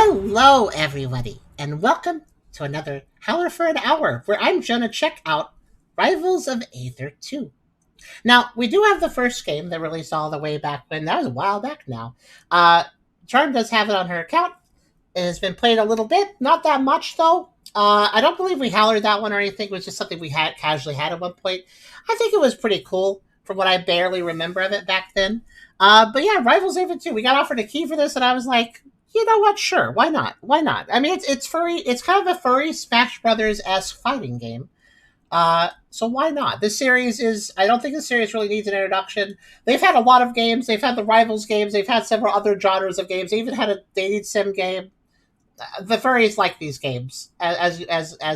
Hello, everybody, and welcome to another Howler for an Hour, where I'm going to check out Rivals of Aether II. Now, we do have the first game that released all the way back when. That was a while back now. Charm does have it on her account. It has been played a little bit, not that much, though. I don't believe we howlered that one or anything. It was just something we had casually had at one point. I think it was pretty cool from what I barely remember of it back then. But yeah, Rivals Aether II. We got offered a key for this, and I was like, you know what? Sure, why not? Why not? I mean, it's furry. It's kind of a Furry-Smash-Bros esque fighting game. So why not? This series is. I don't think the series really needs an introduction. They've had a lot of games. They've had the Rivals games. They've had several other genres of games. They even had a dating sim game. The furries like these games, as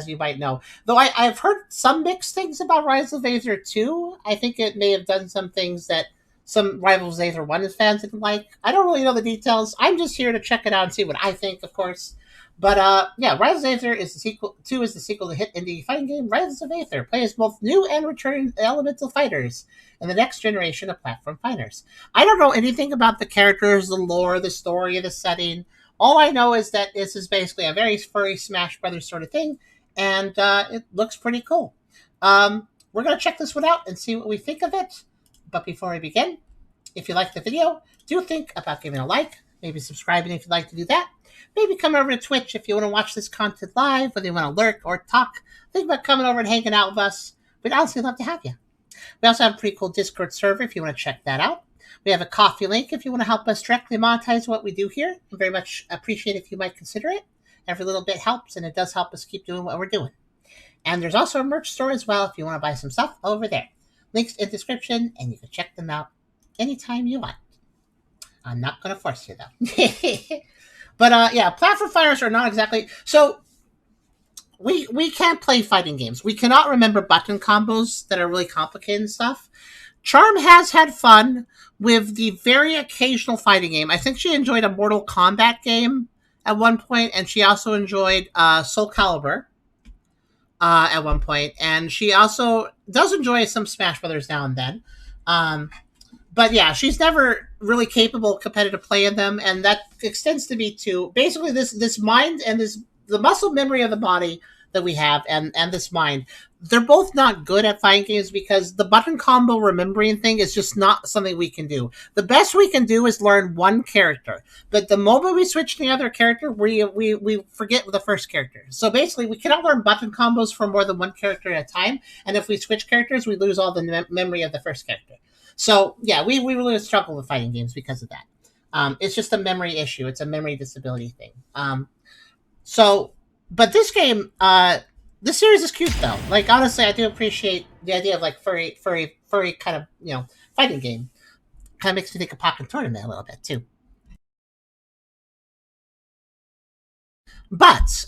you might know. Though I've heard some mixed things about Rise of Aether 2. I think it may have done some things that some Rivals Aether 1 fans didn't like. I don't really know the details. I'm just here to check it out and see what I think, of course. But yeah, Rise of Aether is the sequel. 2 is the sequel to hit indie fighting game Rise of Aether. Plays both new and returning elemental fighters in the next generation of platform fighters. I don't know anything about the characters, the lore, the story, the setting. All I know is that this is basically a very furry Smash Brothers sort of thing, and it looks pretty cool. We're going to check this one out and see what we think of it. But before we begin, if you like the video, do think about giving a like, maybe subscribing if you'd like to do that. Maybe come over to Twitch if you want to watch this content live, whether you want to lurk or talk. Think about coming over and hanging out with us. We'd honestly love to have you. We also have a pretty cool Discord server if you want to check that out. We have a coffee link if you want to help us directly monetize what we do here. I very much appreciate if you might consider it. Every little bit helps, and it does help us keep doing what we're doing. And there's also a merch store as well if you want to buy some stuff over there. Links in the description, and you can check them out anytime you want. I'm not going to force you, though. But yeah, platform fighters are not exactly... So, we can't play fighting games. We cannot remember button combos that are really complicated and stuff. Charm has had fun with the very occasional fighting game. I think she enjoyed a Mortal Kombat game at one point, and she also enjoyed Soul Calibur at one point, and she also does enjoy some Smash Brothers now and then. But yeah, she's never really capable of competitive play in them, and that extends to me too. Basically, this mind and the muscle memory of the body that we have and this mind, they're both not good at fighting games because the button combo remembering thing is just not something we can do. The best we can do is learn one character, but the moment we switch to the other character, we forget the first character. So basically, we cannot learn button combos for more than one character at a time, and if we switch characters, we lose all the memory of the first character. So yeah, we really struggle with fighting games because of that. It's just a memory issue. It's a memory disability thing. But this game, this series is cute though. Like honestly, I do appreciate the idea of like furry kind of fighting game. Kind of makes me think of Pokken Tournament a little bit too. But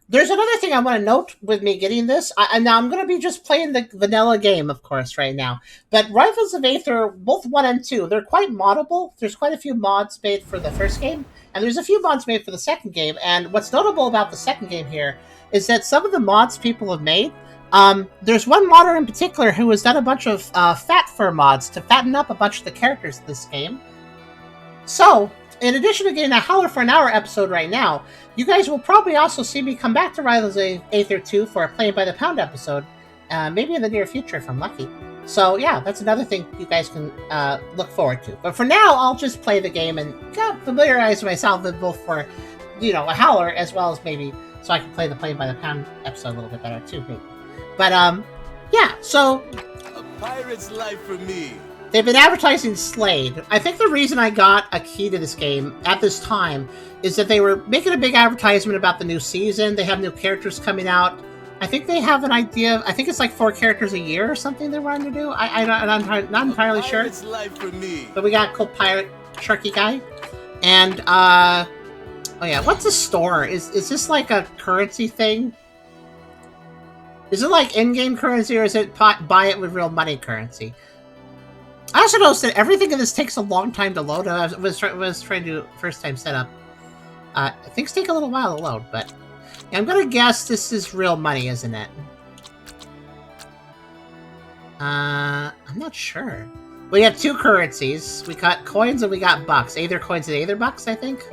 there's another thing I want to note with me getting this. Now I'm going to be just playing the vanilla game, of course, right now. But Rivals of Aether, both 1 and 2, they're quite moddable. There's quite a few mods made for the first game, and there's a few mods made for the second game. And what's notable about the second game here is that some of the mods people have made, there's one modder in particular who has done a bunch of fat fur mods to fatten up a bunch of the characters in this game. So, in addition to getting a Howler for an Hour episode right now, you guys will probably also see me come back to Rivals of Aether 2 for a Playing by the Pound episode, maybe in the near future if I'm lucky. So yeah, that's another thing you guys can look forward to. But for now, I'll just play the game and familiarize myself with both for, a Howler as well as maybe so I can play the Playing by the Pound episode a little bit better too, maybe. But yeah, so... A pirate's life for me. They've been advertising Slade. I think the reason I got a key to this game at this time is that they were making a big advertisement about the new season. They have new characters coming out. I think they have an idea. I think it's like 4 characters a year or something they're wanting to do. I'm not entirely sure. Life for me. But we got a cool pirate sharky guy. And, oh yeah, what's the store? Is this like a currency thing? Is it like in-game currency or is it buy it with real money currency? I also noticed that everything in this takes a long time to load. I was trying to do first time setup. Things take a little while to load, but yeah, I'm gonna guess this is real money, isn't it? I'm not sure. We have 2 currencies. We got coins and we got bucks. Aether coins and Aether bucks, I think.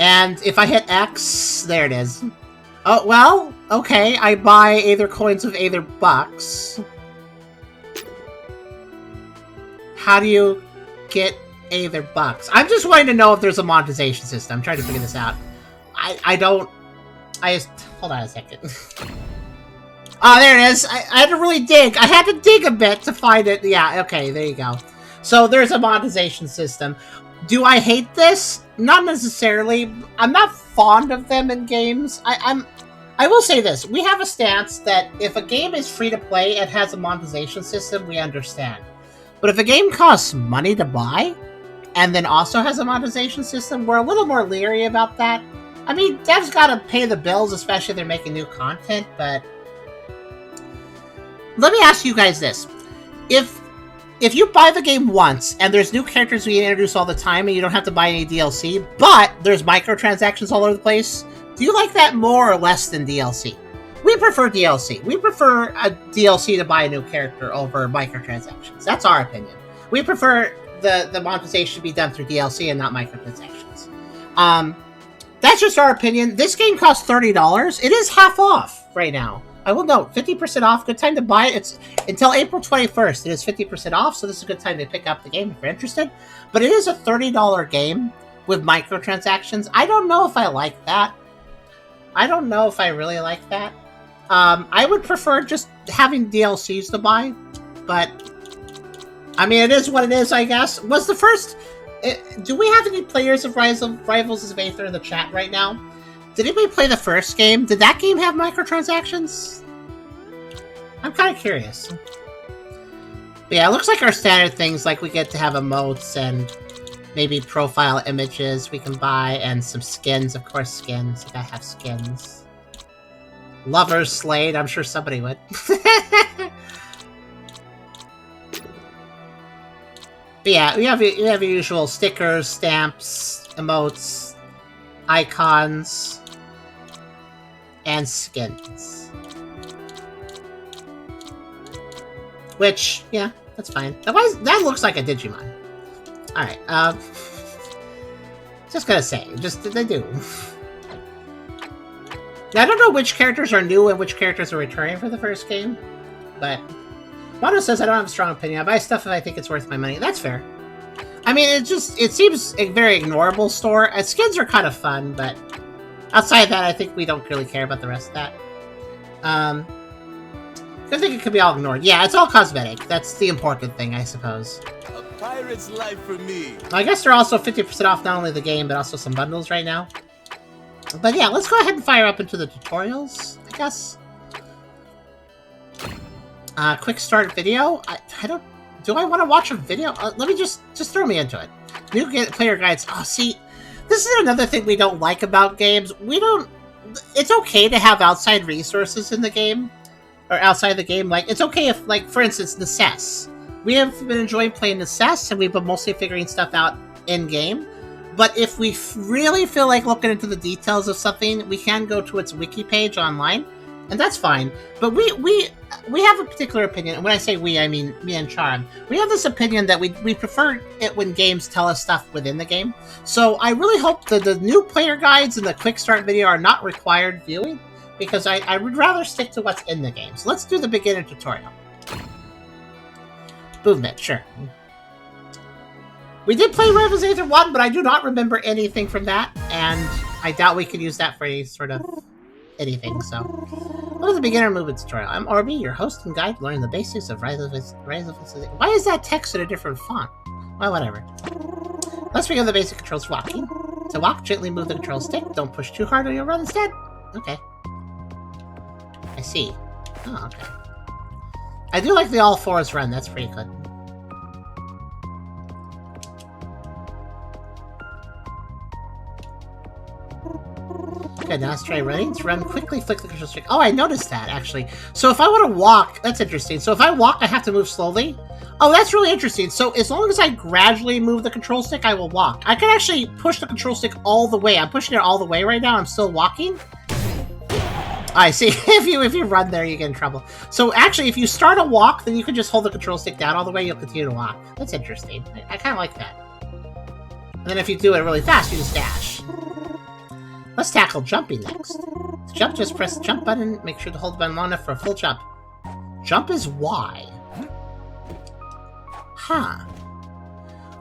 And if I hit X, there it is. Oh, well, okay, I buy Aether coins with Aether bucks. How do you get Aether bucks? I'm just wanting to know if there's a monetization system. I'm trying to figure this out. I don't... Hold on a second. Oh, there it is. I had to really dig. I had to dig a bit to find it. Yeah, okay, there you go. So there's a monetization system. Do I hate this? Not necessarily. I'm not fond of them in games. I will say this. We have a stance that if a game is free to play and has a monetization system, we understand. But if a game costs money to buy, and then also has a monetization system, we're a little more leery about that. I mean, devs gotta pay the bills, especially if they're making new content, but... Let me ask you guys this. If you buy the game once, and there's new characters we introduce all the time, and you don't have to buy any DLC, but there's microtransactions all over the place, do you like that more or less than DLC? We prefer DLC. We prefer a DLC to buy a new character over microtransactions. That's our opinion. We prefer the monetization to be done through DLC and not microtransactions. That's just our opinion. This game costs $30. It is half off right now. I will note, 50% off. Good time to buy it. It's until April 21st. It is 50% off, so this is a good time to pick up the game if you're interested. But it is a $30 game with microtransactions. I don't know if I like that. I don't know if I really like that. I would prefer just having DLCs to buy, but I mean, it is what it is, I guess. Was the first... do we have any players of Rivals of Aether in the chat right now? Did anybody play the first game? Did that game have microtransactions? I'm kind of curious. But yeah, it looks like our standard things, like we get to have emotes and maybe profile images we can buy, and some skins, of course, skins. You gotta have skins. Lovers slayed, I'm sure somebody would. But yeah, we have your usual stickers, stamps, emotes, icons, and skins. Which, yeah, that's fine. That looks like a Digimon. Alright, just gonna say, they do. Now, I don't know which characters are new and which characters are returning for the first game, but Mono says I don't have a strong opinion. I buy stuff if I think it's worth my money. That's fair. I mean, it seems a very ignorable store. Skins are kind of fun, but outside of that, I think we don't really care about the rest of that. I think it could be all ignored. Yeah, it's all cosmetic. That's the important thing, I suppose. A pirate's life for me. I guess they're also 50% off not only the game, but also some bundles right now. But yeah, let's go ahead and fire up into the tutorials, I guess. Quick start video. I don't... Do I want to watch a video? Let me just throw me into it. New player guides. Oh, see, this is another thing we don't like about games. It's okay to have outside resources in the game, or outside the game. Like, it's okay if, like, for instance, Necess. We have been enjoying playing Necess, and we've been mostly figuring stuff out in-game. But if we really feel like looking into the details of something, we can go to its wiki page online, and that's fine. But we have a particular opinion, and when I say we, I mean me and Charm. We have this opinion that we prefer it when games tell us stuff within the game. So I really hope that the new player guides and the quick start video are not required viewing, because I would rather stick to what's in the game. So let's do the beginner tutorial. Movement, sure. We did play Rivals Aether 1, but I do not remember anything from that, and I doubt we could use that for any sort of anything, so... Welcome to the beginner movement tutorial. I'm Orby, your host and guide, learning the basics of Rise of Why is that text in a different font? Well, whatever. Let's begin the basic controls for walking. To walk, gently move the control stick. Don't push too hard or you'll run instead. Okay. I see. Oh, okay. I do like the all fours run, that's pretty good. Good, now let's try running. To run quickly, flick the control stick. Oh, I noticed that, actually. So if I want to walk, that's interesting. So if I walk, I have to move slowly? Oh, that's really interesting. So as long as I gradually move the control stick, I will walk. I can actually push the control stick all the way. I'm pushing it all the way right now. I'm still walking. I see. If you run there, you get in trouble. So actually, if you start a walk, then you can just hold the control stick down all the way. You'll continue to walk. That's interesting. I kind of like that. And then if you do it really fast, you just dash. Let's tackle jumping next. To jump, just press the jump button. Make sure to hold the button long enough for a full jump. Jump is Y. Huh.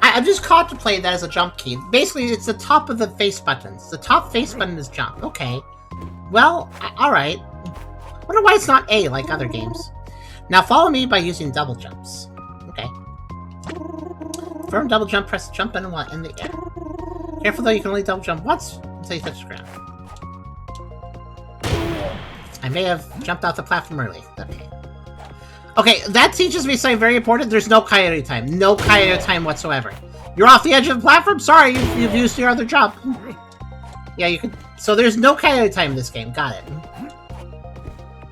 I'm just contemplating that as a jump key. Basically, it's the top of the face buttons. The top face button is jump. Okay. Well, alright. Wonder why it's not A like other games. Now follow me by using double jumps. Okay. Firm double jump, press the jump button while in the air. Careful though, you can only double jump once until you touch the ground. I may have jumped off the platform early. Okay. Okay, that teaches me something very important. There's no coyote time. No coyote time whatsoever. You're off the edge of the platform? Sorry, you've used your other jump. Yeah, you could... So there's no coyote time in this game. Got it.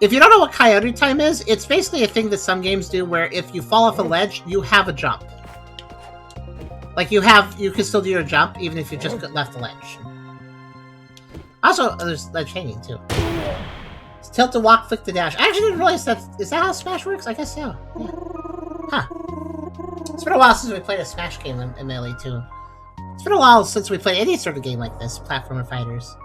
If you don't know what coyote time is, it's basically a thing that some games do where if you fall off a ledge, you have a jump. Like, you can still do your jump, even if you just left the ledge. Also, there's ledge hanging, too. It's tilt to walk, flick to dash. I actually didn't realize that... Is that how Smash works? I guess so. Yeah. Huh. It's been a while since we played a Smash game in Melee, too. It's been a while since we played any sort of game like this, platformer fighters.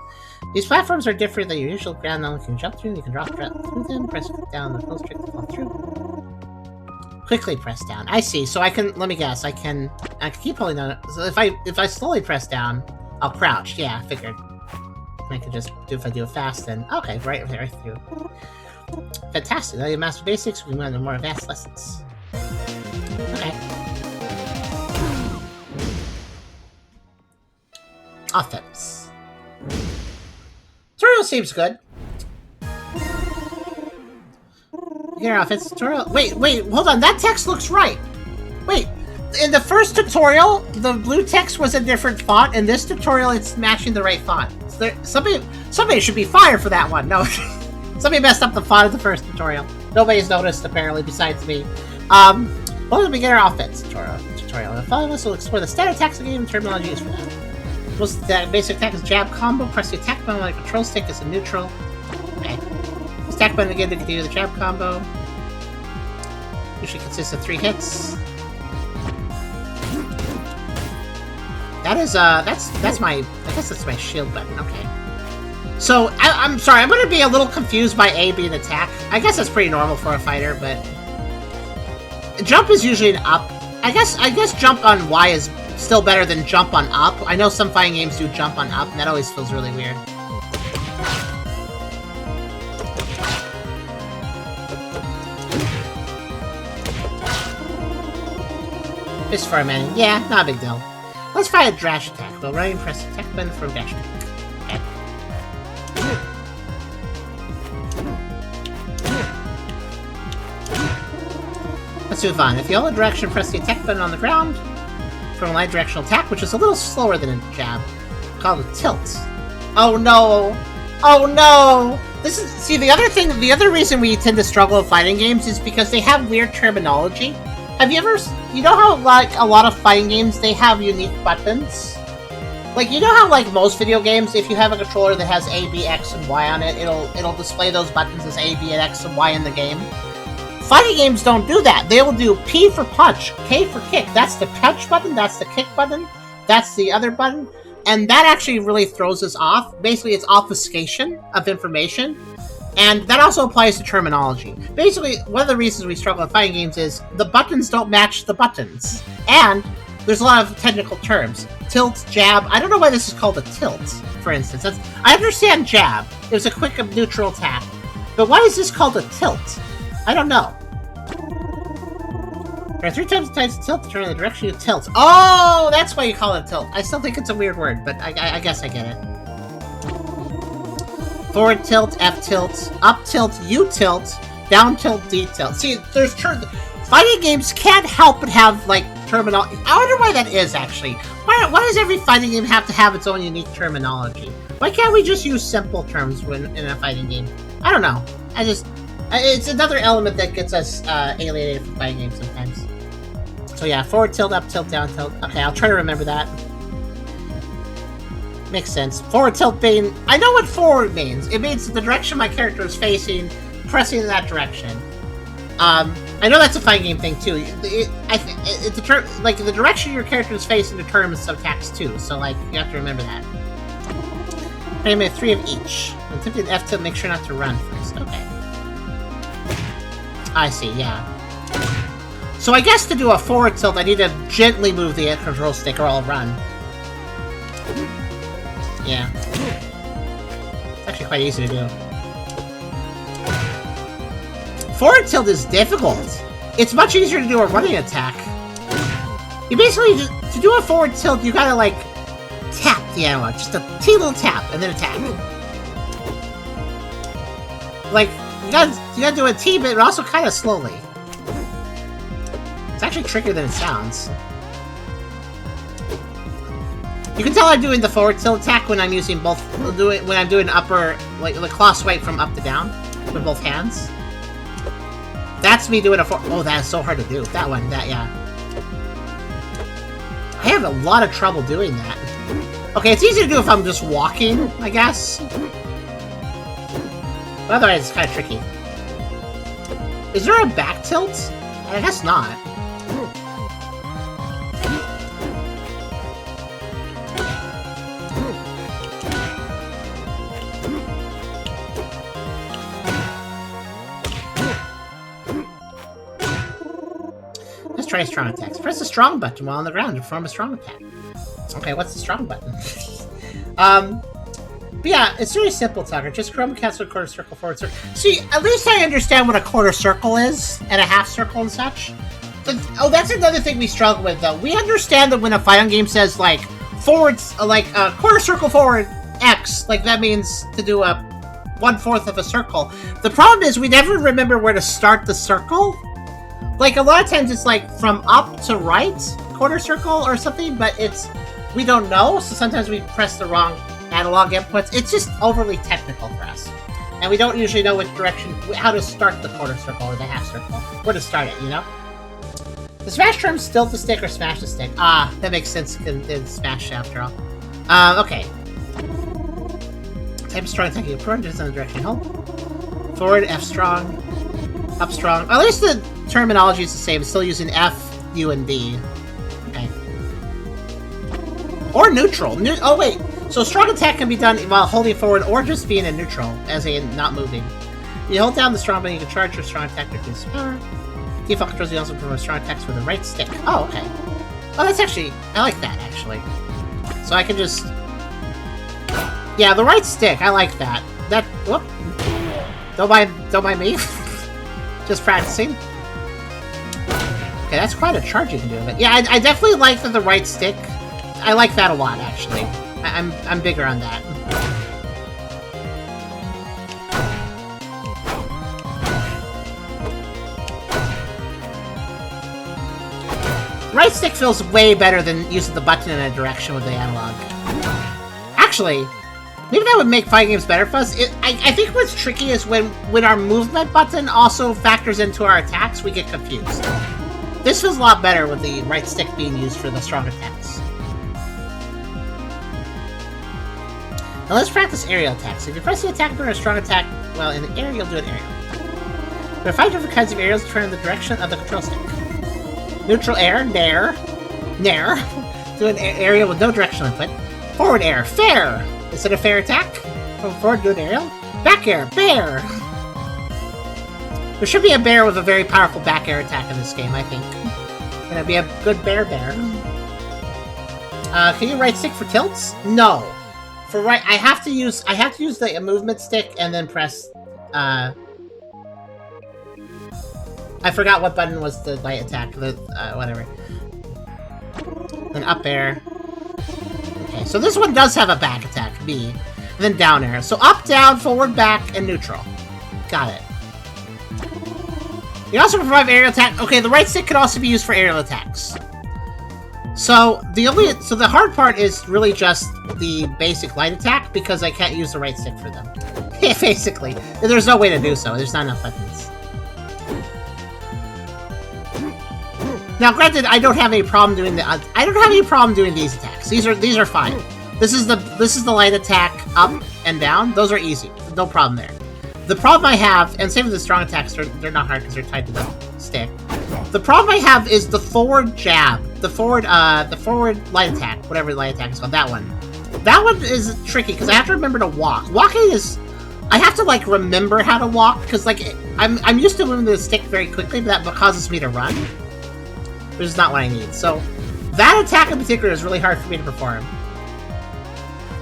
These platforms are different than your usual ground. Now you can jump through, you can drop through them, press down the close trick to fall through. Quickly press down. I see. So I can, let me guess, I can keep holding down. So if I slowly press down, I'll crouch. Yeah, I figured. I can just do, if I do it fast, then okay, right through. Fantastic. Now you master basics, we move on to more advanced lessons. Okay. Offense. Tutorial seems good. Your offense tutorial. Wait, hold on. That text looks right. Wait, in the first tutorial, the blue text was a different font. In this tutorial, it's matching the right font. So somebody should be fired for that one. No, somebody messed up the font of the first tutorial. Nobody's noticed apparently, besides me. Welcome to beginner offense tutorial. The following us will explore the standard attacks of the game and terminology used for that. Most basic attack is jab combo. Press the attack button while the control stick is in neutral. Okay. This attack button again to continue the jab combo. Usually consists of 3 hits. That is that's my, I guess that's my shield button. Okay. So I'm sorry, I'm gonna be a little confused by A being attack. I guess that's pretty normal for a fighter, but jump is usually an up. I guess jump on Y is still better than jump on up. I know some fighting games do jump on up, and that always feels really weird. Fist for a minute. Yeah, not a big deal. Let's try a dash attack. While running, press the attack button for a dash attack. Okay. Let's move on. If you hold the direction, press the attack button on the ground for a light directional attack, which is a little slower than a jab, called a tilt. Oh no! Oh no! This is, see, the other reason we tend to struggle with fighting games is because they have weird terminology. Have you ever, you know how, like, a lot of fighting games, they have unique buttons? Like, you know how, like, most video games, if you have a controller that has A, B, X, and Y on it, it'll display those buttons as A, B, and X, and Y in the game? Fighting games don't do that. They will do P for punch, K for kick. That's the punch button, that's the kick button, that's the other button, and that actually really throws us off. Basically, it's obfuscation of information. And that also applies to terminology. Basically, one of the reasons we struggle with fighting games is the buttons don't match the buttons. And there's a lot of technical terms. Tilt, jab. I don't know why this is called a tilt, for instance. I understand jab. It was a quick neutral attack. But why is this called a tilt? I don't know. There are 3 times the times to tilt to turn in the direction you tilt. Oh, that's why you call it a tilt. I still think it's a weird word, but I guess I get it. Forward tilt, F tilt, up tilt, U tilt, down tilt, D tilt. See, there's fighting games can't help but have, like, terminology. I wonder why that is, actually. Why does every fighting game have to have its own unique terminology? Why can't we just use simple terms when in a fighting game? I don't know. It's another element that gets us alienated from fighting games sometimes. So yeah, forward tilt, up tilt, down tilt. Okay, I'll try to remember that. Makes sense. Forward tilt being... I know what forward means. It means the direction my character is facing, pressing in that direction. I know that's a fighting game thing, too. Like, the direction your character is facing determines some attacks, too. So, like, you have to remember that. I made 3 of each. I'm tempting F to make sure not to run first. Okay. I see, yeah. So I guess to do a forward tilt, I need to gently move the control stick or I'll run. Yeah. It's actually quite easy to do. Forward tilt is difficult. It's much easier to do a running attack. You basically, to do a forward tilt, you gotta, like, tap the analog. Just a teeny little tap, and then attack. Like, you gotta do a teeny bit, but also kind of slowly. It's actually trickier than it sounds. You can tell I'm doing the forward tilt attack when I'm using both, when I'm doing upper, like, the claw swipe from up to down with both hands. That's me doing a oh, that is so hard to do. That one, yeah. I have a lot of trouble doing that. Okay, it's easy to do if I'm just walking, I guess. But otherwise, it's kind of tricky. Is there a back tilt? I guess not. Let's try strong attacks. Press the strong button while on the ground to perform a strong attack. Okay, what's the strong button? But yeah, it's really simple, Tucker. Just chroma cancel, quarter circle, forward circle. See, at least I understand what a quarter circle is, and a half circle and such. But, oh, that's another thing we struggle with, though. We understand that when a fighting game says, like, forwards, like, quarter circle forward X, like, that means to do a 1/4 of a circle. The problem is we never remember where to start the circle. Like, a lot of times it's, like, from up to right, quarter circle or something, but we don't know, so sometimes we press the wrong analog inputs. It's just overly technical for us. And we don't usually know which direction, how to start the quarter circle or the half circle. Where to start it, you know? The smash term still the stick or smash the stick. Ah, that makes sense in smash after all. Okay. Type of strong attack you approach is in the direction you hold. Forward, F strong. Up strong. At least the terminology is the same. It's still using F, U, and D. Okay. Or neutral. Oh, wait. So strong attack can be done while holding forward or just being in neutral, as in not moving. You hold down the strong button, you can charge your strong attack to reduce power. Default controls, you also perform strong attacks with the right stick. Oh, okay. Oh, that's actually... I like that, actually. So I can just... Yeah, the right stick, I like that. That... Whoop. Don't mind me. Just practicing. Okay, that's quite a charge you can do with it. Yeah, I definitely like the right stick. I like that a lot, actually. I'm bigger on that. Right stick feels way better than using the button in a direction with the analog. Actually, maybe that would make fighting games better for us. I think what's tricky is when our movement button also factors into our attacks, we get confused. This feels a lot better with the right stick being used for the strong attacks. Now let's practice aerial attacks. If you press the attack during a strong attack, well, in the air, you'll do an aerial. There are 5 different kinds of aerials to turn in the direction of the control stick. Neutral air, nair. Do an aerial with no directional input. Forward air, fair. Is it a fair attack? From forward, do an aerial. Back air, bear. There should be a bear with a very powerful back air attack in this game, I think. And it'd be a good bear. Can you right stick for tilts? No. For right, I have to use the movement stick and then press. I forgot what button was the light attack. The whatever. Then up air. Okay, so this one does have a back attack, B, and then down air. So up, down, forward, back, and neutral. Got it. You also provide aerial attack. Okay, the right stick can also be used for aerial attacks. So the hard part is really just the basic light attack because I can't use the right stick for them. Basically, there's no way to do so. There's not enough buttons. Now, granted, I don't have any problem doing these attacks. These are fine. This is the light attack up and down. Those are easy. No problem there. The problem I have, and same with the strong attacks, they're not hard because they're tied to the stick. The problem I have is the forward jab, the forward light attack, whatever the light attack is called, that one. That one is tricky, because I have to remember to walk. Walking is... I have to, like, remember how to walk, because, like, I'm used to moving the stick very quickly, but that causes me to run. Which is not what I need. So, that attack in particular is really hard for me to perform.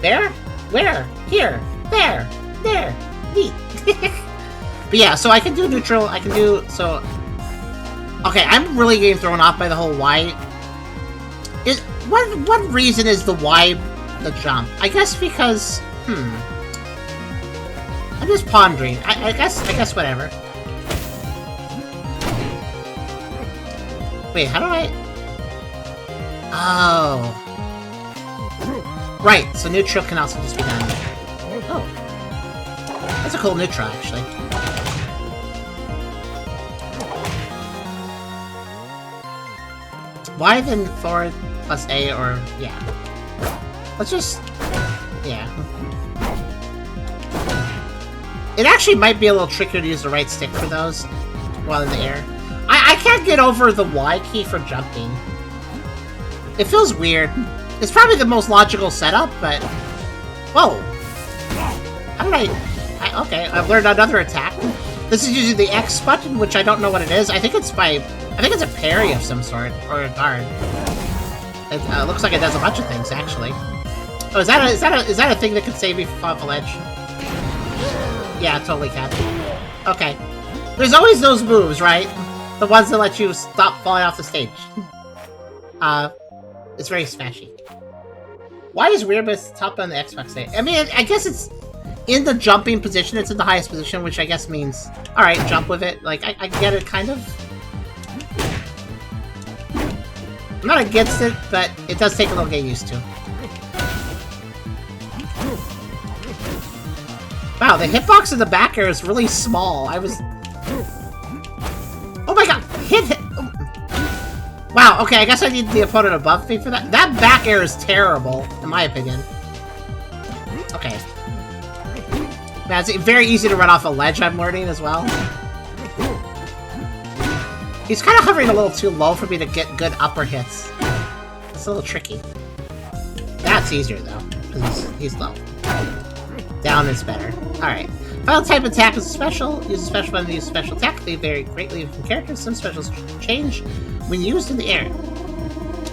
There? Where? Here. There. There. Neat. But yeah, so I can do neutral, I can do... So... Okay, I'm really getting thrown off by the whole Y. What reason is the Y the jump? I guess because... I'm just pondering. I guess whatever. Wait, how do I... Oh. Right, so neutral can also just be done there. Oh. That's a cool neutral, actually. Y then forward plus A or... yeah. Let's just... yeah. It actually might be a little trickier to use the right stick for those while in the air. I can't get over the Y key for jumping. It feels weird. It's probably the most logical setup, but... Whoa! How did I... Okay, I've learned another attack. This is using the X button, which I don't know what it is. I think it's a parry of some sort, or a guard. It looks like it does a bunch of things, actually. Oh, is that a thing that could save me from off a ledge? Yeah, totally can. Okay. There's always those moves, right? The ones that let you stop falling off the stage. It's very smashy. Why is weird, but it's top on the Xbox stage? I mean, I guess it's in the jumping position. It's in the highest position, which I guess means, alright, jump with it. Like, I get it, kind of. I'm not against it, but it does take a little getting used to. Wow, the hitbox in the back air is really small. I was... Oh my god! Hit! Wow, okay, I guess I need the opponent above me for that. That back air is terrible, in my opinion. Okay. Man, it's very easy to run off a ledge, I'm learning as well. He's kind of hovering a little too low for me to get good upper hits. It's a little tricky. That's easier, though, because he's low. Down is better. Alright. Final type attack is a special. Use a special button to use a special attack. They vary greatly from characters. Some specials change when used in the air.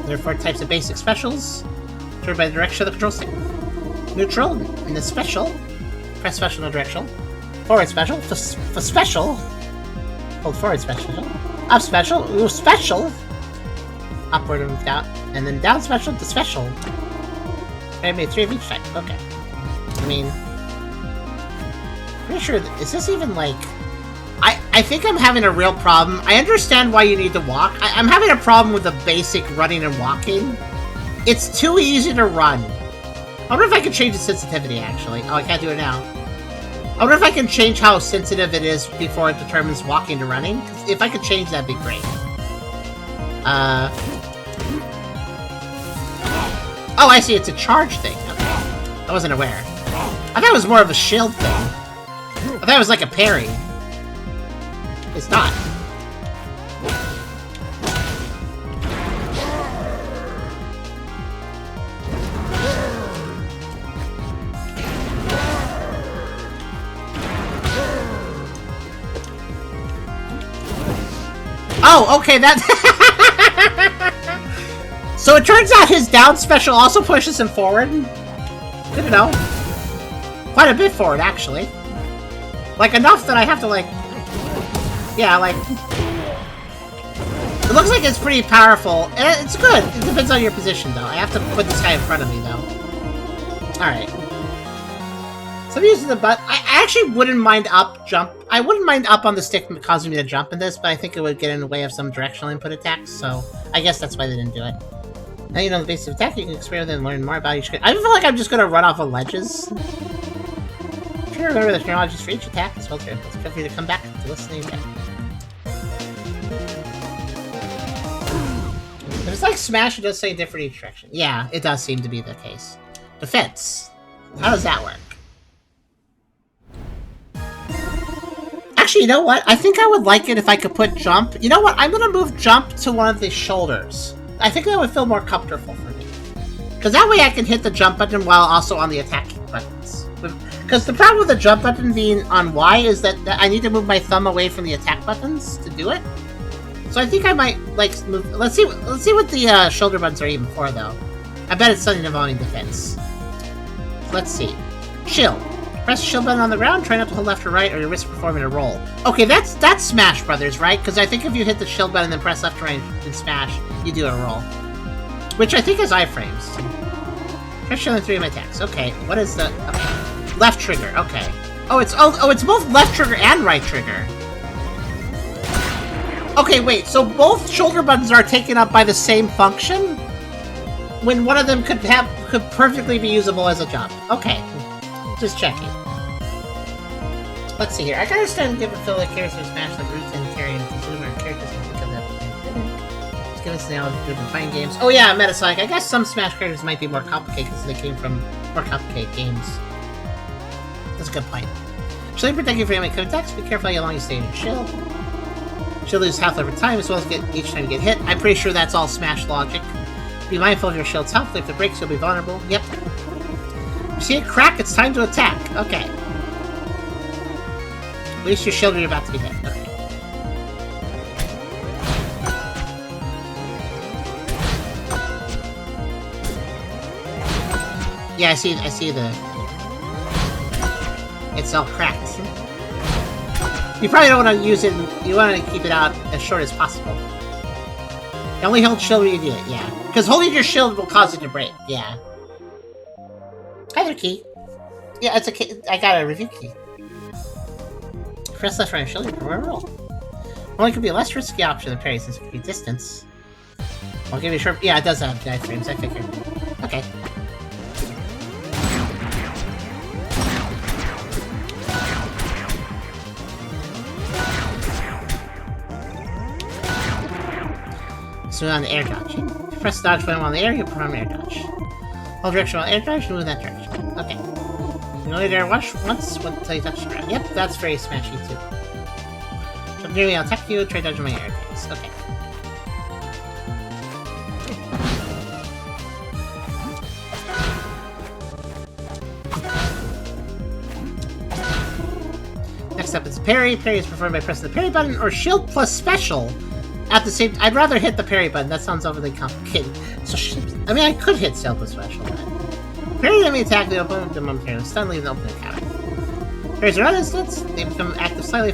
There are 4 types of basic specials, determined by the direction of the control stick. Neutral, and the special. Press special in the direction. Forward special. For special. Hold forward special. Up special. Ooh, special. Upward and down. And then down special to special. I made 3 of each type. Okay. I mean... Pretty sure, is this even like... I think I'm having a real problem. I understand why you need to walk. I'm having a problem with the basic running and walking. It's too easy to run. I wonder if I can change the sensitivity, actually. Oh, I can't do it now. I wonder if I can change how sensitive it is before it determines walking to running. If I could change, that'd be great. Oh, I see. It's a charge thing. Okay. I wasn't aware. I thought it was more of a shield thing. I thought it was like a parry. It's not. Oh, okay, that... So it turns out his down special also pushes him forward. Good to know. Quite a bit forward, actually. Like, enough that I have to, like... Yeah, like... It looks like it's pretty powerful. And it's good. It depends on your position, though. I have to put this guy in front of me, though. Alright. So I'm using the butt. I actually wouldn't mind up jump. I wouldn't mind up on the stick causing me to jump in this, but I think it would get in the way of some directional input attacks, so I guess that's why they didn't do it. Now you know the basic attack, you can experiment and learn more about each. I feel like I'm just gonna run off of ledges. If you remember the technologies for each attack as well, feel free to come back to listen again. If it's like Smash, it does say different each direction. Yeah, it does seem to be the case. Defense. How does that work? Actually, you know what? I think I would like it if I could put jump. You know what? I'm gonna move jump to one of the shoulders. I think that would feel more comfortable for me. Because that way I can hit the jump button while also on the attack buttons. Because the problem with the jump button being on Y is that I need to move my thumb away from the attack buttons to do it. So I think I might like move. Let's see what the shoulder buttons are even for, though. I bet it's something involving defense. Let's see. Shield. Press the shield button on the ground. Try not to hold left or right, or you risk performing a roll. Okay, that's Smash Brothers, right? Because I think if you hit the shield button and then press left or right and smash, you do a roll, which I think is iframes. Press shield on 3 of my attacks. Okay, what is the? Okay. Left trigger. Okay. Oh, it's both left trigger and right trigger. Okay, wait. So both shoulder buttons are taken up by the same function, when one of them could perfectly be usable as a jump. Okay, just checking. Let's see here. I can understand give a feel like characters Smash like Roots and Carry and Consumer and characters can think of that. Just give us now different fighting games. Oh yeah, Metasonic. I guess some Smash characters might be more complicated because they came from more complicated games. That's a good point. Shield protect you from enemy attacks. Be careful how long you stay in your shield. Shield loses health over time as well as each time you get hit. I'm pretty sure that's all Smash logic. Be mindful of your shield's health. If it breaks, you'll be vulnerable. Yep. You see it crack? It's time to attack. Okay. At least your shield, you're about to be hit. Okay. Yeah, I see the... It's all cracked. You probably don't want to use it... You want to keep it out as short as possible. You only hold shield when you do it, yeah. Because holding your shield will cause it to break, yeah. Either key. Yeah, it's a key. I got a review key. Press left right shield for a roll. Only could be a less risky option than parry since it could be distance. I'll give you a short... Yeah, it does have iframes, I figured. Okay. So on the air dodge. If you press dodge button while in the air, you perform air dodge. Hold direction while air dodge, move in that direction. Okay. You only dare watch once until you touch the ground. Yep, that's very smashy too. Jump near me, I'll attack you, try dodging my air attacks. Okay. Next up is parry. Parry is performed by pressing the parry button or shield plus special. At the same, I'd rather hit the parry button. That sounds overly complicated. So, I mean, I could hit shield with special. Parry enemy attack the opponent momentarily, stun leaving the open encounter. Parries are on instance. They become active slightly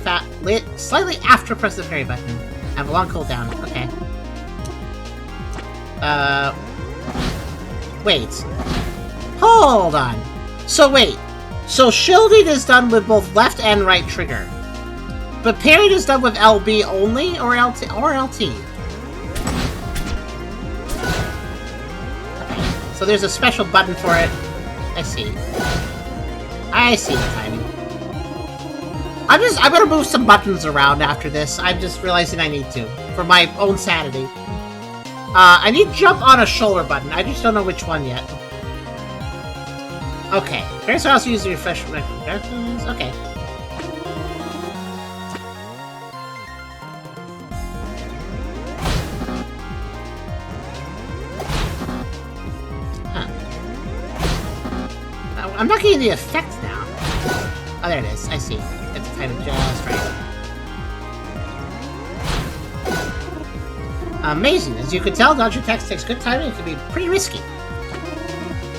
after pressing the parry button. Have a long cooldown. Okay. Wait. Hold on. So wait. So shielding is done with both left and right trigger. But parried is done with LB only, or LT? Okay, so there's a special button for it. I see the timing. I'm gonna move some buttons around after this. I'm just realizing I need to, for my own sanity. I need to jump on a shoulder button. I just don't know which one yet. Okay, parries are also used to refresh my projections. Okay. I'm not getting the effect now. Oh, there it is. I see. It's kind of just right. Amazing. As you can tell, dodge attacks takes good timing. It can be pretty risky.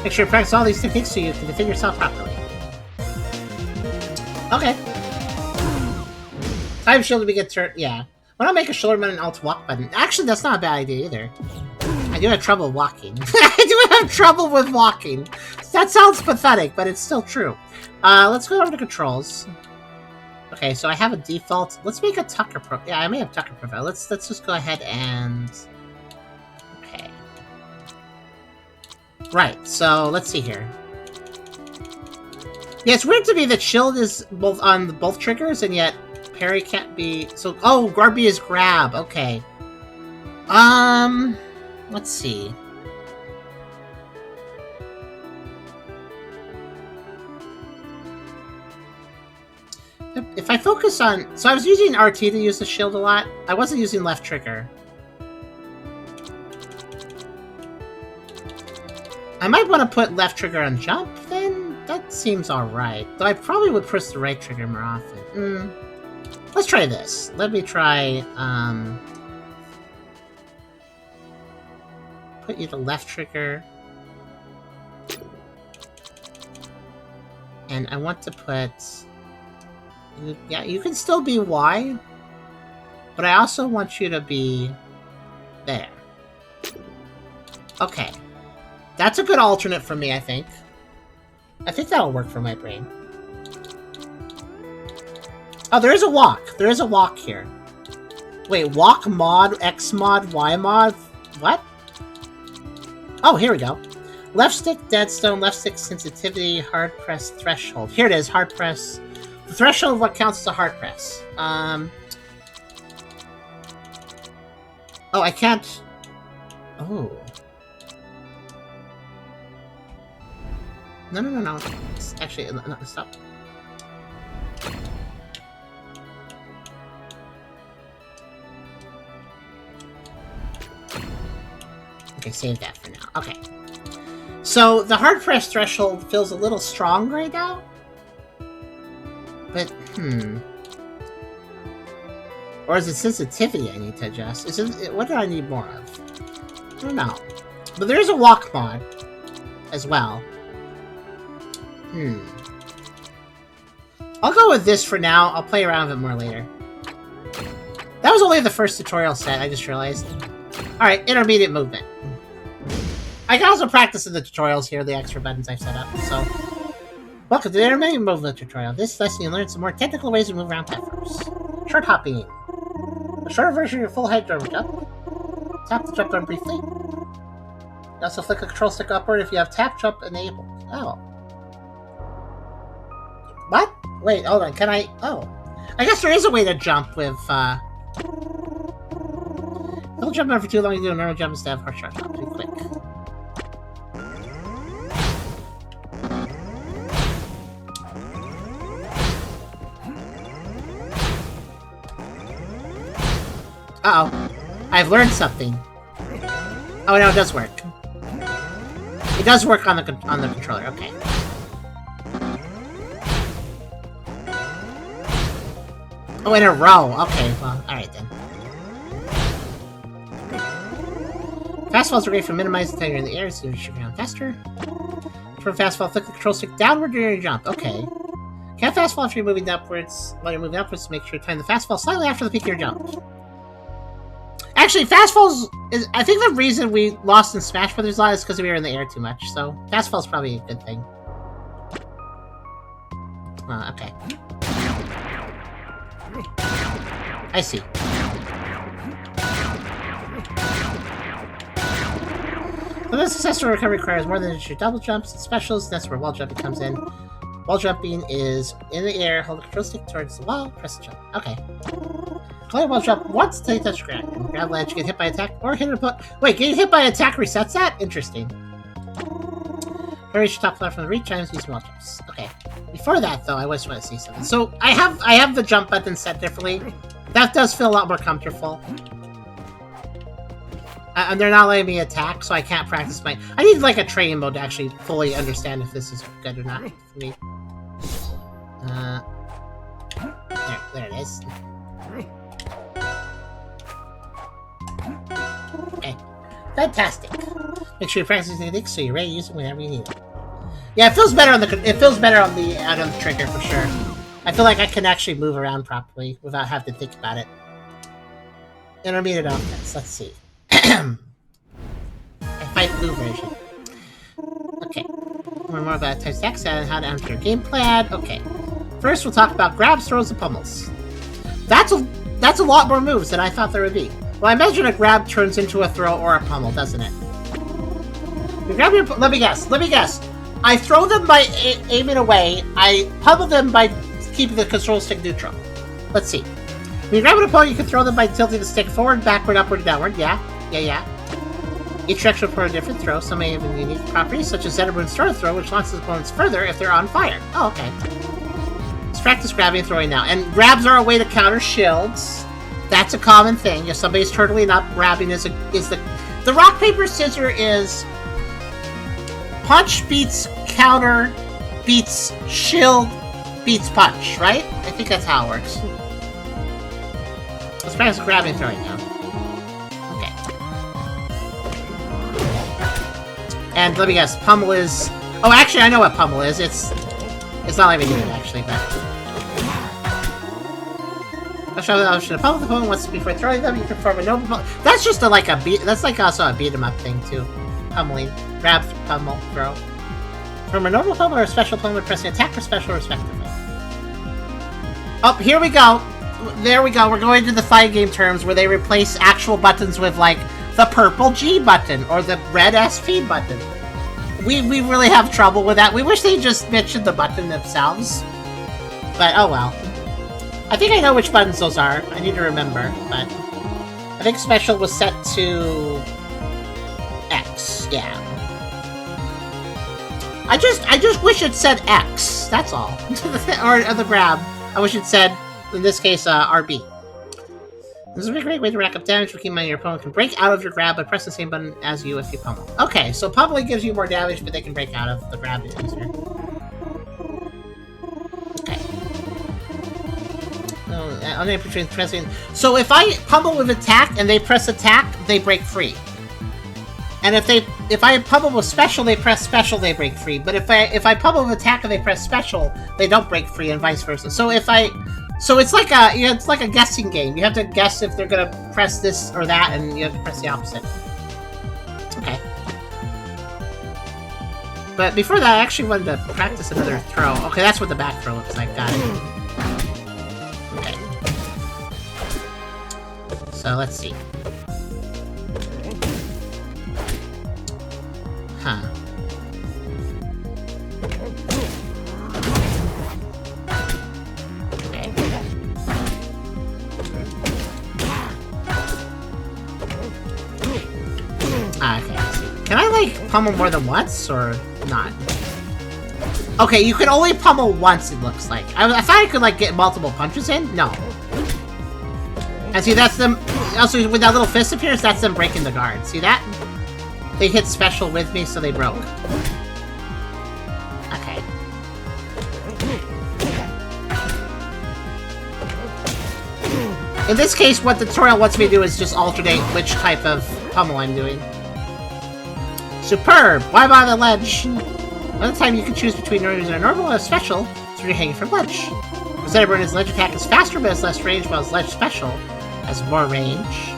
Make sure you practice all these techniques so you can defend yourself properly. Okay. Time shield to begin turn. Yeah. Why not make a shoulder button and alt walk button? Actually, that's not a bad idea either. I do have trouble walking. I do have trouble with walking. That sounds pathetic, but it's still true. Let's go over to controls. Okay, so I have a default. Let's make a Tucker profile. Yeah, I may have Tucker profile. Let's just go ahead and... Okay. Right, so let's see here. Yeah, it's weird to me that shield is both on both triggers, and yet parry can't be... So, oh, guard B is grab. Okay. Let's see. If I focus on... So I was using RT to use the shield a lot. I wasn't using left trigger. I might want to put left trigger on jump, then? That seems alright. Though I probably would push the right trigger more often. Let's try this. Let me try, put you to left trigger. And I want to put... Yeah, you can still be Y. But I also want you to be... there. Okay. That's a good alternate for me, I think. I think that'll work for my brain. Oh, there is a walk. There is a walk here. Wait, walk mod, X mod, Y mod? What? Oh, here we go. Left stick deadstone, left stick sensitivity, hard press threshold. Here it is, hard press. The threshold of what counts as a hard press. Oh, I can't... Oh. No. Actually, no, stop. Okay, save that for now. Okay. So, the hard press threshold feels a little strong right now. But, Or is it sensitivity I need to adjust? Is it, what do I need more of? I don't know. But there's a walk mod as well. I'll go with this for now. I'll play around with it more later. That was only the first tutorial set, I just realized. Alright, intermediate movement. I can also practice in the tutorials here, the extra buttons I've set up, so... Welcome to the intermediate movement tutorial. This lesson you learn some more technical ways to move around platforms. Short hopping. A shorter version of your full head jump. Tap the jump button briefly. You also flick a control stick upward if you have tap jump enabled. Oh. What? Wait, hold on, can I... Oh. I guess there is a way to jump with, Don't jump on for too long, you do a normal jump instead of hard short jump. Pretty quick. Uh-oh. I've learned something. Oh, no, it does work. It does work on the controller, okay. Oh, in a row. Okay, well, alright then. Fast falls are great for minimizing time you're in the air, so you should around faster. For a fast fall, flick the control stick downward during your jump. Okay. Can't fast fall if you're moving upwards. While you're moving upwards, make sure you time the fast fall slightly after the peak of your jump. Actually, fast falls is... I think the reason we lost in Smash Bros. A lot is because we were in the air too much, so fast fall's probably a good thing. Okay. I see. So the successful recovery requires more than just your double jumps and specials, and that's where wall jumping comes in. Wall jumping is in the air, hold the control stick towards the wall, press the jump. Okay. Play wall jump once until you touch the ground. Grab ledge, get hit by attack, or hit an opponent. Wait, getting hit by attack resets that? Interesting. Reach top left from the reach times use wall jumps. Okay. Before that, though, I just want to see something. So I have the jump button set differently. That does feel a lot more comfortable. And they're not letting me attack, so I can't practice my... I need, like, a training mode to actually fully understand if this is good or not for me. There it is. Okay. Fantastic. Make sure you practice these techniques so you're ready to use them whenever you need them. Yeah, it feels better on the trigger for sure. I feel like I can actually move around properly without having to think about it. Intermediate offense. Let's see. I fight blue version. Okay. Learn more about type stacks and how to enter your game plan. Okay. First, we'll talk about grabs, throws, and pummels. That's a lot more moves than I thought there would be. Well, I imagine a grab turns into a throw or a pummel, doesn't it? You grab your... Let me guess. I throw them by aiming away. I pummel them by keeping the control stick neutral. Let's see. When you grab an opponent, you can throw them by tilting the stick forward, backward, upward, and downward. Yeah. Each direction will put a different throw. Some may have unique properties, such as Zetterboon's Star Throw, which launches opponents further if they're on fire. Oh, okay. Let's practice grabbing and throwing now. And grabs are a way to counter shields. That's a common thing. If somebody's turtling up, grabbing is the rock, paper, scissors is... punch beats counter beats shield beats punch, right? I think that's how it works. Let's practice grabbing and throwing now. Okay. And let me guess, pummel is... Oh, actually, I know what pummel is. It's not like we do it, actually, but... I'll show the option to pummel the opponent once before throwing them. You can perform a noble... That's just like a beat... That's like also a beat-em-up thing, too. Pummeling. Grab, pummel, throw. From a normal pummel or a special pummel, pressing attack or special, respectively. Oh, here we go. There we go. We're going to the fighting game terms where they replace actual buttons with, like, the purple G button or the red SP button. We really have trouble with that. We wish they just mentioned the button themselves. But, oh well. I think I know which buttons those are. I need to remember, but... I think special was set to... X, yeah. I just wish it said X, that's all. or the grab. I wish it said, in this case, RB. This is a great way to rack up damage. Keep in mind your opponent can break out of your grab by pressing the same button as you if you pummel. Okay, so pummeling gives you more damage, but they can break out of the grab easier. Okay. So if I pummel with attack and they press attack, they break free. And if I pummel with special, they press special, they break free. But if I pummel with attack and they press special, they don't break free, and vice versa. So it's like a guessing game. You have to guess if they're gonna press this or that, and you have to press the opposite. Okay. But before that, I actually wanted to practice another throw. Okay, that's what the back throw looks like. Got it. Okay. So let's see. Huh. Okay. Okay, I see. Can I, like, pummel more than once, or not? Okay, you can only pummel once, it looks like. I thought I could, like, get multiple punches in? No. And see, that's them... Also, when that little fist appears, that's them breaking the guard. See that? They hit special with me, so they broke. Okay. In this case, what the tutorial wants me to do is just alternate which type of pummel I'm doing. Superb! Why bother the ledge? Another time you can choose between using a normal and a special, so you're hanging from ledge. Zetterburn, ledge attack is faster but has less range, while his ledge special has more range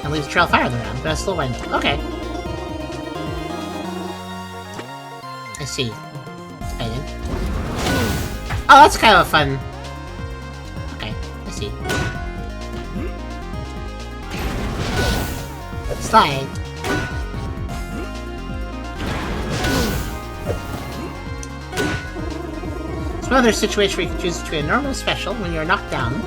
and leaves a trail of fire in the round, but has slow wind. Okay. I see. Oh, that's kind of a fun... Okay, I see. Slide. It's another situation where you can choose between a normal and special when you're knocked down.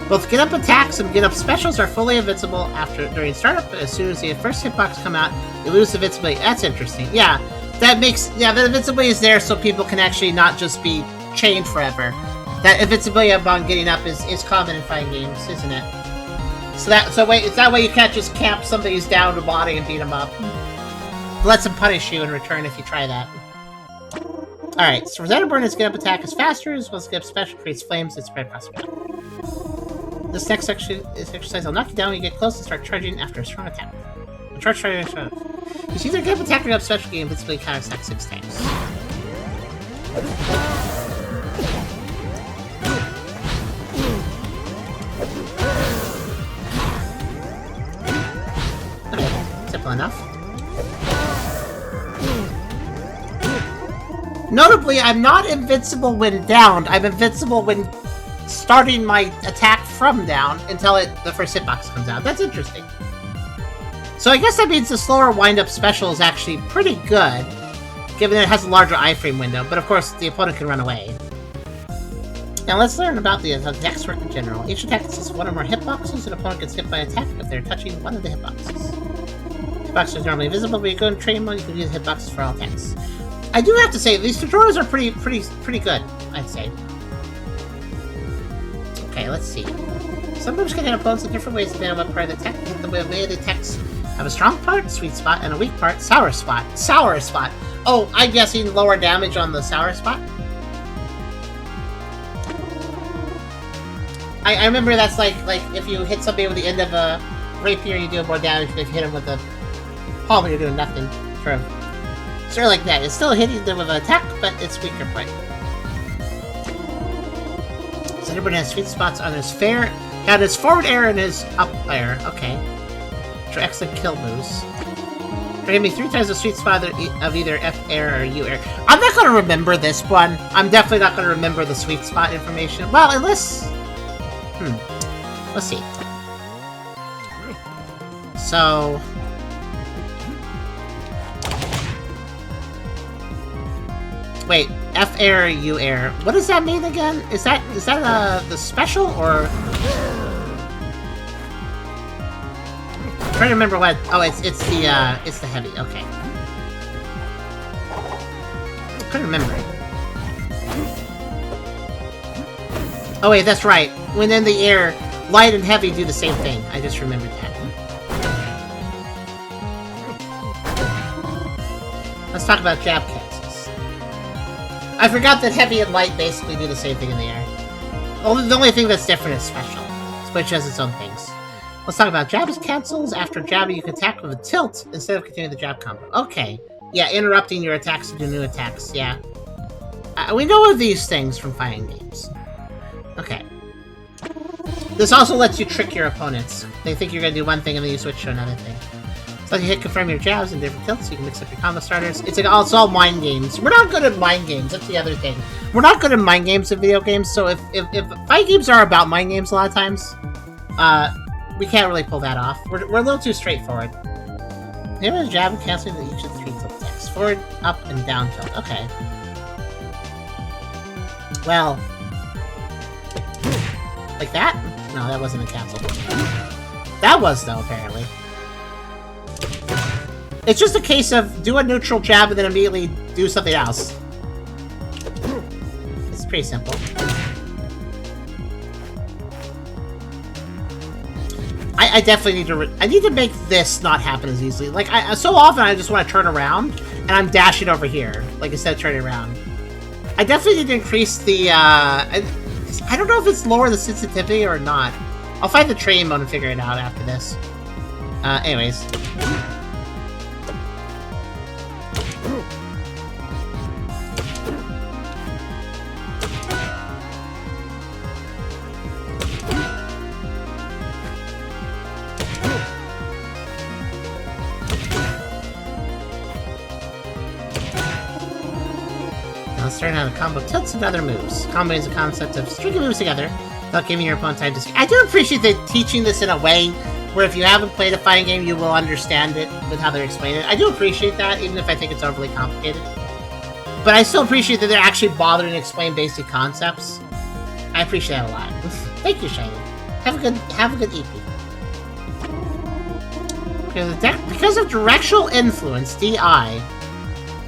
Both get-up attacks and get-up specials are fully invincible during startup, but as soon as the first hitbox come out, you lose invincibility. That's interesting. Yeah. That makes... Yeah, the invincibility is there so people can actually not just be chained forever. That invincibility upon getting up is common in fighting games, isn't it? So that way you can't just camp somebody's down to body and beat them up. It lets them punish you in return if you try that. Alright, so Zetterburn is get-up attack is faster, as well as get-up special creates flames that spread across the map. This next section is exercise will knock you down when you get close and start charging after a strong attack. Charge fire. You see their get-up attack or get-up special game invincibly counterattack 6 times. Okay, simple enough. Notably, I'm not invincible when downed. I'm invincible when starting my attack from down until the first hitbox comes out. That's interesting. So I guess that means the slower wind-up special is actually pretty good, given that it has a larger iframe window, but of course the opponent can run away. Now let's learn about the attacks work in general. Each attack consists of one or more hitboxes, and an opponent gets hit by an attack if they're touching one of the hitboxes. Hitboxes are normally visible, but you go in training mode, you can use hitboxes for all attacks. I do have to say, these tutorials are pretty good, I'd say. Okay, let's see. Some moves can hit opponents in different ways depending on what part of the attack. The way the attacks have a strong part, sweet spot, and a weak part, sour spot. Sour spot. Oh, I'm guessing lower damage on the sour spot? I remember that's like if you hit somebody with the end of a rapier, you do more damage than if you hit them with a palm, you're doing nothing. Sort of like that. It's still hitting them with an attack, but it's weaker point. So everybody has sweet spots on his got his forward air and his up air. Okay. For excellent kill moves. Give me 3 times the sweet spot of either F air or U air. I'm not gonna remember this one. I'm definitely not gonna remember the sweet spot information. Well, unless... Let's see. So... Wait, F air, U air. What does that mean again? Is that the special or? I'm trying to remember what. Oh, it's the heavy. Okay. I couldn't remember it. Oh wait, that's right. When in the air, light and heavy do the same thing. I just remembered that. Let's talk about jab cancels. I forgot that heavy and light basically do the same thing in the air. The only thing that's different is special, which has its own things. Let's talk about jabs cancels. After jabbing, you can attack with a tilt instead of continuing the jab combo. Okay. Yeah, interrupting your attacks to do new attacks. Yeah. We know of these things from fighting games. Okay. This also lets you trick your opponents. They think you're going to do one thing and then you switch to another thing. So you hit confirm your jabs and different tilts, so you can mix up your combo starters. It's all mind games. We're not good at mind games, that's the other thing. We're not good at mind games in video games, so if fight games are about mind games a lot of times, we can't really pull that off. We're a little too straightforward. Name a jab and canceling each of the 3 tilt attacks. Forward, up, and down tilt. Okay. Well... Like that? No, that wasn't a cancel. That was, though, apparently. It's just a case of do a neutral jab and then immediately do something else. It's pretty simple. I definitely need to make this not happen as easily. Like, so often I just want to turn around and I'm dashing over here, like instead of turning around. I definitely need to increase the, I don't know if it's lower the sensitivity or not. I'll find the training mode and figure it out after this. Anyways. Let's learn how to combo tilts and other moves. Combo is a concept of stringing moves together without giving your opponent time to... I do appreciate they teaching this in a way where if you haven't played a fighting game, you will understand it with how they're explaining it. I do appreciate that, even if I think it's overly complicated. But I still appreciate that they're actually bothering to explain basic concepts. I appreciate that a lot. Thank you, Shiny. Have a good EP. Because of directional influence, DI.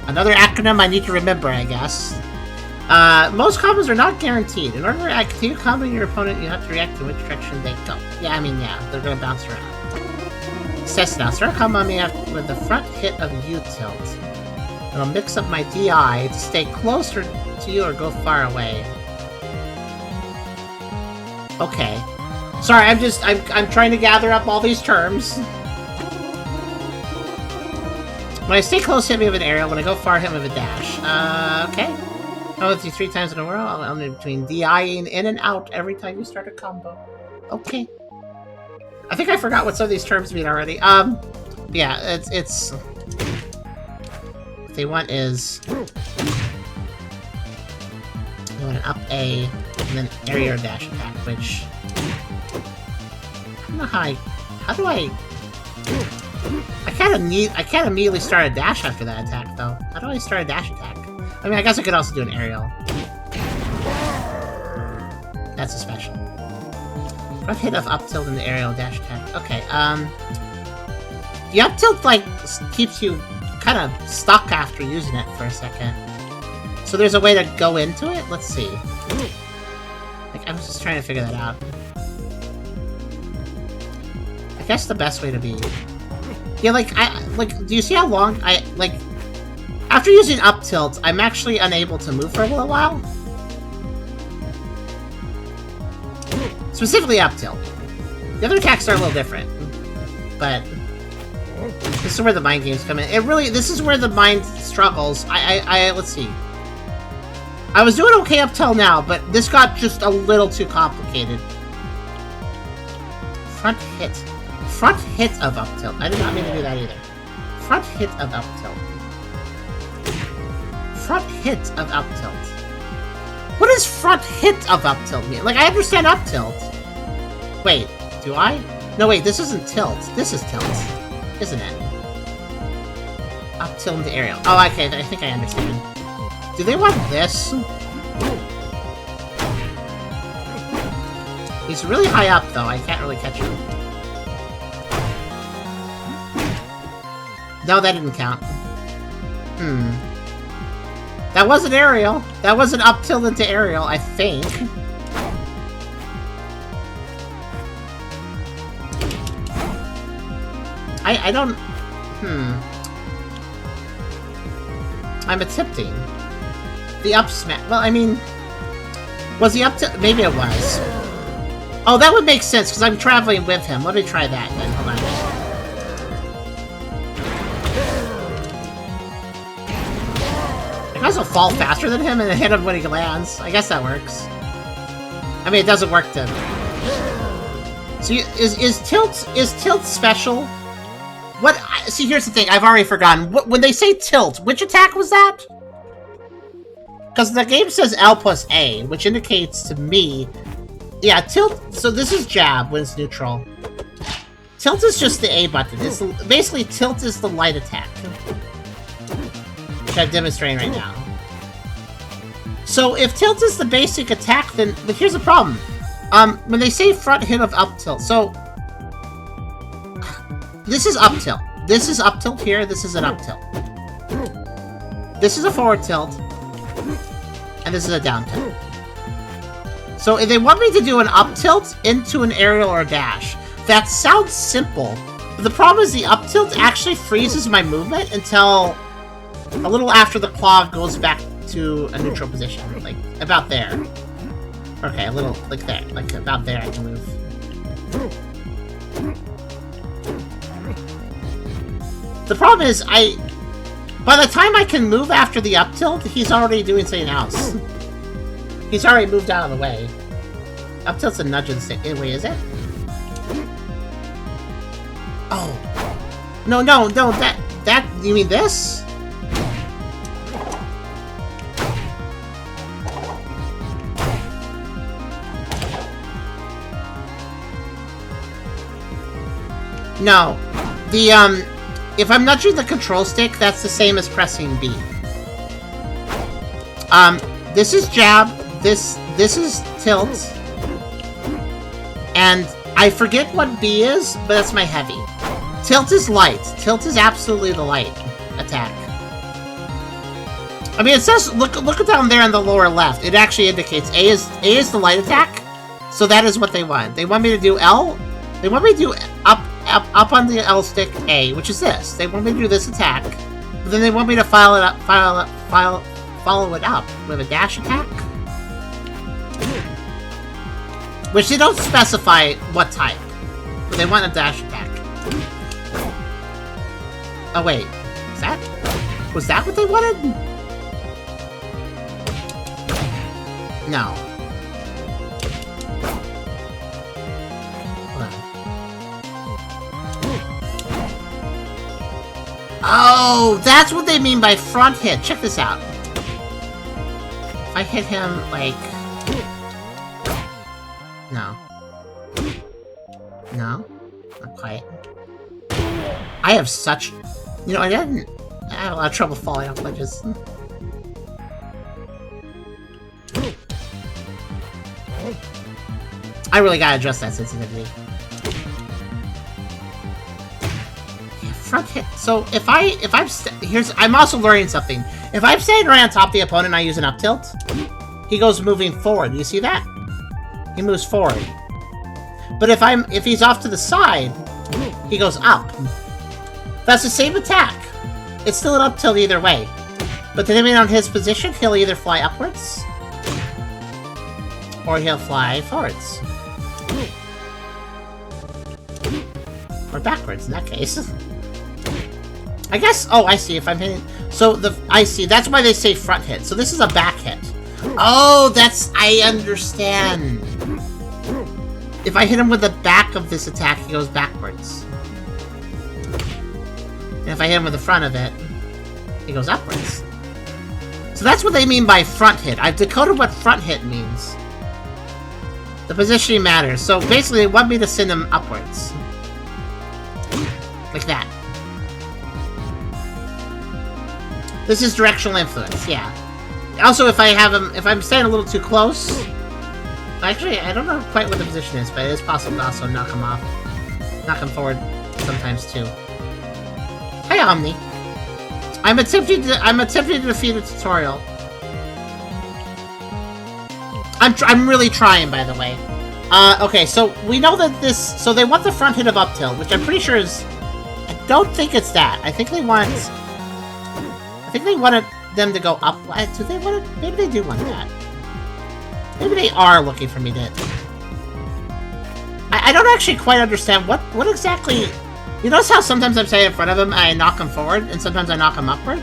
Another acronym I need to remember, I guess. Most combos are not guaranteed. In order to continue comboing your opponent, you have to react to which direction they go. Yeah, I mean, yeah, they're gonna bounce around. Let's test it out. Start a combo with the front hit of U-tilt. And I'll mix up my DI to stay closer to you or go far away. Okay. Sorry, I'm trying to gather up all these terms. When I stay close, hit me with an aerial. When I go far, hit me with a dash. Okay. I'll with you 3 times in a row. I'm in between DIing in and out every time you start a combo. Okay. I think I forgot what some of these terms mean already. Yeah, it's... What they want is... They want an up A, and then area or dash attack, which... I don't know how do I... I can't immediately start a dash after that attack, though. How do I start a dash attack? I mean, I guess I could also do an aerial. That's a special. Rough hit of up tilt and the aerial dash attack. Okay, the up tilt, like, keeps you kind of stuck after using it for a second. So there's a way to go into it? Let's see. Like, I was just trying to figure that out. I guess the best way to be... Yeah, do you see how long I After using up tilt, I'm actually unable to move for a little while. Specifically up tilt. The other attacks are a little different, but this is where the mind games come in. This is where the mind struggles. Let's see. I was doing okay up till now, but this got just a little too complicated. Front hit. Front hit of up tilt. I did not mean to do that either. Front hit of up tilt. Front hit of up tilt. What does front hit of up tilt mean? Like, I understand up tilt. Wait, do I? No, wait, this isn't tilt. This is tilt, isn't it? Up tilt into aerial. Oh, okay, I think I understand. Do they want this? He's really high up, though. I can't really catch him. No, that didn't count. That wasn't aerial. That was an up tilt into aerial, I think. I don't... I'm attempting. The up smash... Well, I mean... Was he up to... Maybe it was. Oh, that would make sense, because I'm traveling with him. Let me try that, then. Hold on. I can also fall faster than him and hit him when he lands. I guess that works. I mean, it doesn't work to... So, is tilt special? What? See, here's the thing. I've already forgotten. When they say tilt, which attack was that? Because the game says L plus A, which indicates to me... Yeah, tilt... So this is jab when it's neutral. Tilt is just the A button. It's basically, tilt is the light attack. Which I'm demonstrating right now. So if tilt is the basic attack, then... But here's the problem. When they say front hit of up tilt, so... This is up tilt. This is up tilt here, this is an up tilt. This is a forward tilt. And this is a down tilt. So if they want me to do an up tilt into an aerial or a dash, that sounds simple. But the problem is the up tilt actually freezes my movement until a little after the claw goes back to a neutral position. Like, about there. Okay, a little, like there. Like, about there I can move. The problem is, by the time I can move after the up tilt, he's already doing something else. He's already moved out of the way. Up tilt's a nudge in the same... Wait, is it? Oh. No, that... You mean this? No. If I'm nudging the control stick, that's the same as pressing B. This is jab, this is tilt, and I forget what B is, but that's my heavy. Tilt is light. Tilt is absolutely the light attack. I mean, it says, look down there in the lower left, it actually indicates A is the light attack, so that is what they want. They want me to do L, they want me to do up on the L stick A, which is this. They want me to do this attack, but then they want me to follow it up with a dash attack, which they don't specify what type, but they want a dash attack. Oh wait, was that what they wanted? No. Oh, that's what they mean by front hit. Check this out. If I hit him, like... No. No? Not quite. I have such... You know, I have a lot of trouble falling off ledges. I really gotta adjust that sensitivity. Front hit. So if I'm I'm also learning something. If I'm standing right on top of the opponent and I use an up tilt, he goes moving forward. You see that? He moves forward. But if he's off to the side, he goes up. That's the same attack. It's still an up tilt either way. But depending on his position, he'll either fly upwards, or he'll fly forwards. Or backwards, in that case. I guess, oh, I see, if I'm hitting... So, I see, that's why they say front hit. So this is a back hit. Oh, I understand. If I hit him with the back of this attack, he goes backwards. And if I hit him with the front of it, he goes upwards. So that's what they mean by front hit. I've decoded what front hit means. The positioning matters. So basically, they want me to send him upwards. Like that. This is directional influence, yeah. Also, if I'm staying a little too close... Actually, I don't know quite what the position is, but it is possible to also knock him off. Knock him forward sometimes, too. Hi, Omni. I'm attempting to defeat a tutorial. I'm really trying, by the way. Okay, so we know that this... So they want the front hit of up tilt, which I'm pretty sure is... I don't think it's that. I think they wanted them to go up. Do they want it? Maybe they do want that. Maybe they are looking for me to... I don't actually quite understand what exactly... You notice how sometimes I'm staying in front of him and I knock him forward, and sometimes I knock him upward?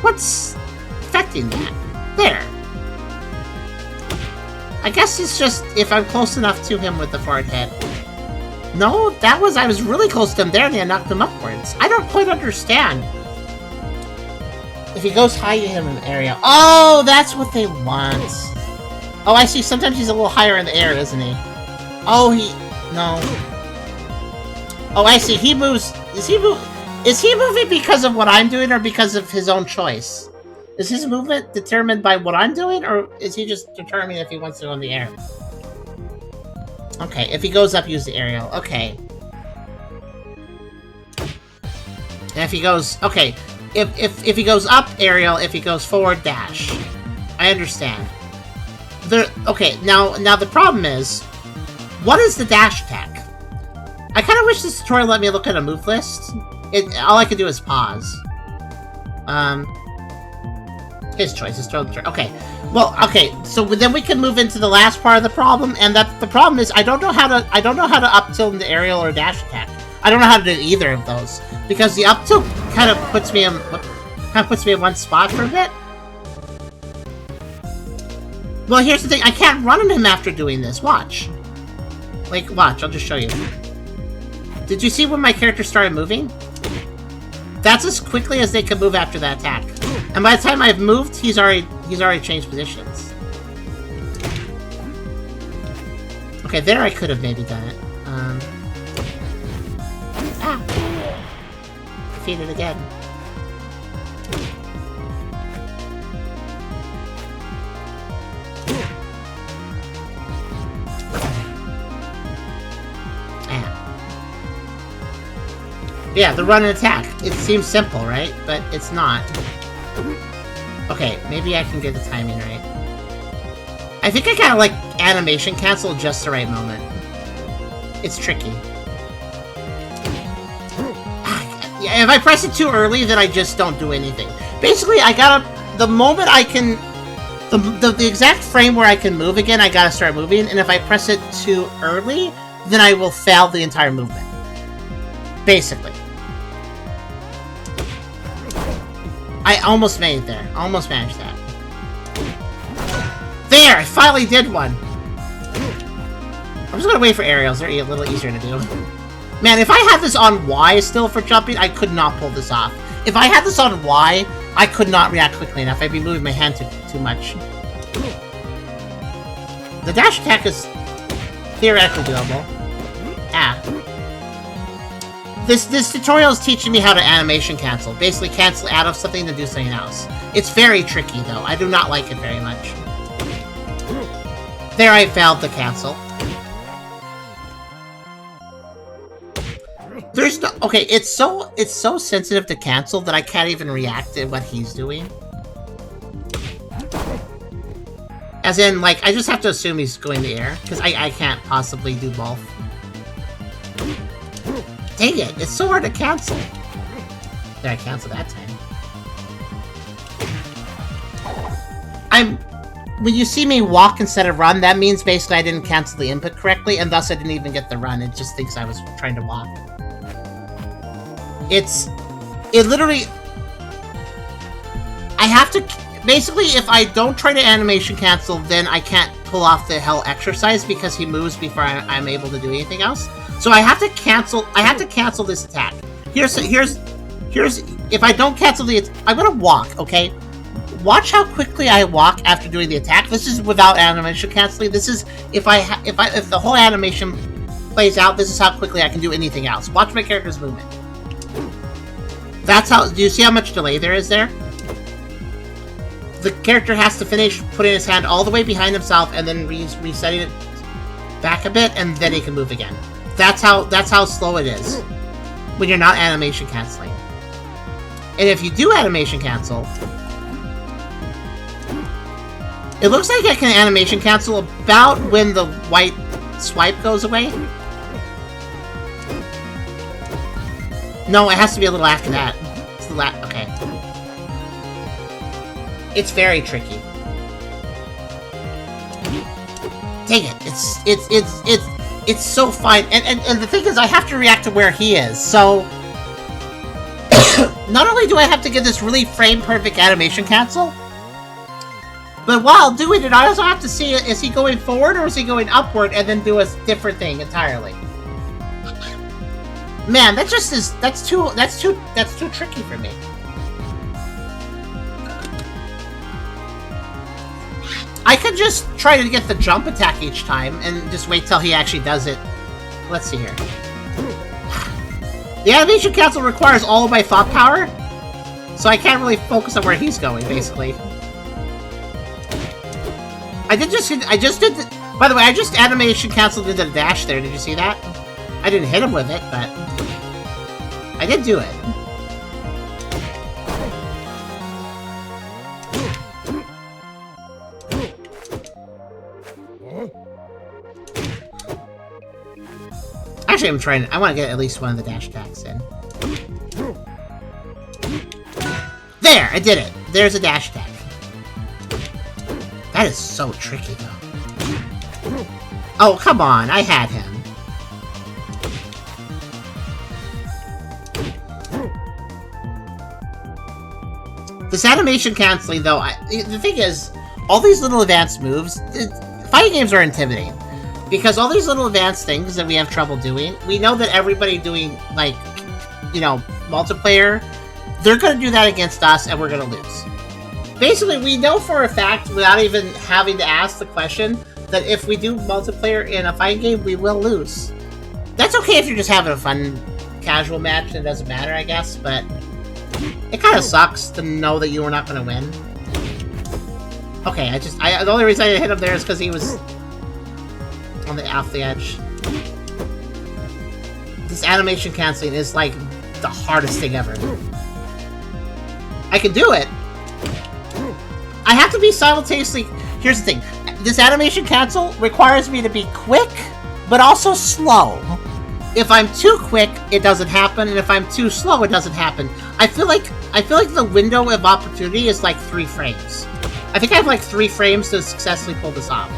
What's affecting that? There. I guess it's just if I'm close enough to him with the forward hit. No, I was really close to him there and I knocked him upwards. I don't quite understand. If he goes high, you hit him in the area. Oh, that's what they want. Oh, I see. Sometimes he's a little higher in the air, isn't he? Oh, no. Oh, I see. He moves... Is he moving because of what I'm doing or because of his own choice? Is his movement determined by what I'm doing, or is he just determining if he wants to go in the air? Okay, if he goes up, use the aerial. Okay. And if he goes... Okay. If he goes up, aerial. If he goes forward, dash. I understand. Okay, now the problem is... What is the dash attack? I kind of wish this tutorial let me look at a move list. All I can do is pause. His choice is throw the turn. Okay. Well, okay. So then we can move into the last part of the problem, and the problem is I don't know how to up tilt into aerial or dash attack. I don't know how to do either of those because the up tilt kind of puts me in one spot for a bit. Well, here's the thing. I can't run on him after doing this. Watch. Like, watch. I'll just show you. Did you see when my character started moving? That's as quickly as they can move after that attack. And by the time I've moved, he's already changed positions. Okay, there I could have maybe done it. Defeated again. Yeah, the run and attack. It seems simple, right? But it's not. Okay, maybe I can get the timing right. I think I gotta, like, animation cancel just the right moment. It's tricky. Yeah, if I press it too early, then I just don't do anything. Basically, I gotta... The moment I can... The exact frame where I can move again, I gotta start moving, and if I press it too early, then I will fail the entire movement. Basically. I almost made it there. Almost managed that. There! I finally did one! I'm just gonna wait for aerials. They're a little easier to do. Man, if I had this on Y still for jumping, I could not pull this off. If I had this on Y, I could not react quickly enough. I'd be moving my hand too much. The dash attack is theoretically doable. This tutorial is teaching me how to animation cancel. Basically cancel out of something to do something else. It's very tricky, though. I do not like it very much. There, I failed to cancel. There's no... Okay, it's so sensitive to cancel that I can't even react to what he's doing. As in, like, I just have to assume he's going in the air, because I can't possibly do both. Dang it, it's so hard to cancel. There, I canceled that time. when you see me walk instead of run, that means basically I didn't cancel the input correctly, and thus I didn't even get the run. It just thinks I was trying to walk. It literally... I have to... Basically, if I don't try to animation cancel, then I can't pull off the hell exercise because he moves before I'm able to do anything else. So I have to cancel... I have to cancel this attack. Here's... If I don't cancel the... I'm gonna walk, okay? Watch how quickly I walk after doing the attack. This is without animation canceling. This is... If the whole animation plays out, this is how quickly I can do anything else. Watch my character's movement. That's how... Do you see how much delay there is there? The character has to finish putting his hand all the way behind himself and then resetting it back a bit, and then he can move again. That's how slow it is when you're not animation canceling. And if you do animation cancel, it looks like I can animation cancel about when the white swipe goes away. No, it has to be a little after that. It's the okay. It's very tricky. Dang it! It's so fine. And the thing is, I have to react to where he is. So not only do I have to get this really frame perfect animation cancel, but while doing it, I also have to see, is he going forward or is he going upward, and then do a different thing entirely. Man, that just is... That's too tricky for me. I could just try to get the jump attack each time and just wait till he actually does it. Let's see here. The animation cancel requires all of my thought power, so I can't really focus on where he's going, basically. I just did... By the way, I just animation canceled into the dash there. Did you see that? I didn't hit him with it, but I did do it. Actually, I want to get at least one of the dash attacks in. There! I did it! There's a dash attack. That is so tricky, though. Oh, come on! I had him. This animation canceling, though, the thing is, all these little advanced moves, fighting games are intimidating. Because all these little advanced things that we have trouble doing, we know that everybody doing, like, you know, multiplayer, they're going to do that against us, and we're going to lose. Basically, we know for a fact, without even having to ask the question, that if we do multiplayer in a fighting game, we will lose. That's okay if you're just having a fun, casual match, and it doesn't matter, I guess, but it kind of sucks to know that you were not going to win. Okay, the only reason I hit him there is because he was off the edge. This animation canceling is like the hardest thing ever. I can do it. I have to be simultaneously... Here's the thing. This animation cancel requires me to be quick, but also slow. If I'm too quick, it doesn't happen, and if I'm too slow, it doesn't happen. I feel like the window of opportunity is like 3 frames. I think I have like 3 frames to successfully pull this off.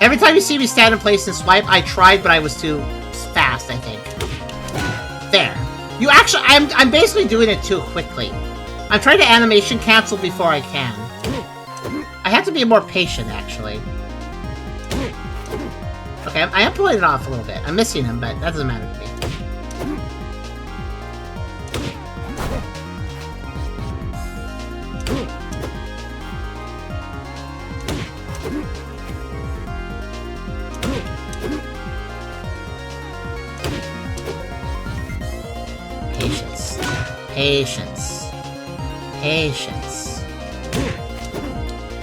Every time you see me stand in place and swipe, I tried, but I was too fast, I think. There. You actually... I'm basically doing it too quickly. I'm trying to animation cancel before I can. I have to be more patient, actually. Okay, I am pulling it off a little bit. I'm missing him, but that doesn't matter to me. Patience. Patience.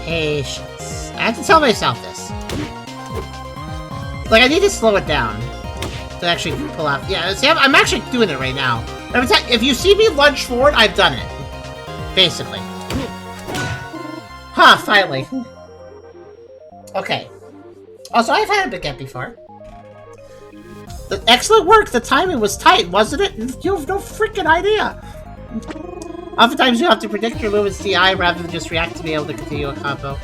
Patience. I have to tell myself this. Like, I need to slow it down to actually pull off. Yeah, see, I'm actually doing it right now. If you see me lunge forward, I've done it. Basically. Huh, finally. Okay. Also, I've had a baguette before. Excellent work! The timing was tight, wasn't it? You have no freaking idea! Oftentimes you have to predict your movement's DI rather than just react to be able to continue a combo.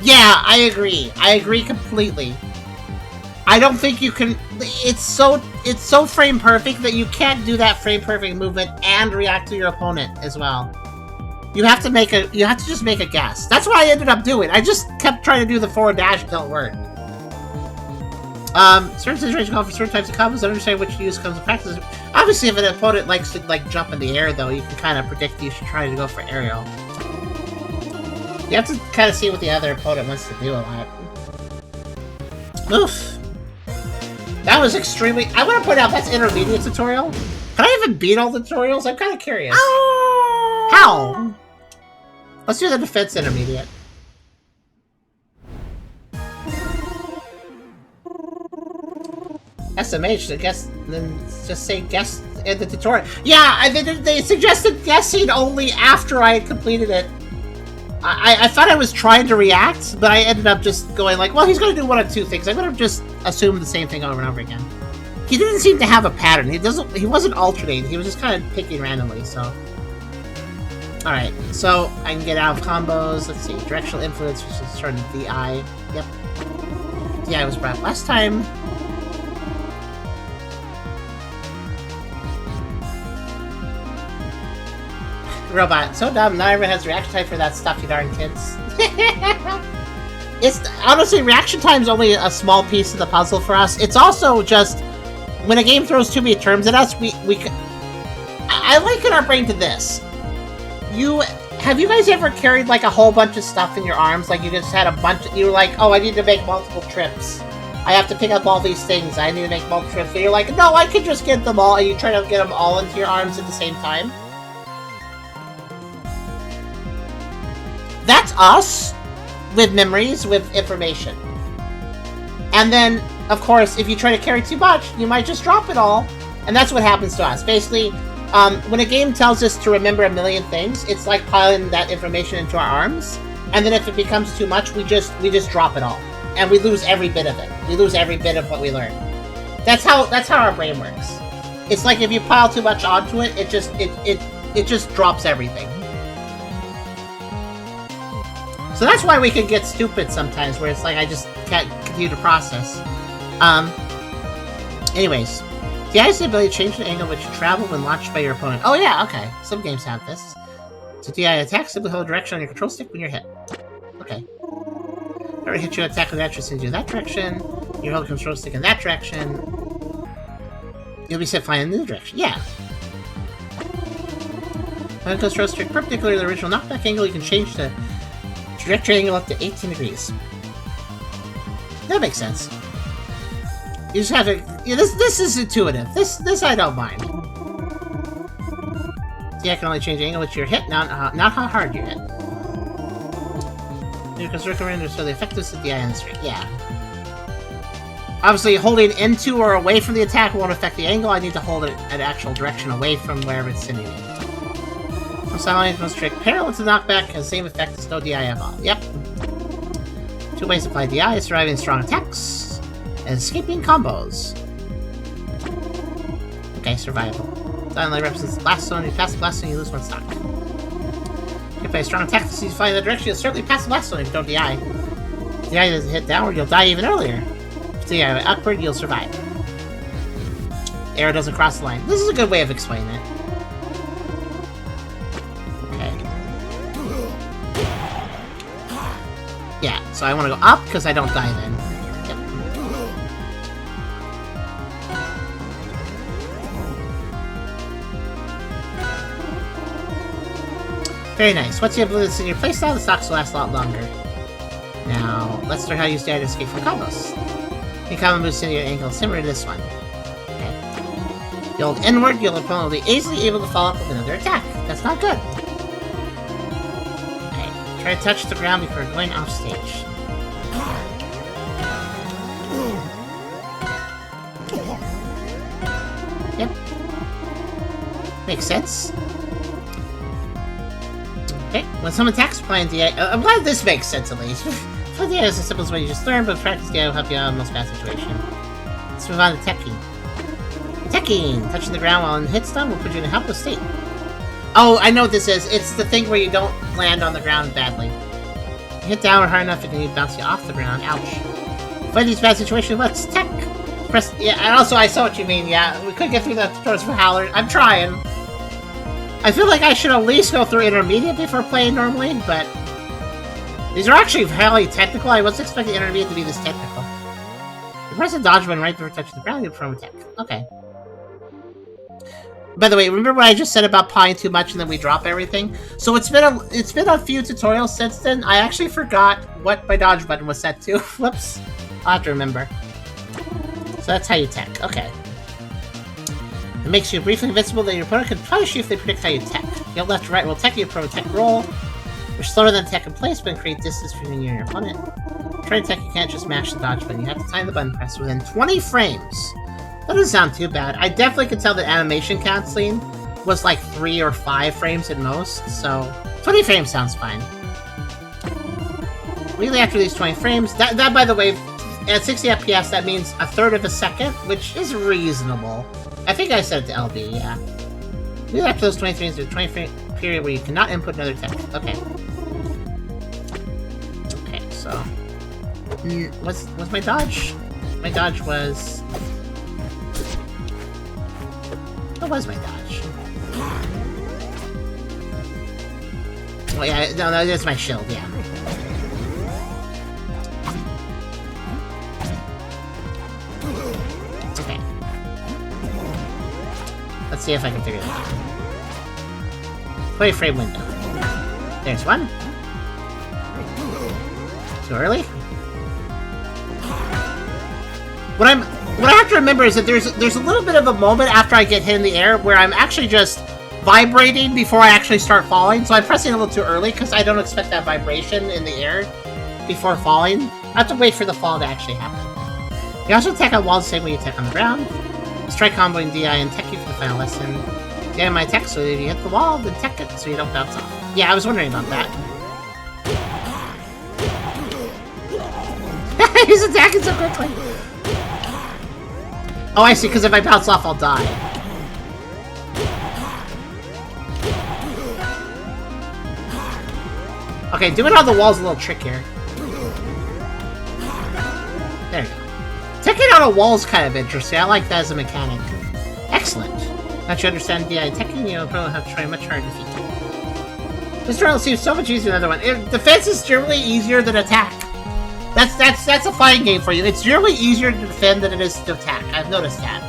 Yeah, I agree. I agree completely. I don't think you can... It's so frame perfect that you can't do that frame perfect movement and react to your opponent as well. You have to just make a guess. That's what I ended up doing. I just kept trying to do the forward dash until it worked. Certain situations call for certain types of combos. Understand which to use comes in practice. Obviously, if an opponent likes to jump in the air, though, you can kind of predict you should try to go for aerial. You have to kind of see what the other opponent wants to do a lot. Oof. That was extremely... I want to point out that's intermediate tutorial. Can I even beat all the tutorials? I'm kind of curious. How? Let's do the defense intermediate. SMH, I guess, then just say guess in the tutorial. Yeah, they suggested guessing only after I had completed it. I thought I was trying to react, but I ended up just going like, well, he's going to do one of two things. I'm going to just assume the same thing over and over again. He didn't seem to have a pattern. He wasn't alternating. He was just kind of picking randomly, so. Alright, so I can get out of combos. Let's see. Directional influence, which is turn to DI. Yep. DI was brought last time. Robot, so dumb, not everyone has reaction time for that stuff, you darn kids. It's honestly, reaction time is only a small piece of the puzzle for us. It's also just when a game throws too many terms at us, I liken our brain to this. Have you guys ever carried like a whole bunch of stuff in your arms? Like you just had a bunch you were like, oh, I need to make multiple trips. I have to pick up all these things. I need to make multiple trips. So you're like, no, I could just get them all, and you try to get them all into your arms at the same time. That's us with memories, with information. And then, of course, if you try to carry too much, you might just drop it all. And that's what happens to us. Basically, when a game tells us to remember a million things, it's like piling that information into our arms. And then if it becomes too much, we just drop it all. And we lose every bit of it. We lose every bit of what we learned. That's how our brain works. It's like if you pile too much onto it, it just drops everything. So that's why we can get stupid sometimes, where it's like I just can't continue to process. Anyways, DI has the ability to change the angle which you travel when launched by your opponent. Oh yeah, okay. Some games have this. So DI attack, simply hold direction on your control stick when you're hit. Okay. Whenever hit you attack with that, just sends you that direction. You hold the control stick in that direction. You'll be set flying in the new direction. Yeah. When the control stick perpendicular to the original knockback angle, you can change the trajectory angle up to 18 degrees. That makes sense. You just have to... Yeah, this is intuitive. This I don't mind. See, I can only change the angle which you're hit, not how hard you hit. You can circle around so the effectiveness of the eye on the street. Yeah. Obviously, holding into or away from the attack won't affect the angle. I need to hold it at actual direction away from wherever it's sending me. Silent most trick parallel to knockback has the same effect as no DI at all. Yep. Two ways to apply DI: surviving strong attacks and escaping combos. Okay, survival. Silent represents the blast zone. You pass the blast zone, you lose one stock. If you play a strong attack to see fly in that direction, you'll certainly pass the blast zone if you don't DI. If DI doesn't hit downward, you'll die even earlier. If DI upward, you'll survive. Arrow doesn't cross the line. This is a good way of explaining it. Yeah, so I want to go up because I don't die then. Yep. Very nice. Once you have this in your playstyle, the stocks will last a lot longer. Now, let's learn how to use DI to escape from combos. You combo moves in your angle similar to this one. Okay. You hold inward, your opponent will be easily able to follow up with another attack. That's not good. Try to touch the ground before going off stage. Yep. Makes sense. Okay, when someone attacks applying DI... I'm glad this makes sense at least. Applying DI is the simplest way you just learn, but practice DI will help you out in most bad situation. Let's move on to teching. Teching! Touching the ground while in hit stun will put you in a helpless state. Oh, I know what this is. It's the thing where you don't land on the ground badly. You hit down hard enough, it can bounce you off the ground. Ouch. Fight these bad situations, let's tech! Press, yeah, and also I saw what you mean, yeah. We could get through the tutorials for Howler. I'm trying. I feel like I should at least go through intermediate before playing normally, but these are actually fairly technical. I wasn't expecting intermediate to be this technical. You press the dodge button right before touching the ground, you perform attack. Okay. By the way, remember what I just said about pawing too much and then we drop everything? So it's been a few tutorials since then. I actually forgot what my dodge button was set to. Whoops. I'll have to remember. So that's how you tech. Okay. It makes you briefly invincible that your opponent can punish you if they predict how you tech. Your left to right will tech you pro tech roll. You're slower than tech in place, but create distance between you and your opponent. Try to tech, you can't just mash the dodge button. You have to time the button press within 20 frames. That doesn't sound too bad. I definitely could tell that animation canceling was like 3 or 5 frames at most, so 20 frames sounds fine. Immediately after these 20 frames, that by the way, at 60 FPS, that means a third of a second, which is reasonable. I think I said it to LB, yeah. Immediately after those 20 frames, there's a 20 frame period where you cannot input another text. Okay. Okay, so... what's my dodge? My dodge was... What was my dodge? Oh yeah, no, that's my shield, yeah. Okay. Let's see if I can figure that out. 20 frame window. There's one. Too early? What I have to remember is that there's a little bit of a moment after I get hit in the air where I'm actually just vibrating before I actually start falling. So I'm pressing a little too early because I don't expect that vibration in the air before falling. I have to wait for the fall to actually happen. You also attack on walls the same way you attack on the ground. Strike comboing DI and tech you for the final lesson. DI my tech so that if you hit the wall, then tech it so you don't bounce off. Yeah, I was wondering about that. He's attacking so quickly! Oh, I see, because if I bounce off, I'll die. Okay, doing it on the wall is a little trickier. There you go. Taking out a wall is kind of interesting. I like that as a mechanic. Excellent. Now you understand DI teching, you'll probably have to try much harder to defeat it. This trial seems so much easier than the other one. Defense is generally easier than attack. That's a fighting game for you. It's generally easier to defend than it is to attack. I've noticed that.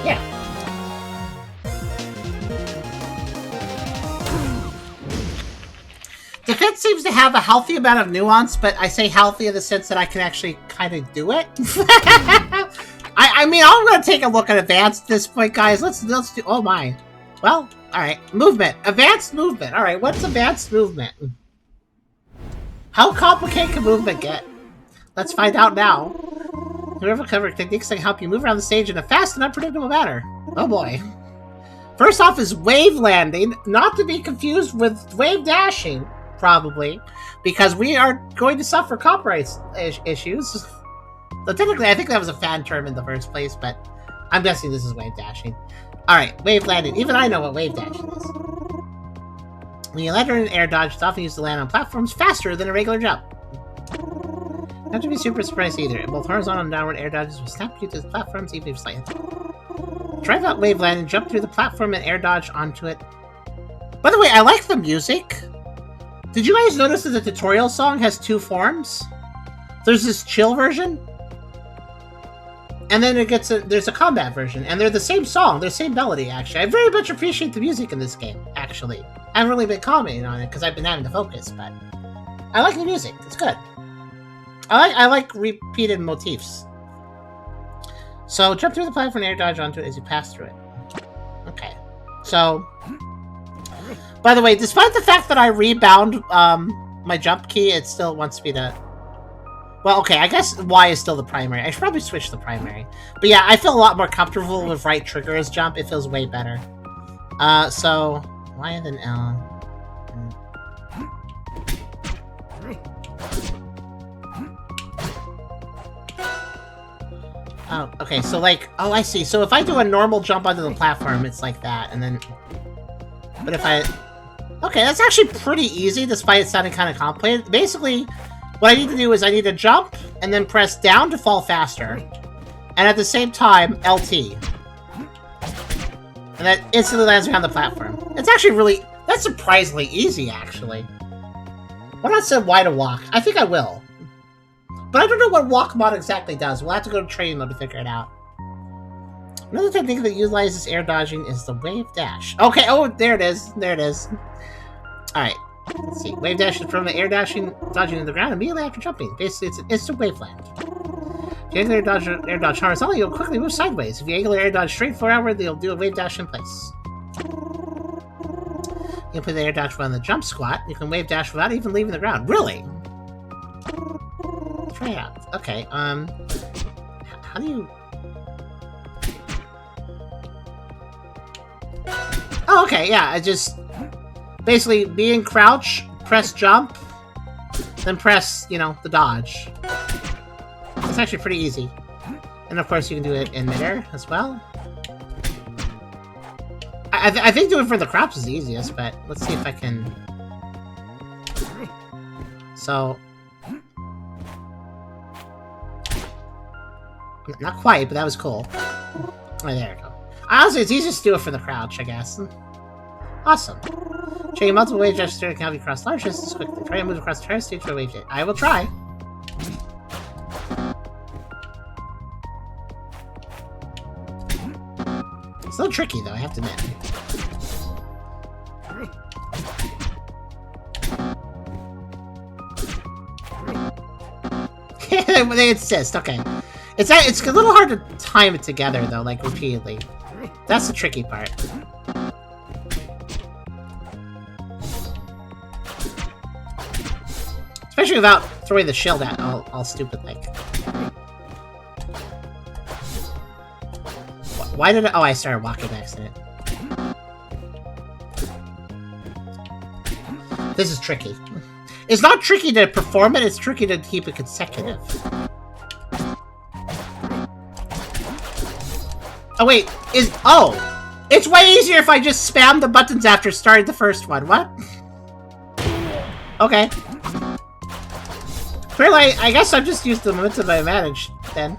Yeah. Defense seems to have a healthy amount of nuance, but I say healthy in the sense that I can actually kind of do it. I mean, I'm going to take a look at advanced at this point, guys. Let's do... Oh, my. Well, all right. Movement. Advanced movement. All right, what's advanced movement? How complicated can movement get? Let's find out now. Whoever cover techniques that can help you move around the stage in a fast and unpredictable manner. Oh, boy. First off is wave landing, not to be confused with wave dashing, probably, because we are going to suffer copyright issues. So technically, I think that was a fan term in the first place, but I'm guessing this is wave dashing. Alright, wave landing. Even I know what wave dashing is. When you land in an air dodge, it's often used to land on platforms faster than a regular jump. Not to be super surprised either. Both horizontal and downward air dodges will snap you to the platforms even if slightly. Try that wave landing, jump through the platform and air dodge onto it. By the way, I like the music. Did you guys notice that the tutorial song has 2 forms? There's this chill version, and then there's a combat version, and they're the same song, they're the same melody, actually. I very much appreciate the music in this game, actually. I haven't really been commenting on it because I've been having to focus, but I like the music. It's good. I like repeated motifs. So jump through the platform and air dodge onto it as you pass through it. Okay. So, by the way, despite the fact that I rebound my jump key, it still wants me to... Well, okay, I guess Y is still the primary. I should probably switch the primary. But yeah, I feel a lot more comfortable with right trigger as jump. It feels way better. So, Y and then L. Oh, okay, so like, oh, I see. So if I do a normal jump onto the platform, it's like that, and then... But if I... Okay, that's actually pretty easy, despite it sounding kind of complicated. Basically, what I need to do is I need to jump, and then press down to fall faster. And at the same time, LT. And that instantly lands me on the platform. It's actually really... That's surprisingly easy, actually. Why not say Y to walk? I think I will. But I don't know what walk mod exactly does. We'll have to go to training mode to figure it out. Another technique that utilizes air dodging is the wave dash. Okay, oh, there it is. There it is. Alright, let's see. Wave dash is from the air dodging to the ground immediately after jumping. Basically, it's an instant wave land. If you angle air dodge horizontally, you'll quickly move sideways. If you angle air dodge straight forward, you'll do a wave dash in place. You can put the air dodge on the jump squat. You can wave dash without even leaving the ground. Really? Try it out. Okay, how do you... Oh, okay, yeah, I just... Basically, be in crouch, press jump, then press, you know, the dodge. It's actually pretty easy. And of course, you can do it in midair as well. I think doing it for the crops is the easiest, but let's see if I can... So... Not quite, but that was cool. Oh, there we go. Honestly, it's easiest to do it for the crouch, I guess. Awesome. Changing multiple wave gestures can help you cross large distances quickly. Try and move across the entire stage for a wave jet. I will try. It's a little tricky, though, I have to admit. They insist, okay. It's a little hard to time it together, though, like, repeatedly. That's the tricky part. Especially without throwing the shield at all stupid, like. Why did I... Oh, I started walking by accident. This is tricky. It's not tricky to perform it, it's tricky to keep it consecutive. Oh, wait. Oh! It's way easier if I just spam the buttons after starting the first one. What? Okay. Clearly, I guess I've just used the momentum I managed, then.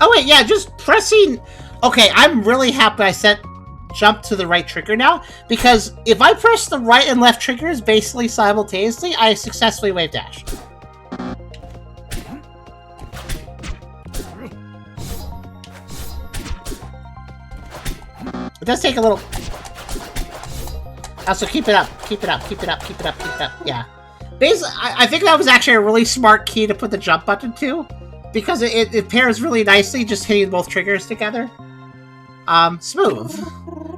Oh, wait, yeah, just pressing... Okay, I'm really happy I set jump to the right trigger now, because if I press the right and left triggers basically simultaneously, I successfully wave dash. It does take a little... Also, keep it up, keep it up, keep it up, keep it up, keep it up, yeah. Basically, I think that was actually a really smart key to put the jump button to, because it pairs really nicely, just hitting both triggers together. Smooth.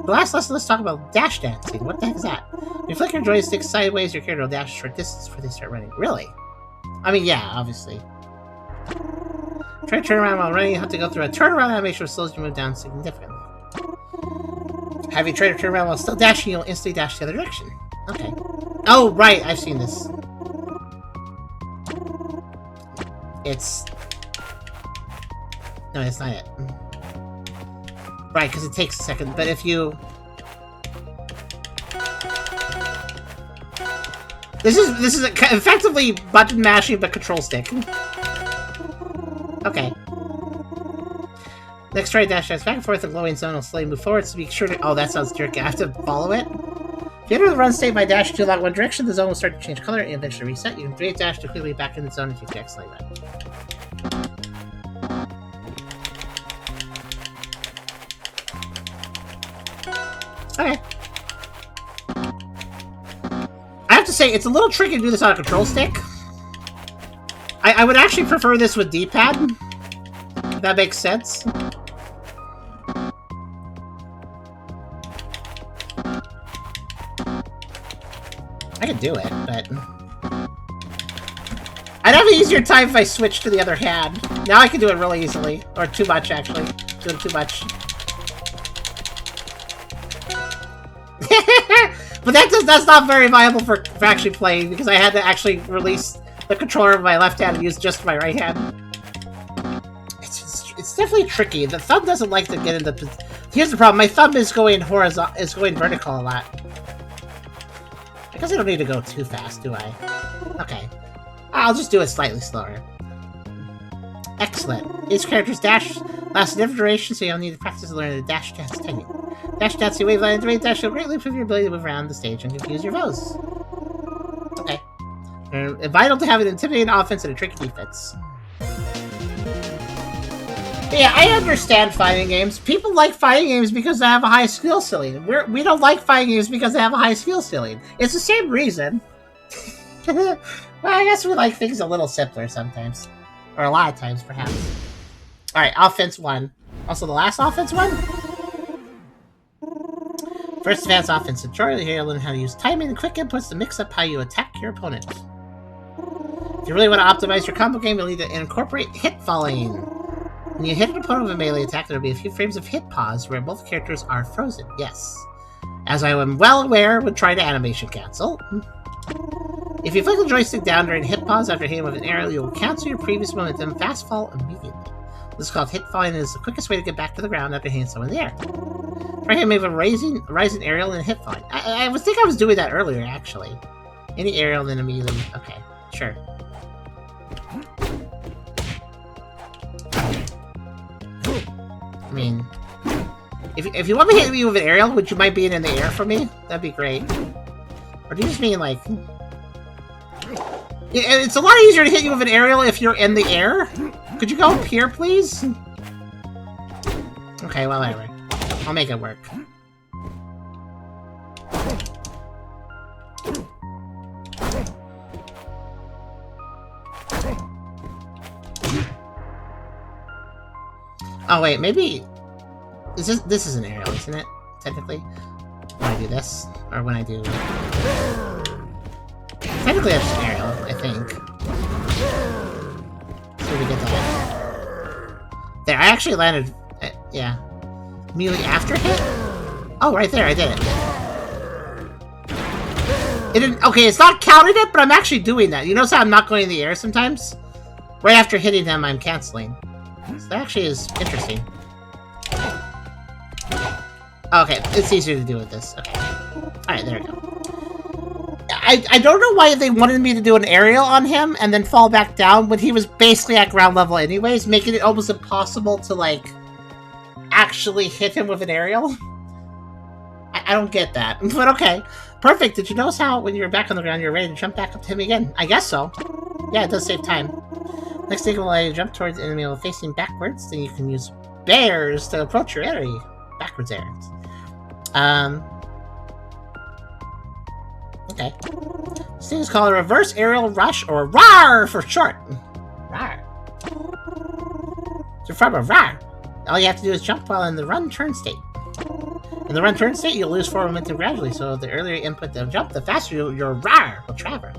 The last lesson, let's talk about dash dancing. What the heck is that? When you flick your joystick sideways, your character will dash a short distance before they start running. Really? I mean, yeah, obviously. Try to turn around while running. You have to go through a turnaround animation which slows you move down significantly. Have you tried to turn around while still dashing, you'll instantly dash the other direction. Okay. Oh, right, I've seen this. It's... No, it's not it. Right, because it takes a second, but if you... This is effectively button mashing, but control stick. Okay. Next, try dash back and forth. The glowing zone will slowly move forward, so be sure to... Oh, that sounds jerky. I have to follow it. If you enter the run state by dashing too long one direction, the zone will start to change color and eventually reset. You can wave dash to quickly back in the zone if you can accidentally run. Okay. I have to say, it's a little tricky to do this on a control stick. I would actually prefer this with D-pad. If that makes sense. I could do it, but... I'd have an easier time if I switched to the other hand. Now I can do it really easily. Or too much, actually. Doing too much. But that's not very viable for actually playing, because I had to actually release the controller with my left hand and use just my right hand. It's definitely tricky. The thumb doesn't like to get into... Here's the problem. My thumb is going horizontal, is going vertical a lot. I guess I don't need to go too fast, do I? Okay. I'll just do it slightly slower. Excellent. Each character's dash lasts a different duration, so you'll need to practice to learn the dash dance technique. Dash dance, you wave line to dash will greatly improve your ability to move around the stage and confuse your foes. Okay. Vital to have an intimidating offense and a tricky defense. Yeah, I understand fighting games. People like fighting games because they have a high skill ceiling. We don't like fighting games because they have a high skill ceiling. It's the same reason. Well, I guess we like things a little simpler sometimes. Or a lot of times, perhaps. Alright, offense 1. Also, the last offense 1? First advanced offense tutorial. Here you'll learn how to use timing and quick inputs to mix up how you attack your opponent. If you really want to optimize your combo game, you'll need to incorporate hit falling. When you hit an opponent with a melee attack, there will be a few frames of hit pause where both characters are frozen. Yes. As I am well aware when trying to animation cancel. If you flick the joystick down during hit pause after hitting with an arrow, you will cancel your previous momentum fast fall immediately. This is called hit falling and is the quickest way to get back to the ground after hitting someone in the air. Try hitting me with a rising aerial and hit falling. I think I was doing that earlier, actually. Any aerial, then immediately... Okay, sure. I mean, if you want me to hit me with an aerial, would you mind being in the air for me? That'd be great. Or do you just mean, like... It's a lot easier to hit you with an aerial if you're in the air. Could you go up here, please? Okay, well, whatever. I'll make it work. Oh, wait, maybe... This is an aerial, isn't it? Technically? When I do this? Or when I do... Technically, that's an aerial, I think. So we get that. There, I actually landed... yeah. Immediately after hit? Oh, right there, I did it. It didn't... Okay, it's not counting it, but I'm actually doing that. You notice how I'm not going in the air sometimes? Right after hitting them, I'm canceling. So that actually is interesting. Okay, it's easier to do with this. Okay. Alright, there we go. I don't know why they wanted me to do an aerial on him and then fall back down when he was basically at ground level anyways, making it almost impossible to, like, actually hit him with an aerial. I don't get that, but okay. Perfect. Did you notice how when you're back on the ground, you're ready to jump back up to him again? I guess so. Yeah, it does save time. Next thing will allow you to jump towards the enemy while facing backwards, then you can use bears to approach your enemy. Backwards areas. Okay. This thing is called a reverse aerial rush, or RAR for short. RAR. So from a RAR, all you have to do is jump while in the run-turn state. In the run-turn state, you'll lose forward momentum gradually, so the earlier you input the jump, the faster your RAR will travel.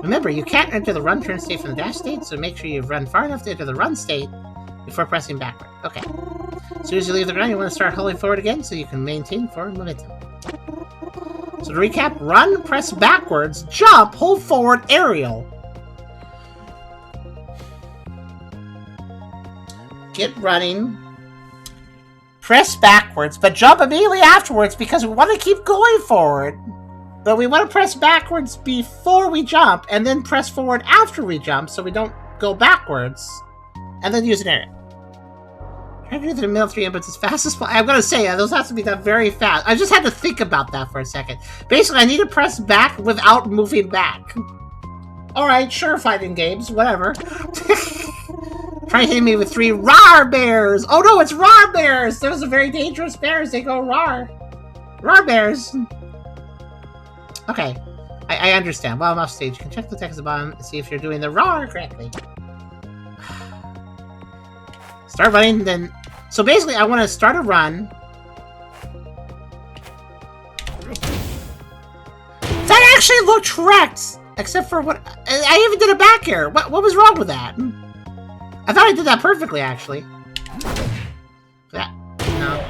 Remember, you can't enter the run-turn state from the dash state, so make sure you run far enough to enter the run state before pressing backward. Okay. As soon as you leave the ground, you want to start holding forward again so you can maintain forward momentum. So to recap, run, press backwards, jump, hold forward, aerial. Get running, press backwards, but jump immediately afterwards because we want to keep going forward. But we want to press backwards before we jump, and then press forward after we jump so we don't go backwards. And then use an aerial. Try to do the middle 3 inputs as fast as possible. I'm going to say, those have to be done very fast. I just had to think about that for a second. Basically, I need to press back without moving back. Alright, sure, fighting games, whatever. Try hitting me with 3 RAR bears! Oh no, it's RAR bears! Those are very dangerous bears, they go RAR. RAR bears! Okay, I understand. While I'm off stage, you can check the text at the bottom and see if you're doing the RAR correctly. Start running, then... So basically, I want to start a run. That actually looked correct! Except for what... I even did a back air! What was wrong with that? I thought I did that perfectly, actually. That... No.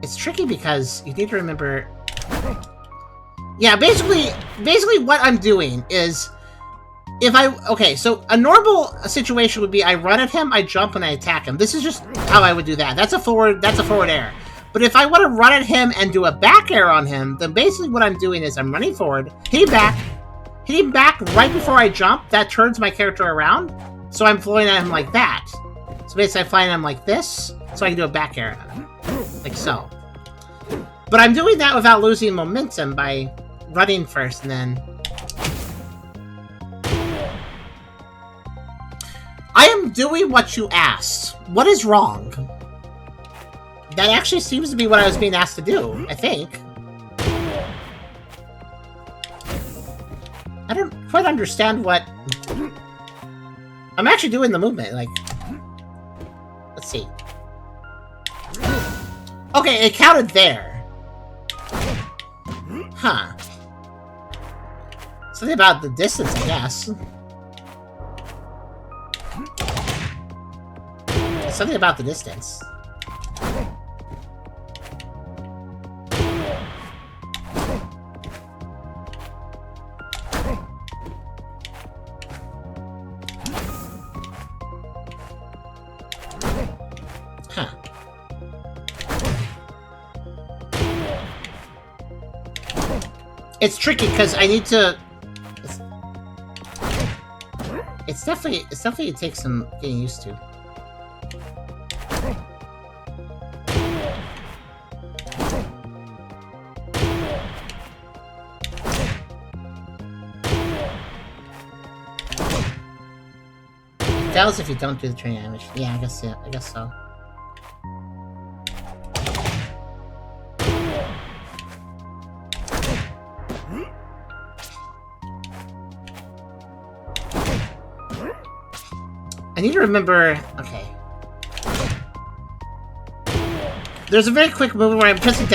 It's tricky because you need to remember... Yeah, basically what I'm doing is... If I... Okay, so a normal situation would be I run at him, I jump, and I attack him. This is just how I would do that. That's a forward air. But if I want to run at him and do a back air on him, then basically what I'm doing is I'm running forward, hitting back right before I jump. That turns my character around, so I'm flying at him like that. So basically I'm flying at him like this, so I can do a back air on him. Like so. But I'm doing that without losing momentum by running first and then... I am doing what you asked. What is wrong? That actually seems to be what I was being asked to do, I think. I don't quite understand what... I'm actually doing the movement, like... Let's see. Okay, it counted there. Huh. Something about the distance, I guess. Something about the distance. Huh. It's tricky because I need to... It's definitely takes some getting used to. Fails if you don't do the training damage. Yeah, I guess so. I need to remember... Okay. There's a very quick movement where I'm pressing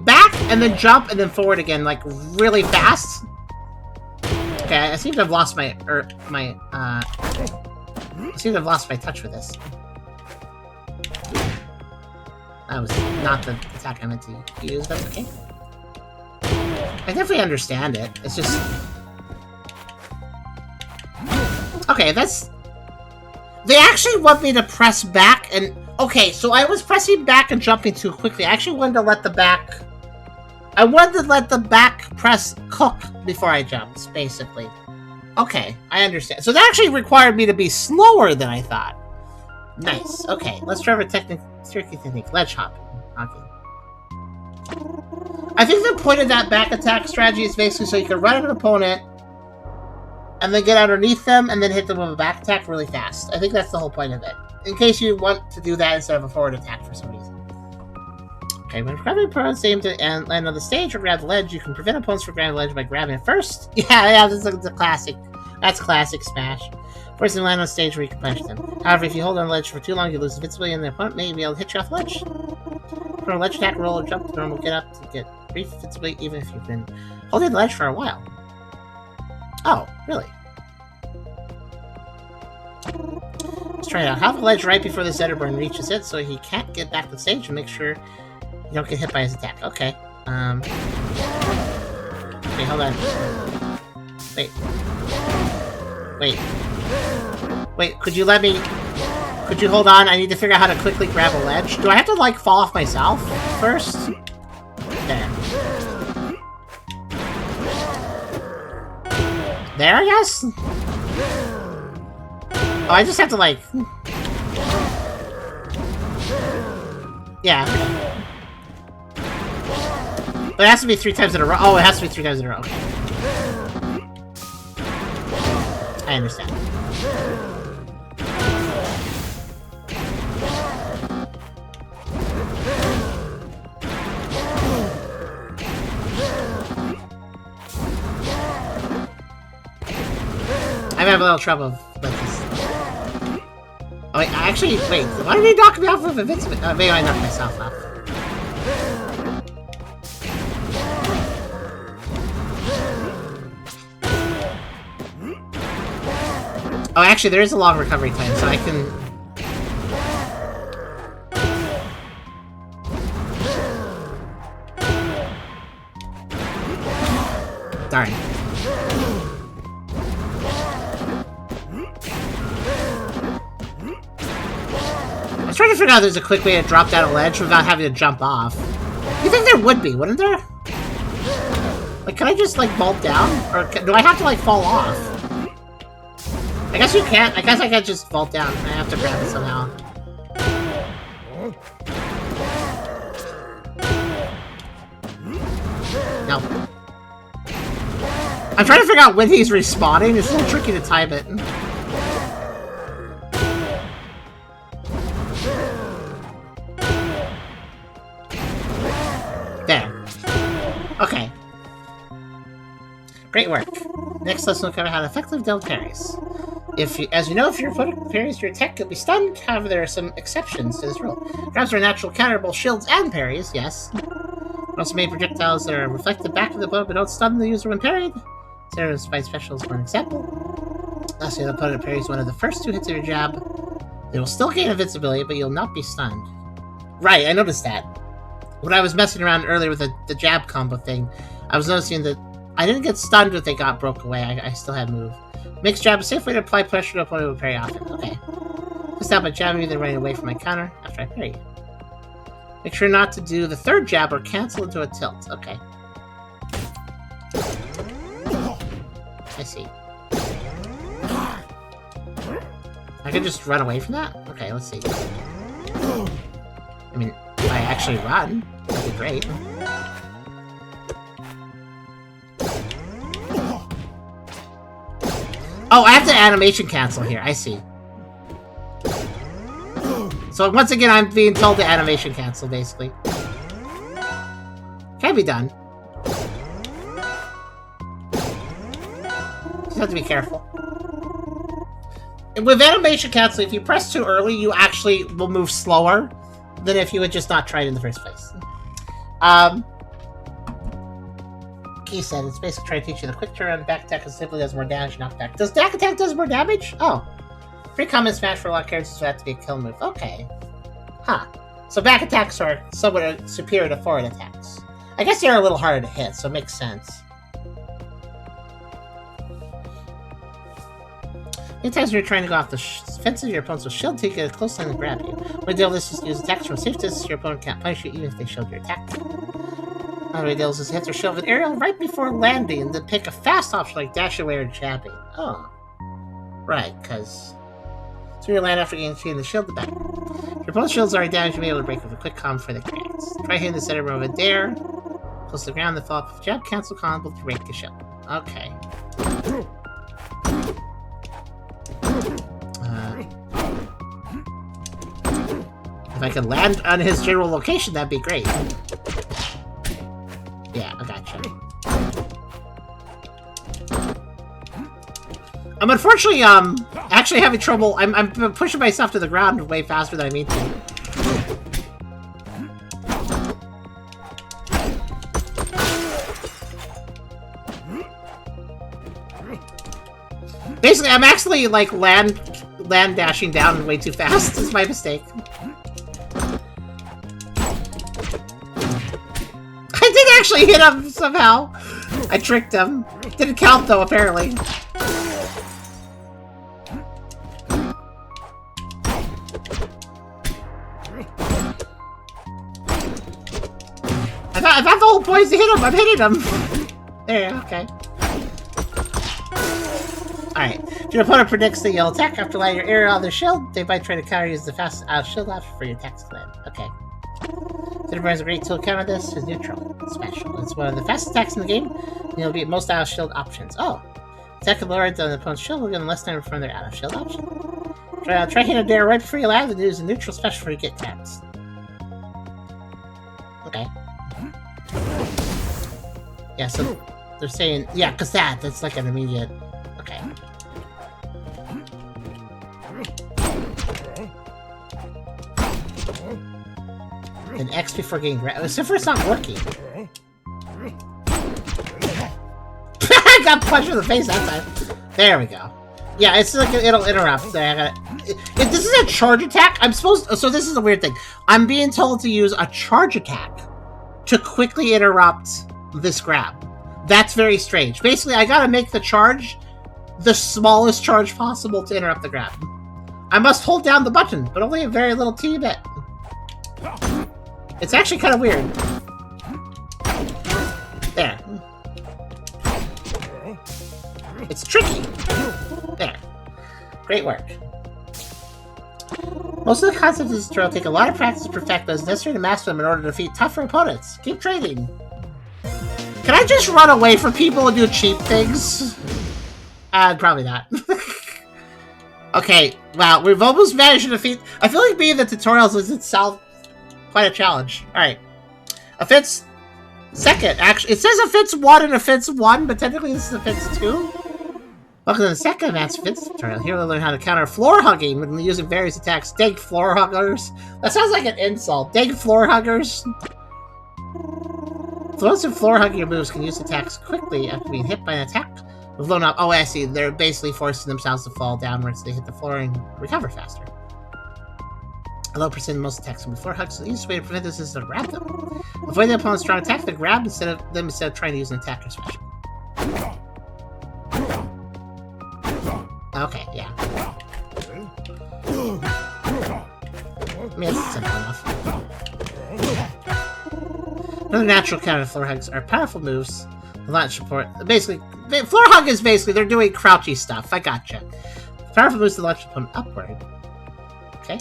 back and then jump and then forward again, like really fast. Okay, I seem to have lost my I seem to have lost my touch with this. That was not the attack I meant to use, but okay. I definitely understand it. It's just... Okay, that's... They actually want me to press back and... Okay, so I was pressing back and jumping too quickly. I actually wanted to let the back... I wanted to let the back press cook before I jumped, basically. Okay, I understand. So that actually required me to be slower than I thought. Nice. Okay, let's try our tricky technique. Ledge hopping. Okay. I think the point of that back attack strategy is basically so you can run at an opponent and then get underneath them and then hit them with a back attack really fast. I think that's the whole point of it. In case you want to do that instead of a forward attack for some reason. Okay, when grabbing opponents aim to land on the stage or grab the ledge, you can prevent opponents from grabbing the ledge by grabbing it first. Yeah, this is a classic. That's classic Smash. Force them to land on the stage where you can punish them. However, if you hold on the ledge for too long, you lose invincibility and the opponent may be able to hit you off the ledge. From a ledge attack, roll or jump, the normal get up to get brief invincibility even if you've been holding the ledge for a while. Oh, really? Let's try it out. Have the ledge right before the Zetterburn reaches it so he can't get back to the stage and make sure you don't get hit by his attack. Okay. Okay, hold on. Wait, could you let me... Could you hold on? I need to figure out how to quickly grab a ledge. Do I have to, like, fall off myself first? There. There, I guess? Oh, I just have to, like... Yeah. But it has to be 3 times in a row. Oh, it has to be 3 times in a row. Okay. I understand. I'm having a little trouble with this. Oh, wait, wait, why did he knock me off of invincibility? Oh, maybe I knocked myself off. Oh, actually, there is a long recovery time, so I can... Darn. I was trying to figure out if there's a quick way to drop down a ledge without having to jump off. You think there would be, wouldn't there? Like, can I just, like, vault down? Or do I have to, like, fall off? I guess you can't. I guess I can't just vault down. I have to grab it somehow. No. I'm trying to figure out when he's respawning. It's a little tricky to time it. There. Okay. Great work. Next lesson will cover how to effectively deal with parries. As you know, if your opponent parries your attack, you'll be stunned. However, there are some exceptions to this rule. Grabs are natural counterable shields and parries, yes. Also made projectiles that are reflected back of the opponent but don't stun the user when parried. Sarah's Spy Special is one example. Lastly, the opponent parries one of the first 2 hits of your jab. They will still gain invincibility, but you'll not be stunned. Right, I noticed that. When I was messing around earlier with the jab combo thing, I was noticing that I didn't get stunned if they got broke away. I still had move. Makes jab a safe way to apply pressure to opponent with parry often. Okay. Just stop by jabbing you, then running away from my counter after I parry you. Make sure not to do the 3rd jab or cancel into a tilt. Okay. I see. I can just run away from that? Okay, let's see. I mean, if I actually run, that'd be great. Oh, I have to animation cancel here. I see. So once again, I'm being told to animation cancel, basically. Can be done. Just have to be careful. And with animation cancel, if you press too early, you actually will move slower than if you had just not tried in the first place. Key said it's basically trying to teach you the quick turn. Back attack simply does more damage, knockback. Does back attack does more damage? Oh. Pretty common Smash for a lot of characters, so that to be a kill move. Okay. Huh. So back attacks are somewhat superior to forward attacks. I guess they're a little harder to hit, so it makes sense. Anytime you're trying to go off the fences, your opponents will shield to get a close line and grab you. When deal this is to use attacks from safe distance, your opponent can't punish you even if they shield your attack. Another way deals is hit their shield with an aerial right before landing, and then pick a fast option like dash away or jabbing. Oh. Right, because... So you land after getting the shield to back. If your opponent's shield's already damaged, you may be able to break with a quick combo for the crits. Try hitting the center of a dare. Close to the ground, the fall off jab, cancel combo to break the shield. Okay. If I could land on his general location, that'd be great. Yeah, I gotcha. I'm unfortunately, actually having trouble. I'm pushing myself to the ground way faster than I mean to. Basically, I'm actually, like, land dashing down way too fast. It's my mistake. I did actually hit him somehow. I tricked him. Didn't count, though, apparently. I thought the whole point is to hit him. I'm hitting him. There, okay. Alright. If your opponent predicts that you'll attack after lighting your arrow on their shield, they might try to counter use the fastest out shield option for your attacks to land. Okay. Cinnabar has a great tool to counter this. Is neutral. Special. It's one of the fastest attacks in the game, and you'll beat most out of shield options. Oh. Attack lower than the opponent's shield will get less time from their out of shield option. Try hitting a dare right before you land and use a neutral special before you get tapped. Okay. Yeah, so they're saying, yeah, because that's like an immediate. Okay. An X before getting grabbed. Except for it's not working. I got punched in the face that time. There we go. Yeah, it's like it'll interrupt. If this is a charge attack, I'm supposed. So this is a weird thing. I'm being told to use a charge attack to quickly interrupt this grab. That's very strange. Basically, I gotta make the charge the smallest charge possible to interrupt the grab. I must hold down the button, but only a very little teeny bit. It's actually kind of weird. There. It's tricky. There. Great work. Most of the concepts of this tutorial take a lot of practice to perfect, but it's necessary to master them in order to defeat tougher opponents. Keep training. Can I just run away from people and do cheap things? Probably not. Okay, wow, we've almost managed to defeat... I feel like being the tutorials is itself quite a challenge. Alright. Offense... Second, actually. It says offense 1 and offense 1, but technically this is offense 2. Welcome to the second advanced offense tutorial. Here we'll learn how to counter floor hugging when using various attacks. Dang floor huggers. That sounds like an insult. Dang floor huggers. Those and floor hugging moves can use attacks quickly after being hit by an attack. Blown up. Oh, I see. They're basically forcing themselves to fall downwards. They hit the floor and recover faster. A low percent of most attacks from the floor hugs. So the easiest way to prevent this is to grab them. Avoid the opponent's strong attack, then grab instead of trying to use an attack or special. Okay, yeah. I mean, it's simple enough. Another natural counter to floor hugs are powerful moves. Launch support. Basically, floor hug is basically they're doing crouchy stuff. I gotcha. Powerful moves to launch the opponent upward. Okay.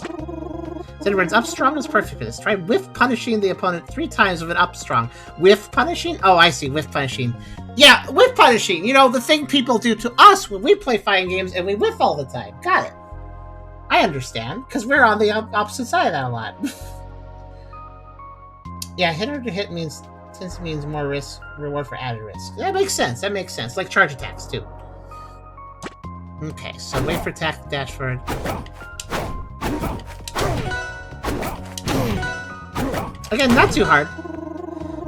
Cinnamon's up strong is perfect for this. Try whiff punishing the opponent 3 times with an up strong. Whiff punishing? Oh, I see. Whiff punishing. Yeah, whiff punishing. You know, the thing people do to us when we play fighting games and we whiff all the time. Got it. I understand, because we're on the opposite side of that a lot. Yeah, hit or to hit means more risk, reward for added risk. That makes sense. That makes sense. Like charge attacks, too. Okay, so wait for attack to dash forward. Again, not too hard.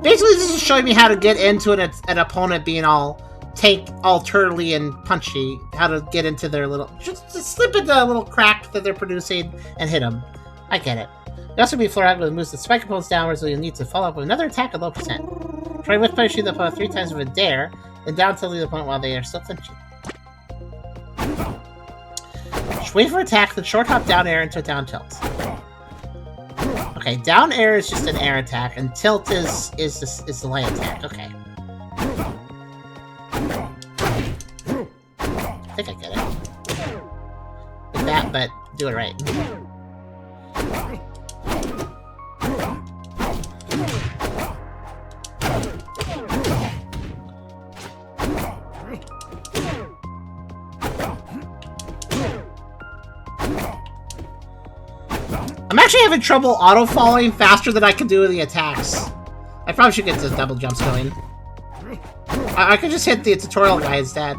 Basically, this is showing me how to get into an opponent being all turtly and punchy. How to get into their little... Just slip into a little crack that they're producing and hit them. I get it. You also be floor out with moves that spike opponents downwards, so you'll need to follow up with another attack at low percent. Try with punishing the opponent 3 times with a dare, then down tilt the opponent while they are still flinching. Just wait for attack, then short hop down air into a down tilt. Okay, down air is just an air attack, and tilt is the light attack. Okay. I think I get it. Like that, but do it right. I'm actually having trouble auto-falling faster than I can do the attacks. I probably should get the double jumps going. I could just hit the tutorial guy instead.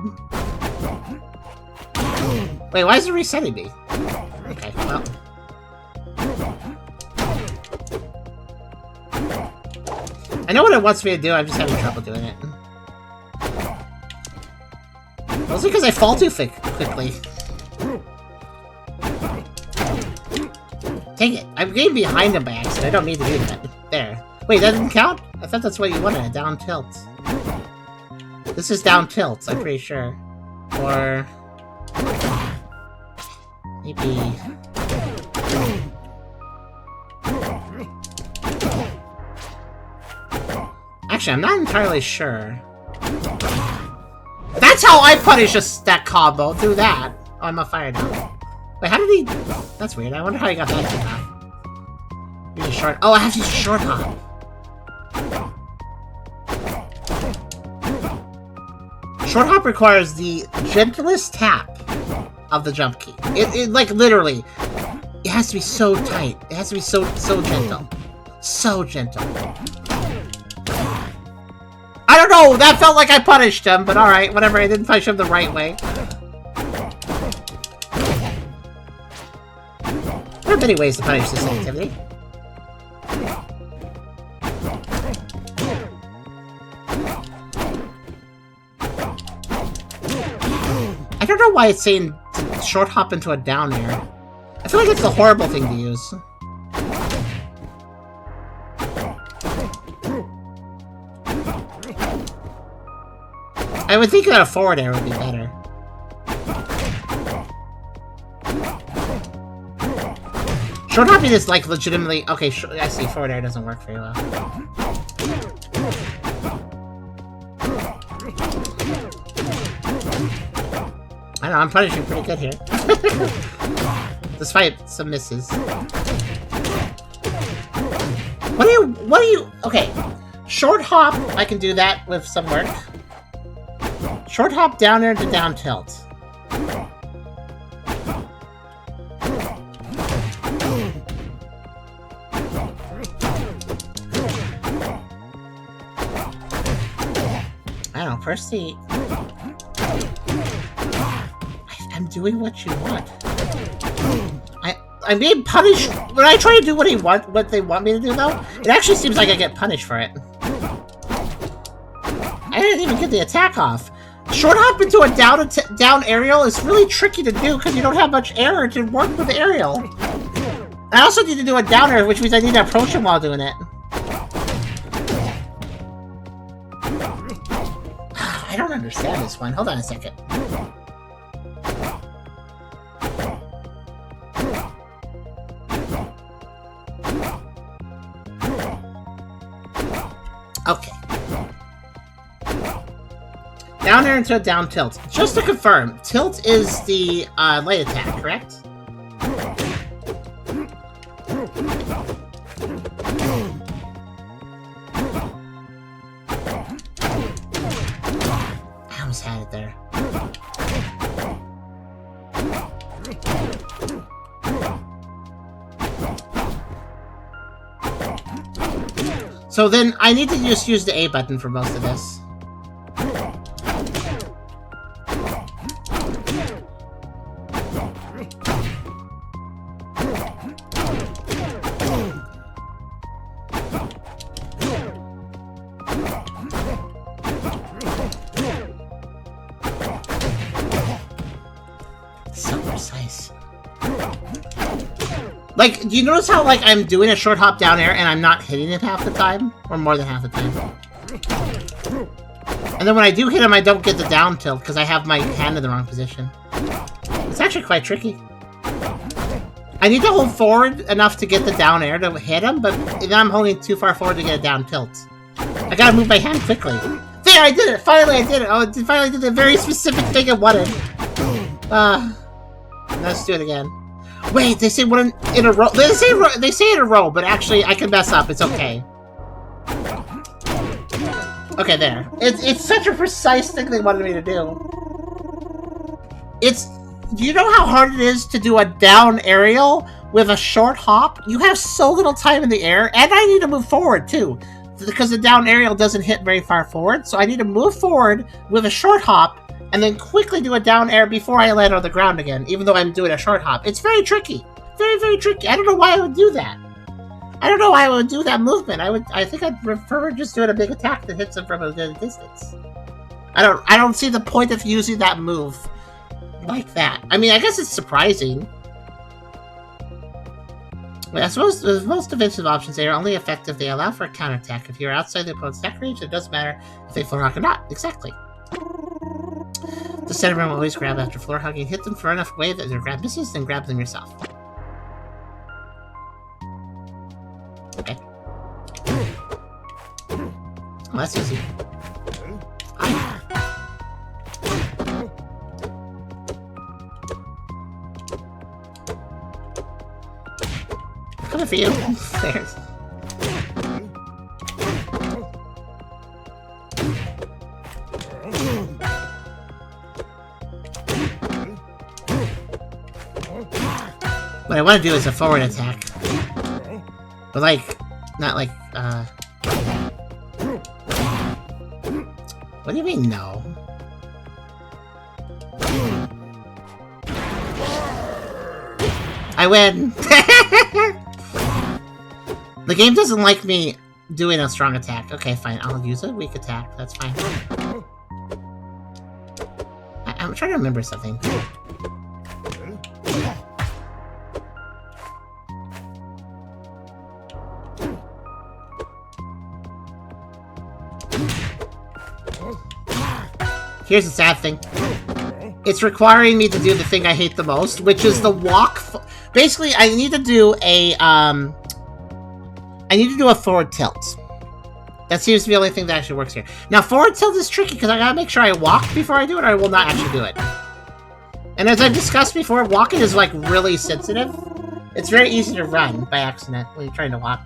Wait, why is it resetting me? Okay, well. I know what it wants me to do, I'm just having trouble doing it. Mostly because I fall too quickly. Dang it, I'm getting behind him by accident. I don't mean to do that. There. Wait, that didn't count? I thought that's what you wanted, a down tilt. This is down tilts, I'm pretty sure. Or... maybe... Actually, I'm not entirely sure. That's how I punish that combo, through that. Oh, I'm a fire now. Wait, how did he... That's weird. I wonder how he got that thing off. Use a short... Oh, I have to use a short hop. Short hop requires the gentlest tap of the jump key. It like, literally, it has to be so tight. It has to be so gentle. So gentle. I don't know! That felt like I punished him, but alright, whatever. I didn't punish him the right way. There are many ways to punish this activity. I don't know why it's saying to short hop into a down air. I feel like it's a horrible thing to use. I would think that a forward air would be better. Short hopping is like legitimately... Okay, I see. Forward air doesn't work very well. I don't know, I'm punishing pretty good here. Despite some misses. What do you... Okay. Short hop, I can do that with some work. Short hop down air to down tilt. I don't know, firstly... I'm doing what you want. I'm being punished when I try to do what they want me to do, though. It actually seems like I get punished for it. I didn't even get the attack off. Short hop into a down aerial is really tricky to do because you don't have much air to work with the aerial. I also need to do a down air, which means I need to approach him while doing it. I don't understand this one. Hold on a second. Okay. Down air into a down tilt. Just to confirm, tilt is the light attack, correct? I almost had it there. So then I need to just use the A button for most of this. So precise. Like, do you notice how, like, I'm doing a short hop down air and I'm not hitting it half the time? Or more than half the time. And then when I do hit him, I don't get the down tilt because I have my hand in the wrong position. It's actually quite tricky. I need to hold forward enough to get the down air to hit him, but then I'm holding too far forward to get a down tilt. I gotta move my hand quickly. There, I did it! Finally, I did it! Oh, I finally did the very specific thing I wanted. Let's do it again. Wait, they say one in a row. They say in a row, but actually I can mess up. It's okay. Okay, there. It's such a precise thing they wanted me to do. Do you know how hard it is to do a down aerial with a short hop? You have so little time in the air, and I need to move forward too, because the down aerial doesn't hit very far forward. So I need to move forward with a short hop, and then quickly do a down air before I land on the ground again, even though I'm doing a short hop. It's very tricky. Very, very tricky. I don't know why I would do that. I don't know why I would do that movement. I think I'd prefer just doing a big attack that hits him from a good distance. I don't see the point of using that move like that. I mean, I guess it's surprising. I suppose the most defensive options, they are only effective if they allow for a counterattack. If you're outside the opponent's attack range, it doesn't matter if they floor hug or not. Exactly. The center man will always grab after floor hugging. Hit them far enough away that their grab misses, then grab them yourself. Okay. Oh, that's easy. Coming for you. There's. What I want to do is a forward attack. But like, not like, what do you mean, no? I win! The game doesn't like me doing a strong attack. Okay, fine, I'll use a weak attack. That's fine. I'm trying to remember something. Here's the sad thing. It's requiring me to do the thing I hate the most, which is the walk. Basically, I need to do a forward tilt. That seems to be the only thing that actually works here. Now, forward tilt is tricky because I gotta make sure I walk before I do it, or I will not actually do it. And as I've discussed before, walking is like really sensitive. It's very easy to run by accident when you're trying to walk.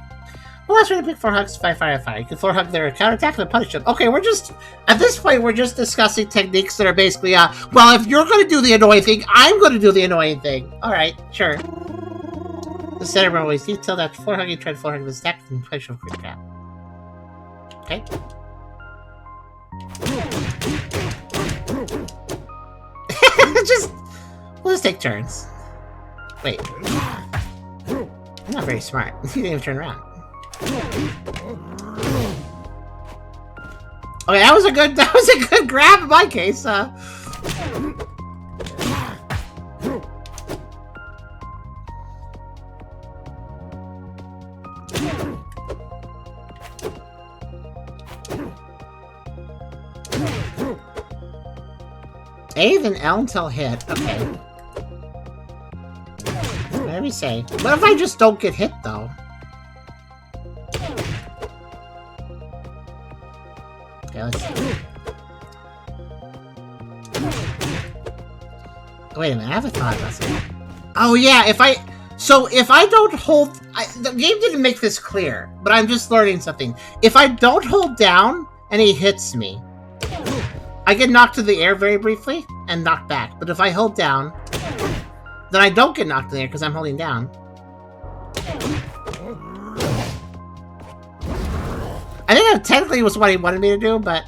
Well, that's right. Pick 4 hugs, 5 fire, fire. You can 4 hug their counterattack and punish them. Okay, we're just at this point we're just discussing techniques that are basically well, if you're going to do the annoying thing, I'm going to do the annoying thing. All right, sure. The center always detailed after 4 hugging, try to 4 hug the stack and punish them quick trap. Okay. We'll just take turns. Wait. I'm not very smart. You didn't even turn around. Okay, that was a good grab in my case. A, then L until hit. Okay. Let me say. What if I just don't get hit, though? Okay, let's see. Wait a minute, I have a thought about something. Oh, yeah, if I don't hold... the game didn't make this clear, but I'm just learning something. If I don't hold down and he hits me, I get knocked to the air very briefly and knocked back. But if I hold down, then I don't get knocked in the air because I'm holding down. I think that technically was what he wanted me to do, but...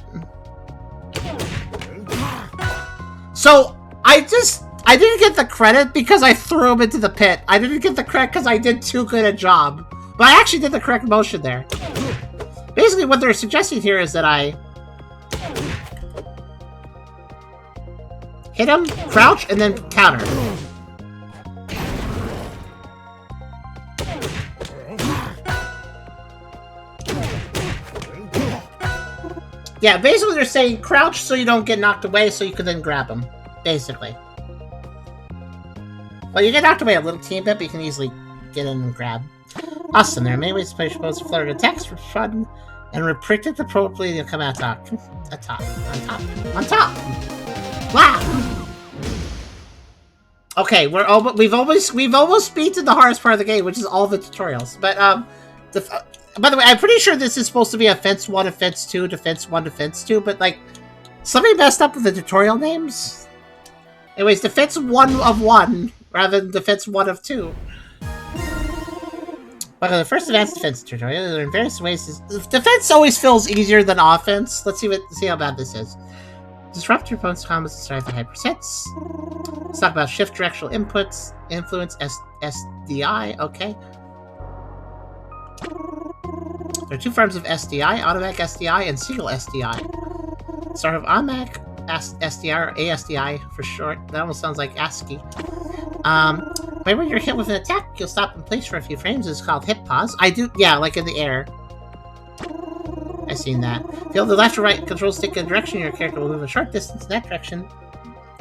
So, I didn't get the credit because I threw him into the pit. I didn't get the credit because I did too good a job. But I actually did the correct motion there. Basically, what they're suggesting here is that I... hit him, crouch, and then counter. Yeah, basically they're saying crouch so you don't get knocked away so you can then grab him. Basically. Well, you get knocked away a little teeny bit, but you can easily get in and grab. Awesome, there are many ways to play both flurry attacks for fun and reprict it appropriately and come out top. On top! Wow! Okay, we've almost beaten the hardest part of the game, which is all the tutorials. But by the way, I'm pretty sure this is supposed to be a Defense 1, Defense 2, Defense 1, Defense 2, but like somebody messed up with the tutorial names. Anyways, Defense 1 of 1 rather than Defense 1 of 2. But the first advanced defense tutorial, there are in various ways. Defense always feels easier than offense. Let's see how bad this is. Disrupt your opponent's combos and start at high percents. Let's talk about shift directional inputs, influence, SDI, okay. There are 2 forms of SDI, automatic SDI and single SDI. Start with automatic SDI or ASDI for short. That almost sounds like ASCII. Whenever you're hit with an attack, you'll stop in place for a few frames. It's called hit pause. I do, yeah, like in the air. I've seen that. If you hold the left or right control stick in a direction, your character will move a short distance in that direction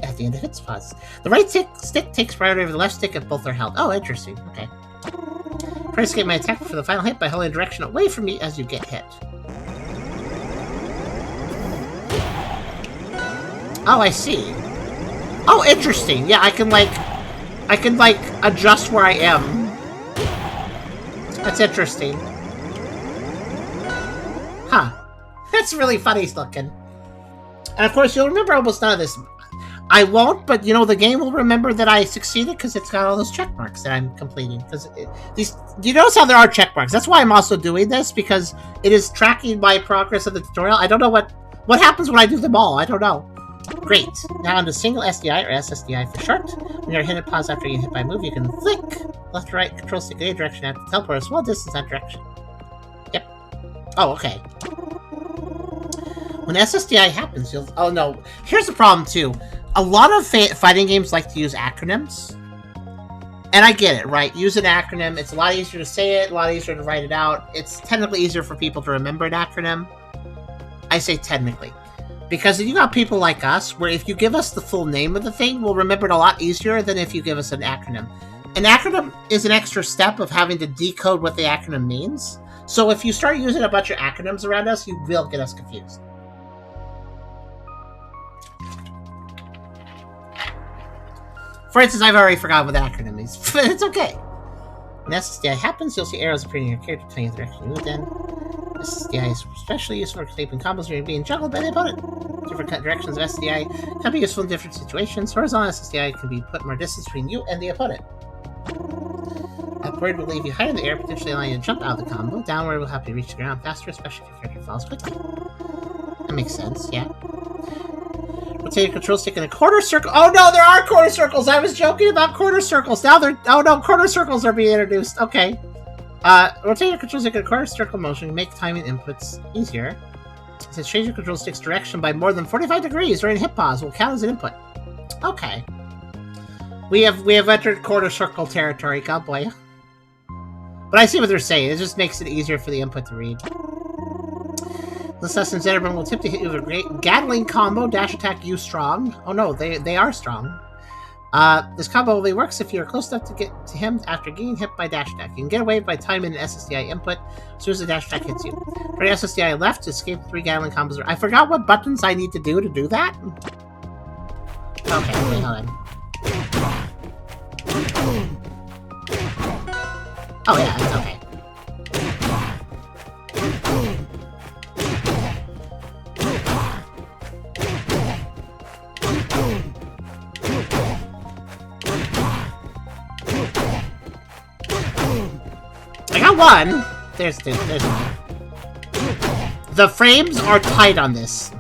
at the end of hit pause. The right stick takes priority over the left stick if both are held. Oh, interesting. Okay. Try to escape my attack for the final hit by holding direction away from me as you get hit. Oh, I see. Oh, interesting. Yeah, I can adjust where I am. That's interesting. Huh. That's really funny looking. And of course, you'll remember almost none of this. I won't, but you know, the game will remember that I succeeded because it's got all those check marks that I'm completing. Because do you notice how there are check marks? That's why I'm also doing this, because it is tracking my progress of the tutorial. I don't know what happens when I do them all. I don't know. Great. Now on to single SDI or SSDI for short. When you're hit and pause after you get hit by a move, you can flick left or right control stick in a direction and teleport a small distance in that direction. Yep. Oh, okay. When SSDI happens, you'll... Oh, no. Here's the problem, too. A lot of fighting games like to use acronyms. And I get it, right? Use an acronym. It's a lot easier to say it, a lot easier to write it out. It's technically easier for people to remember an acronym. I say technically. Because you got people like us, where if you give us the full name of the thing, we'll remember it a lot easier than if you give us an acronym. An acronym is an extra step of having to decode what the acronym means. So if you start using a bunch of acronyms around us, you will get us confused. For instance, I've already forgotten what the acronym means, but it's okay. When SSDI happens, you'll see arrows appearing in your character telling you the direction you move in. SSDI is especially useful for escaping combos when you're being juggled by the opponent. Different directions of SSDI can be useful in different situations. Horizontal SSDI can be put more distance between you and the opponent. Upward will leave you high in the air, potentially allowing you to jump out of the combo. Downward will help you reach the ground faster, especially if your character falls quickly. That makes sense, yeah. Rotate your control stick in a quarter circle. Oh no, there are quarter circles! I was joking about quarter circles. Now they're... Oh no, quarter circles are being introduced. Okay. Rotate your control stick in a quarter circle motion to make timing inputs easier. It says change your control stick's direction by more than 45 degrees during hit pause will count as an input. Okay. We have entered quarter circle territory, god boy. But I see what they're saying. It just makes it easier for the input to read. This lesson's Zetterburn will tip to hit you with a great Gatling combo, dash attack you strong. Oh no, they are strong. This combo only works if you're close enough to get to him after getting hit by dash attack. You can get away by timing an SSDI input as soon as the dash attack hits you. Turn SSDI left to escape 3 Gatling combos. I forgot what buttons I need to do that. Okay, wait, hold on. Oh yeah, it's okay. I got one. There's two. There's one. The frames are tight on this.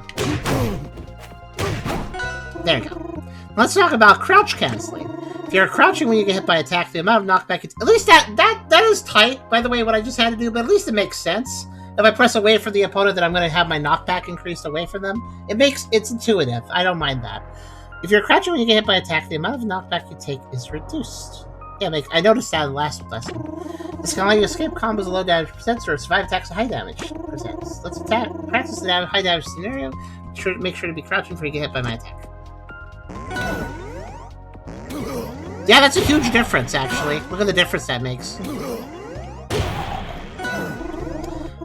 There you go. Let's talk about crouch canceling. If you're crouching when you get hit by attack, the amount of knockback at least that is tight, by the way, what I just had to do, but at least it makes sense. If I press away from the opponent, then I'm going to have my knockback increased away from them. It's intuitive. I don't mind that. If you're crouching when you get hit by attack, the amount of knockback you take is reduced. Yeah, I noticed that in the last lesson. This can allow you to escape combos of low damage percents or survive attacks of high damage percents. Let's practice the high damage scenario. Make sure to be crouching before you get hit by my attack. Yeah, that's a huge difference, actually. Look at the difference that makes.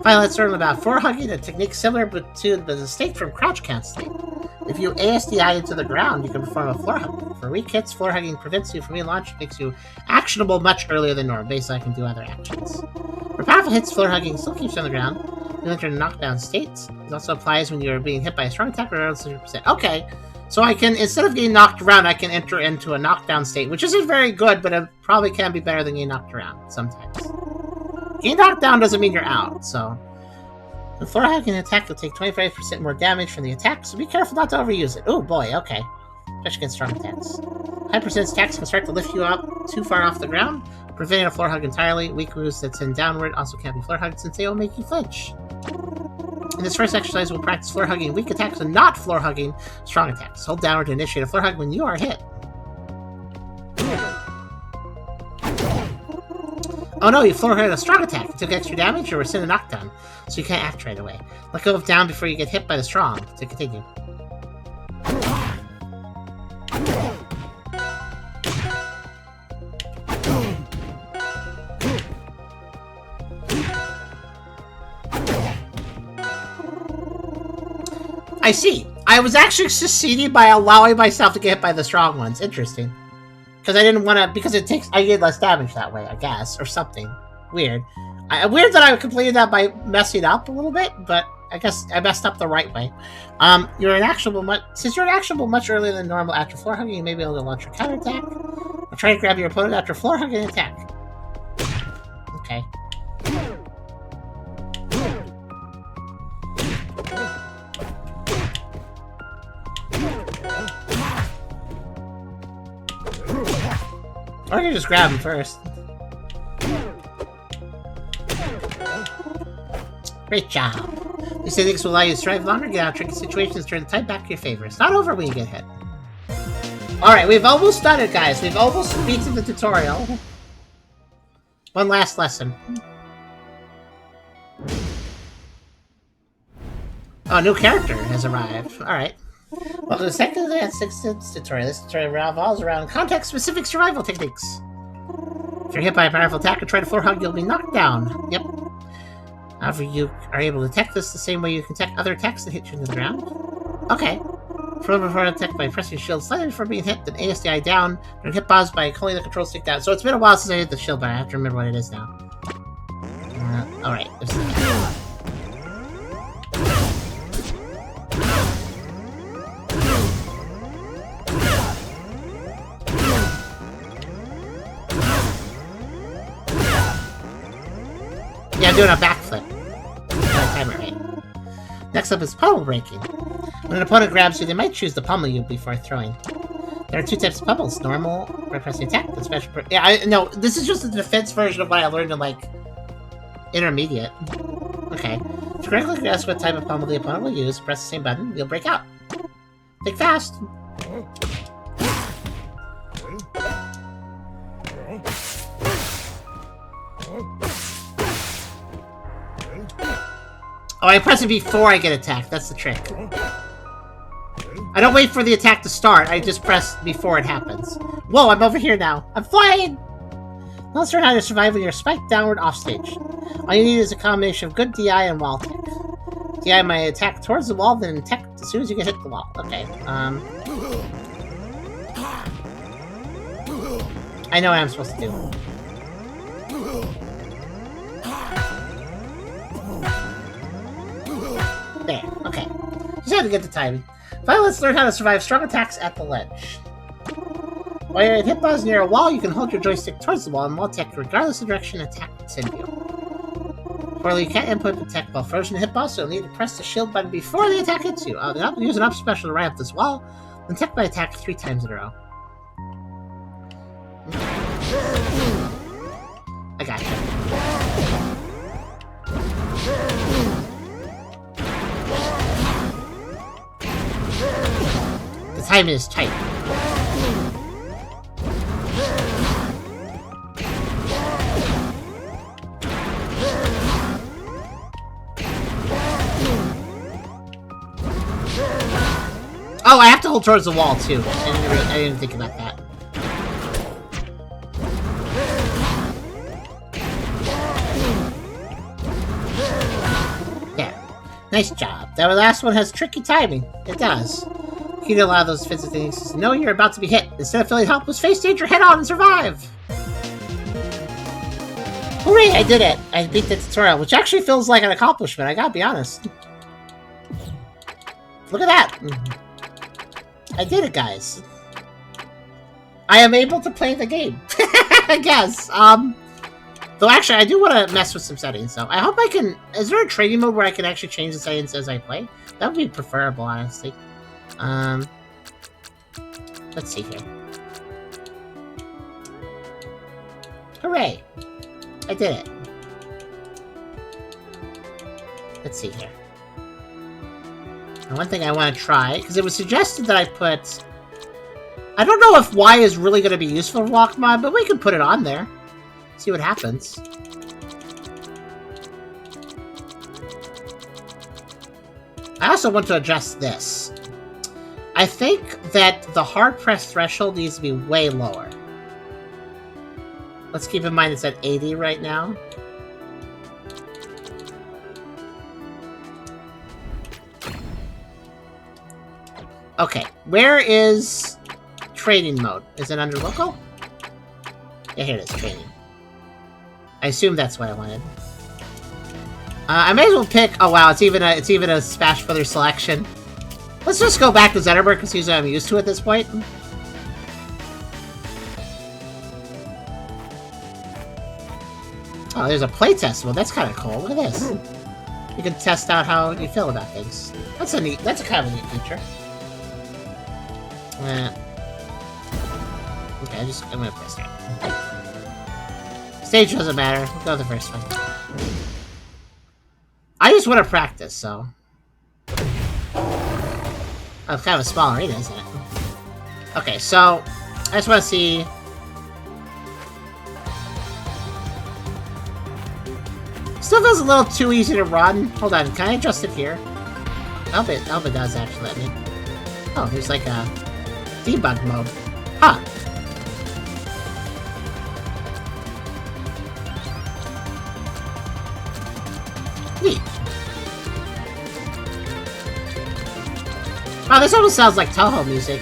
Finally, let's learn about floor hugging, a technique similar to the mistake from crouch canceling. If you ASDI into the ground, you can perform a floor hug. For weak hits, floor hugging prevents you from being launched, makes you actionable much earlier than normal. Basically, I can do other actions. For powerful hits, floor hugging still keeps you on the ground. You enter a knockdown state. It also applies when you're being hit by a strong attack or around 100%. Okay, so I can, instead of getting knocked around, I can enter into a knockdown state, which isn't very good, but it probably can be better than getting knocked around sometimes. Getting knocked down doesn't mean you're out, so... The floor hugging attack will take 25% more damage from the attack, so be careful not to overuse it. Oh boy, okay. Especially against strong attacks. High percentage attacks can start to lift you up too far off the ground, preventing a floor hug entirely. Weak moves that send downward also can't be floor hugged since they will make you flinch. In this first exercise, we'll practice floor hugging weak attacks and not floor hugging strong attacks. Hold downward to initiate a floor hug when you are hit. Oh no, you floor hit a strong attack. You took extra damage or rescind a knockdown, so you can't act right away. Let go of down before you get hit by the strong to continue. I see. I was actually succeeding by allowing myself to get hit by the strong ones. Interesting. Because I didn't want to, because I get less damage that way, I guess, or something. Weird. Weird that I completed that by messing up a little bit, but I guess I messed up the right way. Since you're inactionable much earlier than normal after floor hugging, you may be able to launch your counterattack. Or try to grab your opponent after floor hugging and attack. Okay. Or you can just grab him first. Great job. These techniques will allow you to strive longer, get out of tricky situations, turn the tide back to your favor. It's not over when you get hit. Alright, we've almost done it, guys. We've almost beaten the tutorial. One last lesson. Oh, a new character has arrived. Alright. Welcome to the second advanced tutorial. This tutorial revolves around context-specific survival techniques. If you're hit by a powerful attack and try to floor hug, you'll be knocked down. Yep. However, you are able to detect this the same way you can detect other attacks that hit you into the ground. Okay. Throw before attack by pressing shield slightly before being hit, then ASDI down, and hit pause by holding the control stick down. So it's been a while since I hit the shield, but I have to remember what it is now. Alright. Yeah, I'm doing a backflip. Time it right. Next up is pummel breaking. When an opponent grabs you, they might choose to pummel you before throwing. There are two types of pummels: normal, by pressing attack, and special. No, this is just a defense version of what I learned in like intermediate. Okay. To correctly guess what type of pummel the opponent will use, press the same button, you'll break out. Think fast. Oh, I press it before I get attacked. That's the trick. I don't wait for the attack to start. I just press before it happens. Whoa, I'm over here now. I'm flying! Let's learn how to survive when you're spiked downward offstage. All you need is a combination of good DI and wall tech. DI might attack towards the wall, then attack as soon as you get hit the wall. Okay, I know what I'm supposed to do. There, okay. Just had to get the timing. Finally, let's learn how to survive strong attacks at the ledge. While you're at hitbox near a wall, you can hold your joystick towards the wall and wall tech regardless of direction the attack will send you. Or you can't input the tech while frozen hitbox, so you'll need to press the shield button before the attack hits you. Use an up special to ride up this wall, then tech by attack 3 times in a row. I gotcha. The timing is tight. Oh, I have to hold towards the wall too. I didn't think about that. There. Nice job. That last one has tricky timing. It does. You need to allow those physical things to know you're about to be hit. Instead of feeling helpless, face danger head on and survive! Hooray! I did it! I beat the tutorial, which actually feels like an accomplishment, I gotta be honest. Look at that! I did it, guys. I am able to play the game. I guess. Though actually, I do want to mess with some settings, so I hope I can... Is there a training mode where I can actually change the settings as I play? That would be preferable, honestly. Let's see here. Hooray! I did it. Let's see here. And one thing I want to try, because it was suggested that I put... I don't know if Y is really going to be useful for walk mod, but we could put it on there. See what happens. I also want to adjust this. I think that the hard press threshold needs to be way lower. Let's keep in mind it's at 80 right now. Okay, where is training mode? Is it under local? Yeah, here it is, training. I assume that's what I wanted. I may as well pick. Oh wow, it's even a Smash-Bros selection. Let's just go back to Zetterberg and see what I'm used to at this point. Oh, there's a playtest mode. That's kind of cool. Look at this. You can test out how you feel about things. That's a kind of a neat feature. Okay, I'm gonna press that. Stage doesn't matter. We'll go with the first one. I just want to practice, so. Oh, it's kind of a small arena, isn't it? Okay, so I just want to see. Still feels a little too easy to run. Hold on, can I adjust it here? Elba does actually let me. Oh, there's like a debug mode. Huh. Neat. Oh, this almost sounds like Toho music.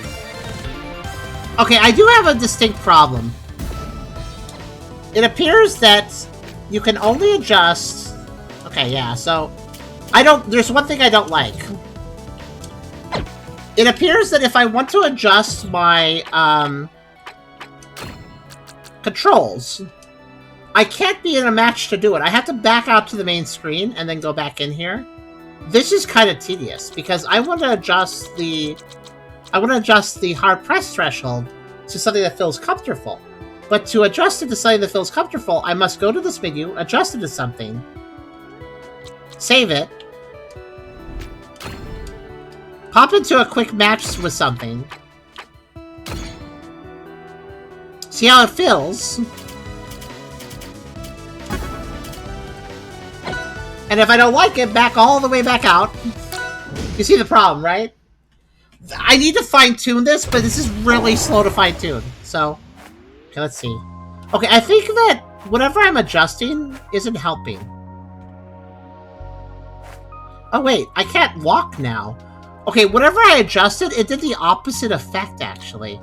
Okay, I do have a distinct problem. It appears that you can only adjust... Okay, yeah, so... There's one thing I don't like. It appears that if I want to adjust my, controls, I can't be in a match to do it. I have to back out to the main screen and then go back in here. This is kind of tedious, because I want to adjust the hard press threshold to something that feels comfortable. But to adjust it to something that feels comfortable, I must go to this menu, adjust it to something, save it, pop into a quick match with something, see how it feels, and if I don't like it, back all the way back out. You see the problem, right? I need to fine-tune this, but this is really slow to fine-tune, so... Okay, let's see. Okay, I think that whatever I'm adjusting isn't helping. Oh wait, I can't walk now. Okay, whatever I adjusted, it did the opposite effect, actually.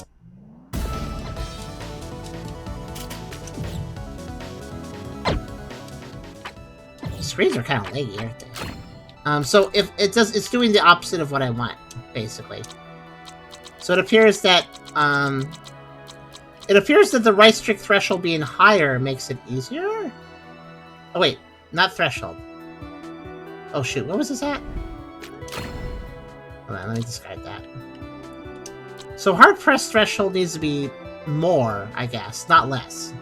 The screens are kind of laggy, aren't they? So if it's doing the opposite of what I want, basically. So it appears that, the right stick threshold being higher makes it easier? Oh wait, not threshold. Oh shoot, what was this at? Hold on, let me discard that. So hard press threshold needs to be more, I guess, not less.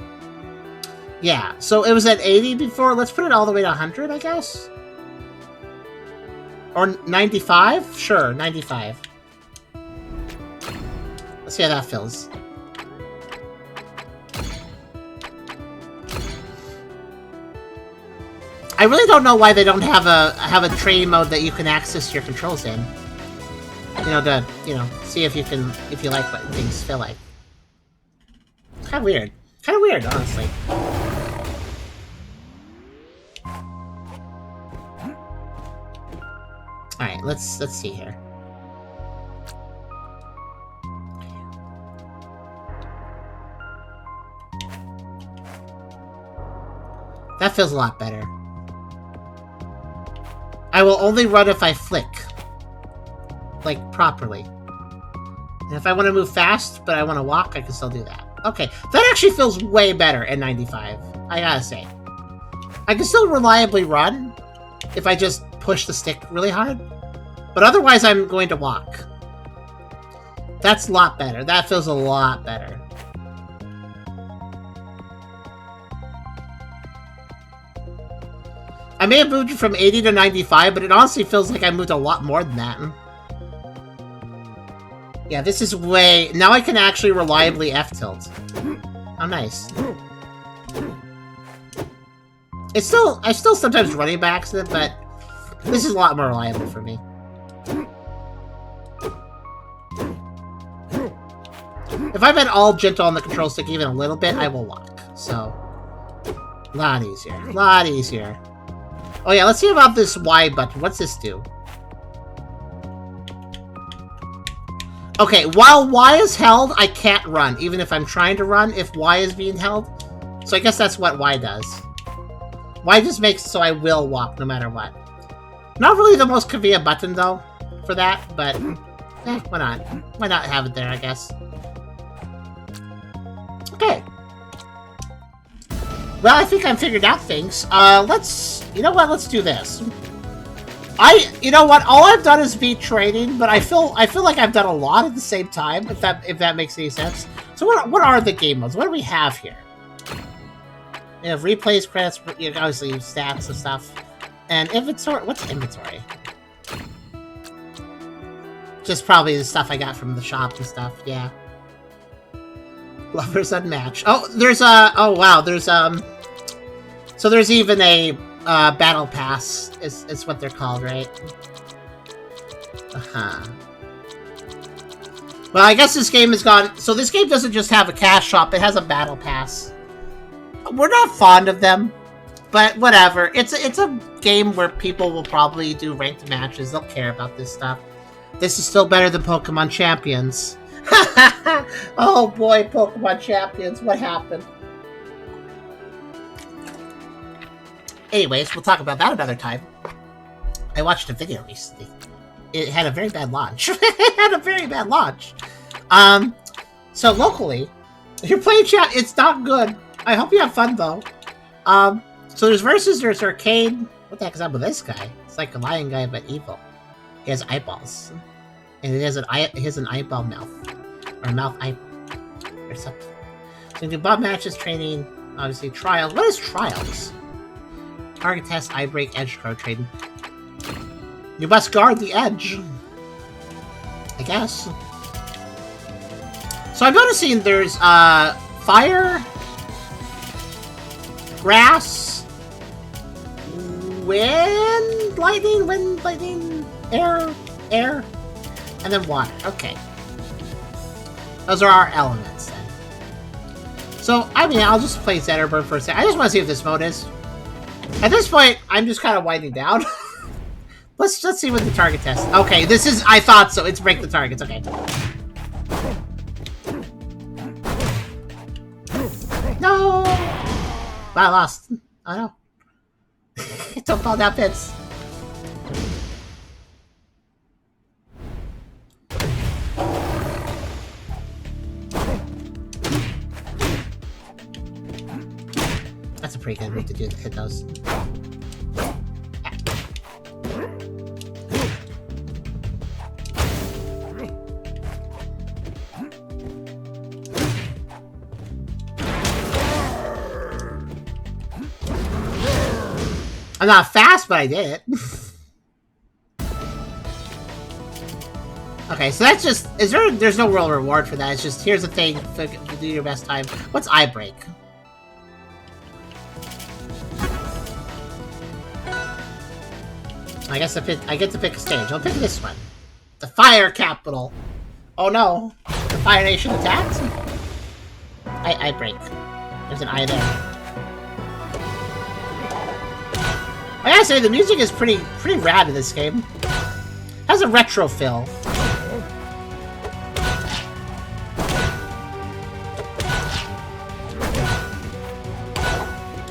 Yeah, so it was at 80 before. Let's put it all the way to 100, I guess? Or 95? Sure, 95. Let's see how that feels. I really don't know why they don't have a training mode that you can access your controls in. To see if you like what things feel like. It's kind of weird. Kind of weird, honestly. All right, let's see here. That feels a lot better. I will only run if I flick. Like, properly. And if I want to move fast, but I want to walk, I can still do that. Okay, that actually feels way better at 95, I gotta say. I can still reliably run if I just push the stick really hard, but otherwise I'm going to walk. That's a lot better. That feels a lot better. I may have moved from 80 to 95, but it honestly feels like I moved a lot more than that. Yeah, this is way... Now I can actually reliably F-tilt. Oh, nice. I still sometimes running by accident, but this is a lot more reliable for me. If I've been all gentle on the control stick even a little bit, I will walk. So, a lot easier. A lot easier. Oh yeah, let's see about this Y button. What's this do? Okay, while Y is held, I can't run. Even if I'm trying to run, if Y is being held. So I guess that's what Y does. Y just makes it so I will walk no matter what. Not really the most convenient button, though, for that, but... why not? Why not have it there, I guess? Okay. Well, I think I've figured out things. You know what? Let's do this. You know what? All I've done is beat training, but I feel like I've done a lot at the same time. If that makes any sense. So what are the game modes? What do we have here? We have replays, credits, obviously stats and stuff, and inventory. What's inventory? Just probably the stuff I got from the shop and stuff. Yeah. Lovers Unmatched. Oh, there's oh wow, there's so there's even a battle pass is what they're called, right? Uh-huh. Well, I guess this game is gone. So this game doesn't just have a cash shop, it has a battle pass. We're not fond of them, but whatever. It's a game where people will probably do ranked matches. They'll care about this stuff. This is still better than Pokemon Champions. Oh boy, Pokemon Champions, what happened? Anyways, we'll talk about that another time. I watched a video recently. It had a very bad launch. It had a very bad launch. So locally, if you're playing chat, it's not good. I hope you have fun though. So there's versus, there's arcade. What the heck is up with this guy? It's like a lion guy but evil. He has eyeballs, and he has an eyeball mouth, or a mouth eyeball, or something. So you can do bob matches, training, obviously trials. What is trials? Target test, eye break, edge guard training. You must guard the edge, I guess. So I'm noticing there's fire, grass, wind, lightning, air, and then water. Okay. Those are our elements then. So, I mean, I'll just play Zetterburn for a second. I just want to see if this mode is. At this point, I'm just kind of winding down. Let's see what the target test. Okay, this is. I thought so. It's break the targets. Okay. No. But I lost. Oh no. Don't fall down pits. That's a pretty good route to do to hit those. I'm not fast, but I did it. Okay, so that's just... There's no real reward for that. It's just, here's the thing, to do your best time. What's eye break? I guess I get to pick a stage. I'll pick this one. The Fire Capital. Oh no. The Fire Nation attacks? Eye break. There's an eye there. I gotta say, the music is pretty rad in this game. Has a retro feel.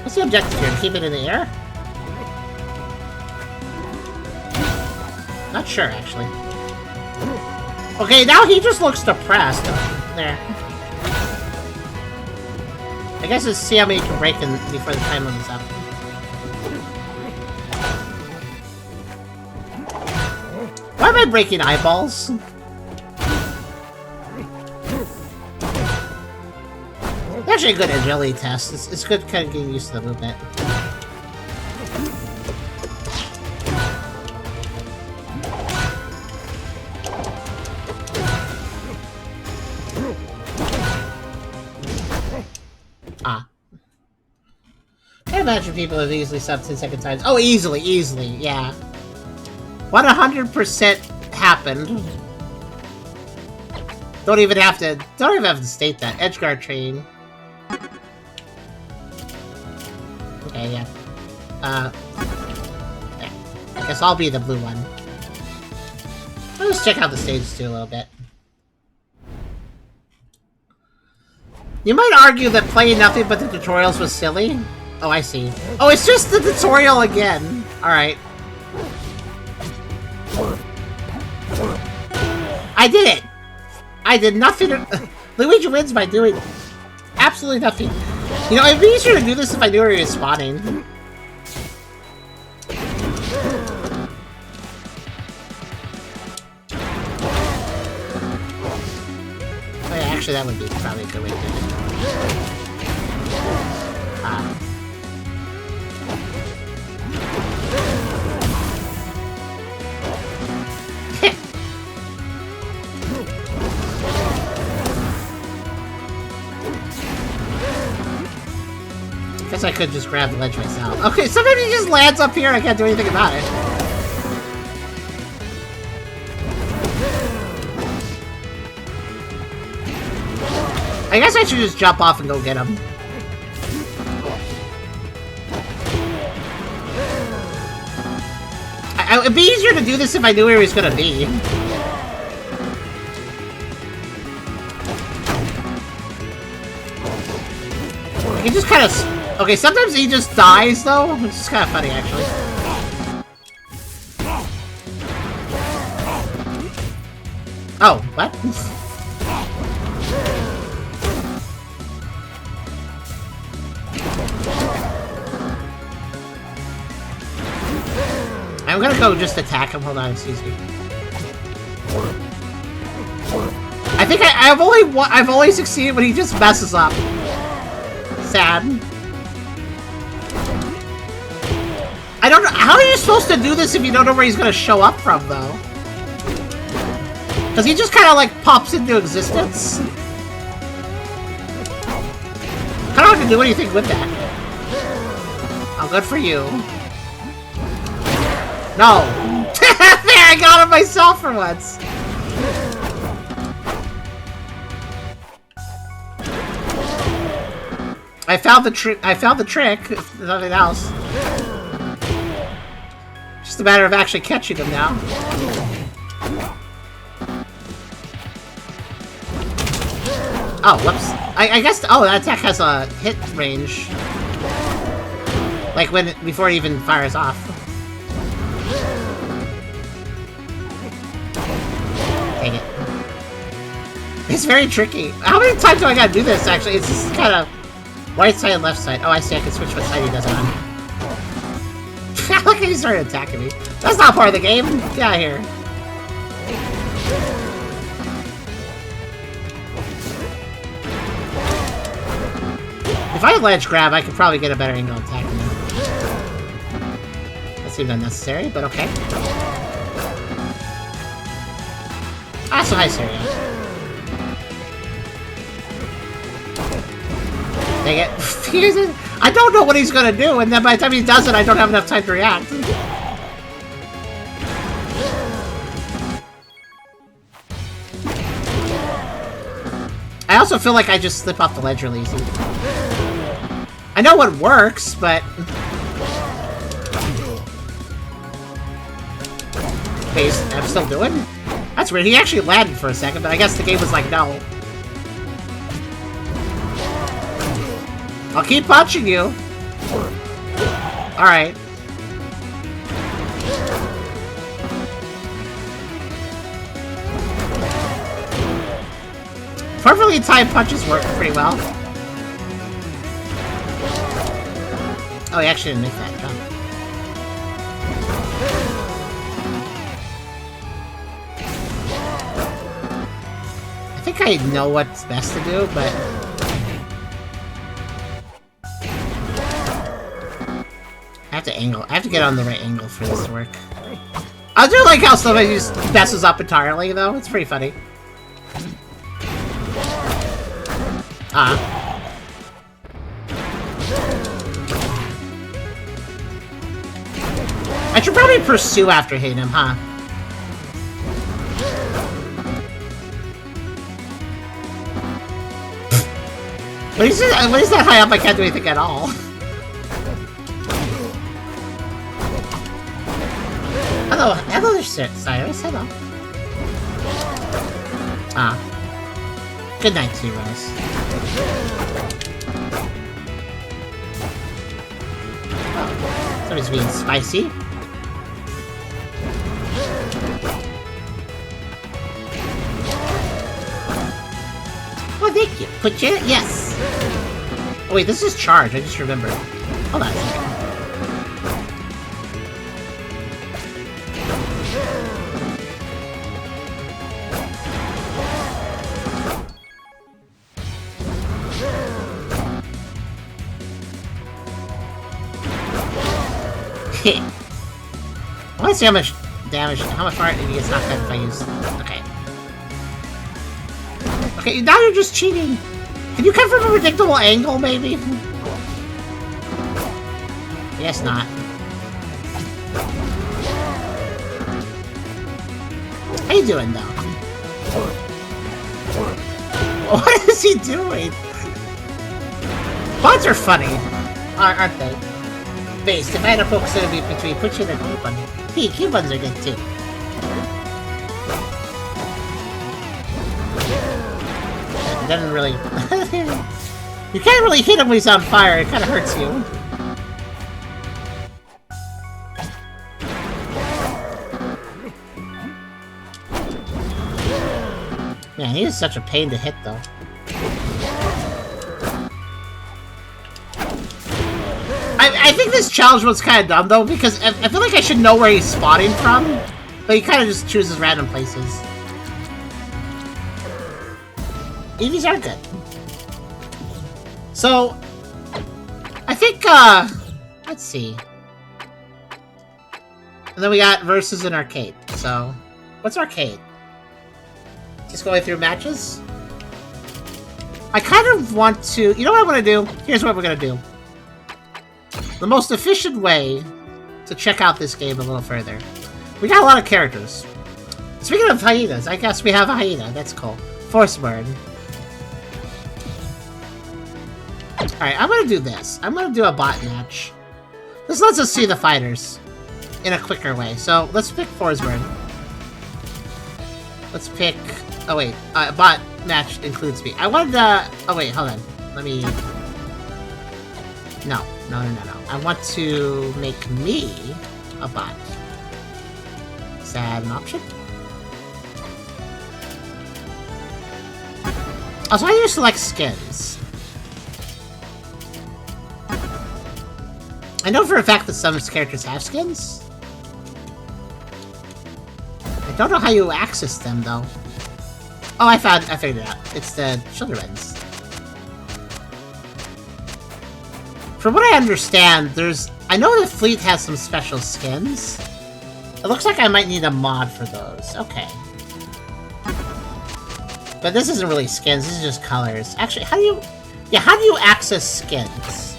What's the objective here? Keep it in the air? Not sure, actually. Okay, now he just looks depressed. There. I guess it's see how many you can break before the time limit's up. Why am I breaking eyeballs? Actually a good agility test. It's good kind of getting used to the movement. Ah. I imagine people have easily subbed 10 second times. Oh, easily, yeah. 100% happened. Don't even have to state that. Edgeguard train. Okay, yeah. Yeah. I guess I'll be the blue one. Let's check out the stages too a little bit. You might argue that playing nothing but the tutorials was silly. Oh, I see. Oh, it's just the tutorial again. Alright. I did it! I did nothing. Luigi wins by doing absolutely nothing. You know, it'd be easier to do this if I knew where he was spawning. Oh yeah, actually that would be probably a good way to do it. Guess I could just grab the ledge myself. Okay, somebody just lands up here and I can't do anything about it. I guess I should just jump off and go get him. It'd be easier to do this if I knew where he was gonna be. He just kind of... Okay, sometimes he just dies, though, which is kind of funny, actually. Oh, what? I'm gonna go just attack him. Hold on, excuse me. I think I've only succeeded when he just messes up. Sad. I don't know. How are you supposed to do this if you don't know where he's gonna show up from, though? Because he just kind of like pops into existence. I don't have to do anything with that. Oh, good for you. No! There, I got him myself for once! I found the trick, if nothing else. Just a matter of actually catching him now. Oh, whoops. I guess, oh, that attack has a hit range. Like before it even fires off. Dang it. It's very tricky. How many times do I gotta do this, actually? It's just kind of right side and left side. Oh, I see. I can switch what side he does it on. Look how he started attacking me. That's not part of the game. Get out of here. If I had ledge grab, I could probably get a better angle attacking him. That seemed unnecessary, but okay. Ah, so hi, Syria. Dang it. I don't know what he's gonna do, and then by the time he does it, I don't have enough time to react. I also feel like I just slip off the ledge really easy. I know what works, but... Okay, I'm still doing? That's weird. He actually landed for a second, but I guess the game was like, no. I'll keep punching you. Alright. Perfectly timed punches work pretty well. Oh, he actually didn't make that jump. I think I know what's best to do, but... I have to get on the right angle for this to work. I do like how somebody just messes up entirely, though. It's pretty funny. I should probably pursue after hitting him, huh? When he's that high up, I can't do anything at all. Hello, Cyrus. Hello. Good night, Cyrus. Oh, somebody's being spicy. Oh, thank you. Put your... Yes! Oh, wait, this is charge. I just remembered. Hold on a second. I want to see how much damage, how much fire he gets knocked out if I use... Okay. Okay, now you're just cheating. Can you come from a predictable angle, maybe? I guess not. How you doing, though? What is he doing? Bots are funny, aren't they? Based, if I had a focus, it would be between put you in a coupon. Hey, coupons are good too. It doesn't really... You can't really hit him when he's on fire, it kind of hurts you. Man, he is such a pain to hit, though. I think this challenge was kind of dumb, though, because I feel like I should know where he's spawning from, but he kind of just chooses random places. EVs are good. So, I think, let's see. And then we got versus and arcade. So, what's arcade? Just going through matches? I kind of want to... You know what I want to do? Here's what we're going to do. The most efficient way to check out this game a little further. We got a lot of characters. Speaking of hyenas, I guess we have a hyena. That's cool. Force burn. Alright, I'm gonna do this. I'm gonna do a bot match. This lets us see the fighters in a quicker way. So, let's pick Force burn. Let's pick... Oh wait, bot match includes me. I wanted to... Oh wait, hold on. Let me... No. I want to make me a bot. Is that an option? Also, I need to select skins. I know for a fact that some characters have skins. I don't know how you access them, though. Oh, I figured it out. It's the children's. From what I understand, I know the fleet has some special skins. It looks like I might need a mod for those. Okay. But this isn't really skins, this is just colors. Actually, how do you access skins?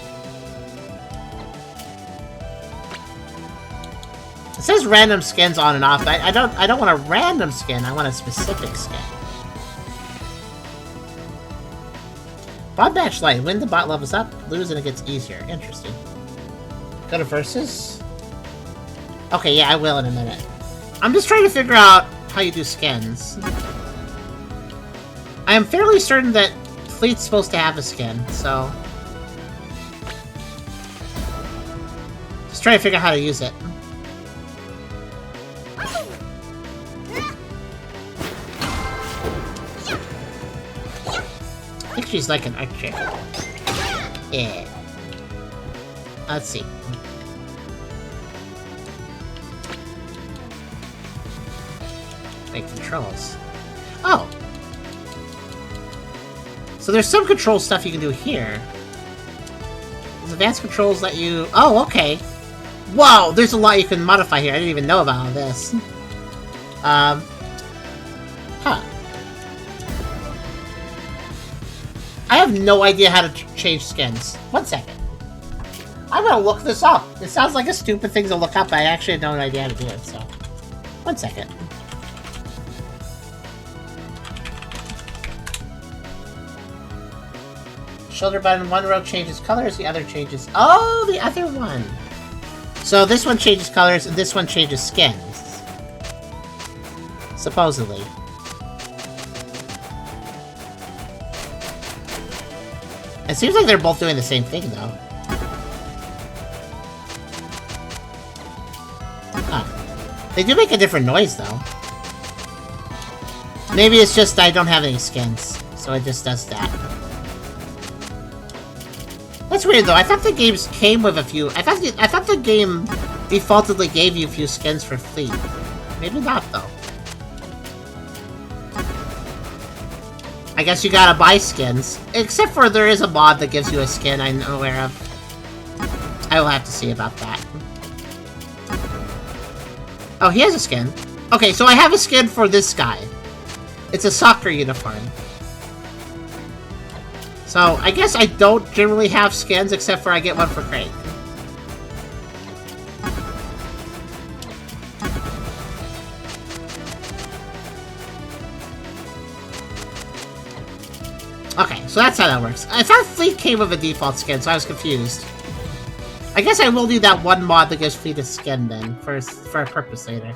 It says random skins on and off, but I don't want a random skin, I want a specific skin. Bot match light. When the bot levels up, lose and it gets easier. Interesting. Go to versus? Okay, yeah, I will in a minute. I'm just trying to figure out how you do skins. I am fairly certain that Fleet's supposed to have a skin, so... Just trying to figure out how to use it. I think she's like an archer. Yeah. Let's see. Make controls. Oh! So there's some control stuff you can do here. There's advanced controls let you... Oh, okay! Wow, there's a lot you can modify here. I didn't even know about all this. Huh. I have no idea how to change skins. 1 second. I'm gonna look this up. It sounds like a stupid thing to look up, but I actually have no idea how to do it, so... 1 second. Shoulder button, one row changes colors, the other changes... Oh, the other one! So this one changes colors, and this one changes skins. Supposedly. It seems like they're both doing the same thing, though. Huh. They do make a different noise, though. Maybe it's just I don't have any skins, so it just does that. That's weird, though. I thought the games came with a few... I thought the game defaultedly gave you a few skins for Fleet. Maybe not, though. I guess you gotta buy skins. Except for there is a mod that gives you a skin I'm aware of. I will have to see about that. Oh, he has a skin. Okay, so I have a skin for this guy. It's a soccer uniform. So, I guess I don't generally have skins except for I get one for Craig. Okay, so that's how that works. I thought Fleet came with a default skin, so I was confused. I guess I will do that one mod that gives Fleet a skin then, for a purpose later.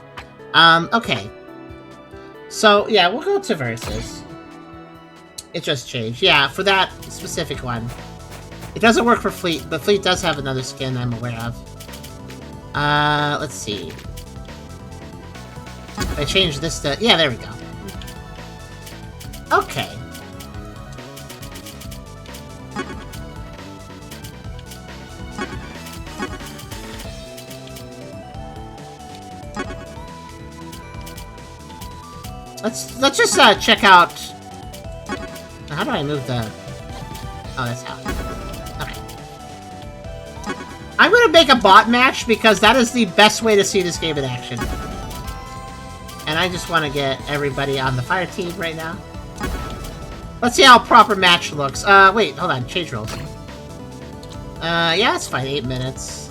Okay. So, yeah, we'll go to Versus. It just changed. Yeah, for that specific one. It doesn't work for Fleet, but Fleet does have another skin I'm aware of. Let's see. I changed this to... Yeah, there we go. Okay. Let's just check out. How do I move the? Oh, that's how. Okay. I'm gonna make a bot match because that is the best way to see this game in action. And I just want to get everybody on the fire team right now. Let's see how a proper match looks. Wait, hold on. Change roles. Yeah, that's fine. 8 minutes.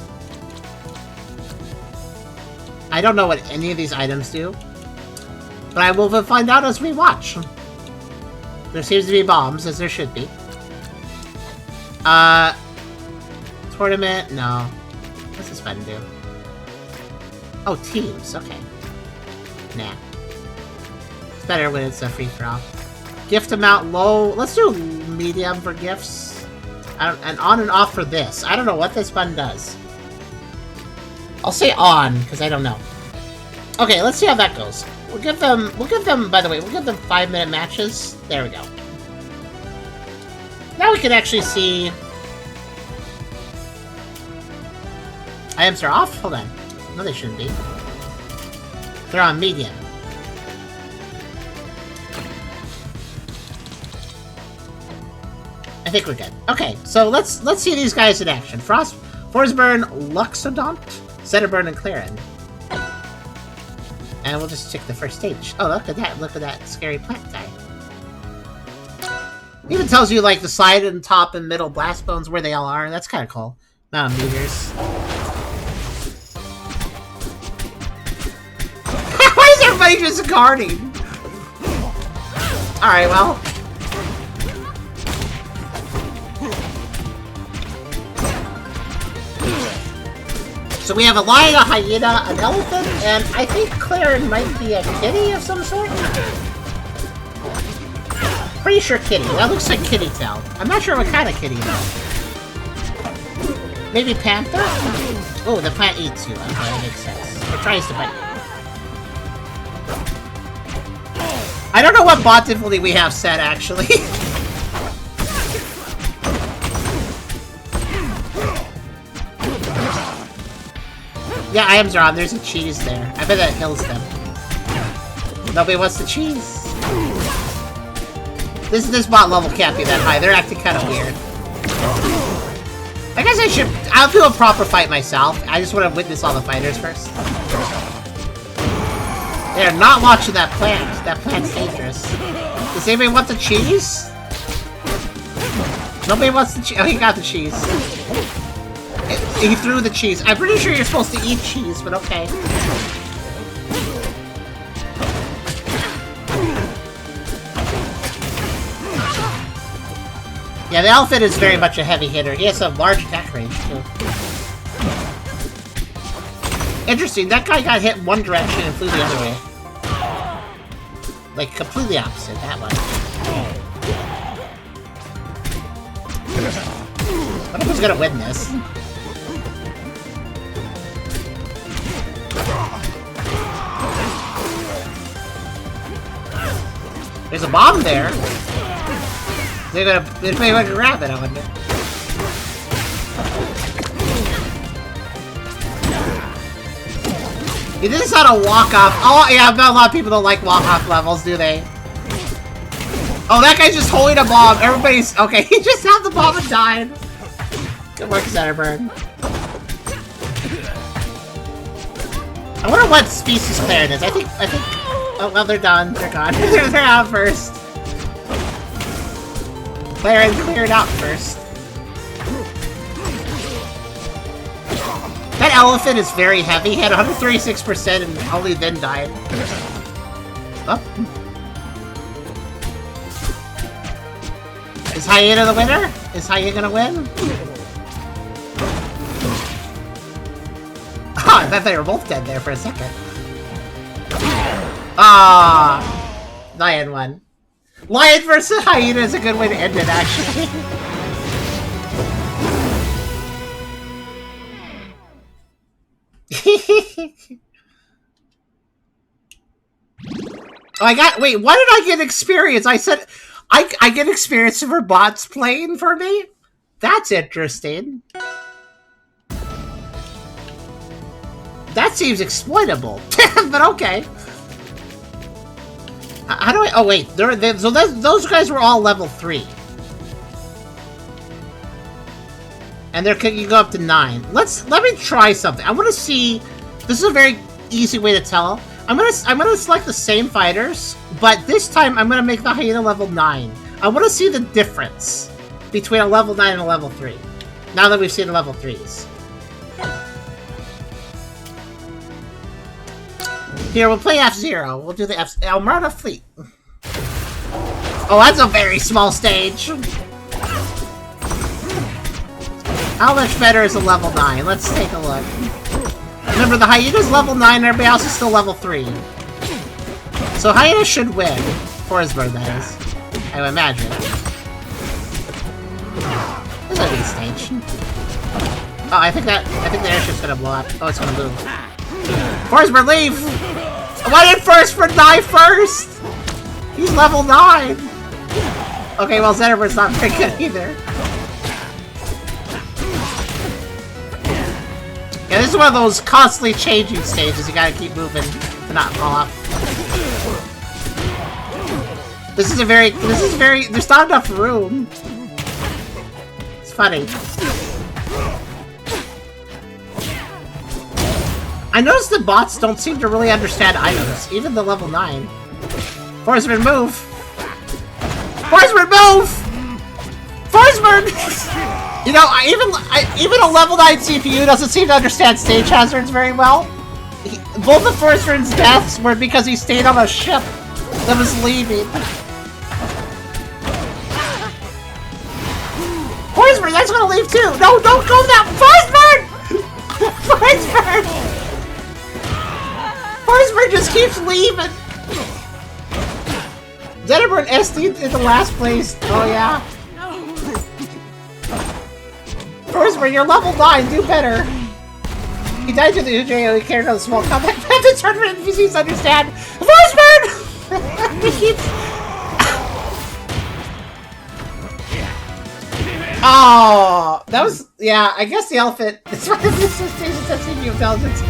I don't know what any of these items do. But I will find out as we watch. There seems to be bombs, as there should be. Tournament? No. What's this button do? Oh, teams. Okay. Nah. It's better when it's a free-for-all. Gift amount low. Let's do medium for gifts. And on and off for this. I don't know what this button does. I'll say on, because I don't know. Okay, let's see how that goes. We'll give them, by the way, we'll give them 5-minute matches. There we go. Now we can actually see... Items are off? Hold on. No, they shouldn't be. They're on medium. I think we're good. Okay, so let's see these guys in action. Forsburn, Luxodont, Centerburn, and Claren. And we'll just check the first stage. Oh, look at that. Look at that scary plant guy. It even tells you, like, the side and top and middle blast bones, where they all are. That's kind of cool. Amount of meters. Why is everybody just guarding? Alright, well. So we have a lion, a hyena, an elephant, and I think Claren might be a kitty of some sort? Pretty sure kitty. That looks like kitty tail. I'm not sure what kind of kitty though. Maybe panther? Oh, the plant eats you. Okay, that makes sense. Or tries to bite you. I don't know what bot difficulty we have set, actually. Yeah, items are on. There's a cheese there. I bet that kills them. Nobody wants the cheese. This bot level can't be that high. They're acting kind of weird. I guess I'll do a proper fight myself. I just want to witness all the fighters first. They're not watching that plant. That plant's dangerous. Does anybody want the cheese? Nobody wants the cheese. Oh, he got the cheese. He threw the cheese. I'm pretty sure you're supposed to eat cheese, but okay. Yeah, the elephant is very much a heavy hitter. He has a large attack range, too. Interesting, that guy got hit in one direction and flew the other way. Like, completely opposite, that one. I wonder who's gonna win this. There's a bomb there. They're gonna grab it, I wonder. This is not a walk-off. Oh, yeah, not a lot of people don't like walk-off levels, do they? Oh, that guy's just holding a bomb. Everybody's... Okay, he just had the bomb and died. Good work, Centerburn. I wonder what species Claren is. I think... Oh, well, they're done. They're gone. They're out first. Claren cleared out first. That elephant is very heavy. He had 136% and only then died. Oh. Is Hyena the winner? Is Hyena gonna win? Oh, I thought they were both dead there for a second. Ah, Lion won. Lion versus Hyena is a good way to end it, actually. Oh, I got. Wait, why did I get experience? I said I get experience for bots playing for me? That's interesting. That seems exploitable, but okay. How do I? Oh wait, so those guys were all level 3, and you can go up to 9. Let me try something. I want to see. This is a very easy way to tell. I'm gonna select the same fighters, but this time I'm gonna make the Hyena level 9. I want to see the difference between a level 9 and a level 3. Now that we've seen the level 3s. Here, we'll play F-Zero. We'll do the Elmarta Fleet. Oh, that's a very small stage. How much better is a level 9? Let's take a look. Remember, the Hyena's level 9, everybody else is still level 3. So Hyena should win. Furry-Smash-Bros, that is. I would imagine. This is a neat stage. Oh, I think the airship's gonna blow up. Oh, it's gonna move. Furry-Smash, leave! Why did Furry-Smash die first? He's level 9! Okay, well, Xenover's not very good either. Yeah, this is one of those constantly changing stages. You gotta keep moving to not fall off. This is very, there's not enough room. It's funny. I noticed the bots don't seem to really understand items, even the level 9. Furry-Smash, move! Furry-Smash, move! Furry-Smash! You know, even a level 9 CPU doesn't seem to understand stage hazards very well. Both of Furry-Smash's deaths were because he stayed on a ship that was leaving. Furry-Smash, that's gonna leave too! No, don't go that Furry-Smash! Furry-Smash! Furry-Smash just keeps leaving! Xenover and SD in the last place. Oh yeah. Furry-Smash, you're level 9, do better. He died to the UJO, he carried on the small combat to tournament NPCs understand. Furry-Smash! He keeps... Oh, that was... Yeah, I guess the elephant... It's one of the stations that seem to intelligence.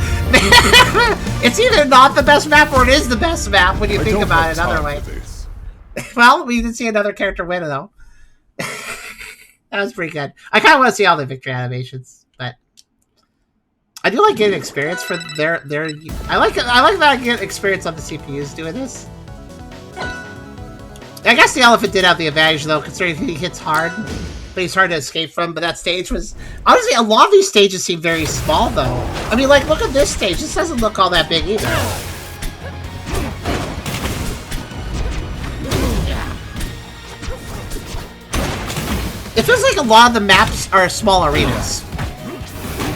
It's either not the best map or it is the best map when you think about it another way. Well, we did see another character win, though. That was pretty good. I kind of want to see all the victory animations, but I do like getting experience for their. I like that I get experience on the CPUs doing this. I guess the elephant did have the advantage though, considering he hits hard, but he's hard to escape from. But that stage was honestly a lot of these stages seem very small though. I mean, like look at this stage. This doesn't look all that big either. It feels like a lot of the maps are small arenas.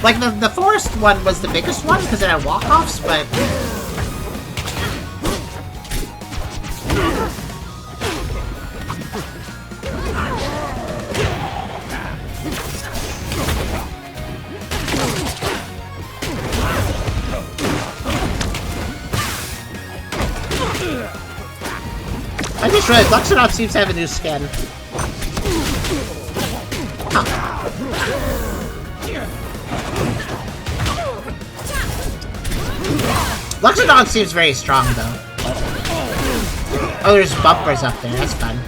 Like, the forest one was the biggest one, because it had walk-offs, but... I just realized Luxodon seems to have a new skin. Luxodon seems very strong, though. Oh, there's bumpers up there. That's fun.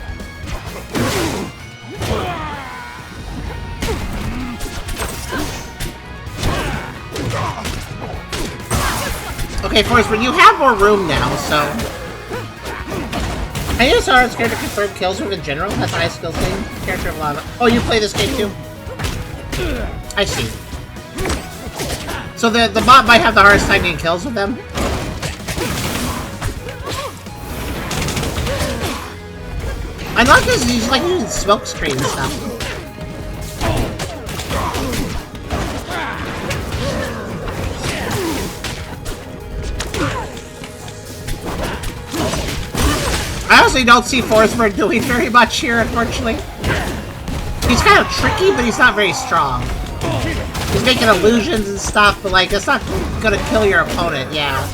Okay, Furry-Smash, you have more room now, so... I guess I'm scared to confirm kills with in general. That's a high skill thing. Character of lava. Oh, you play this game too? I see. So the bot might have the hardest time getting kills with them? like this. He's like using smoke screen and stuff. I honestly don't see Forsberg doing very much here, unfortunately. He's kind of tricky, but he's not very strong. He's making illusions and stuff, but like, it's not gonna kill your opponent, yeah.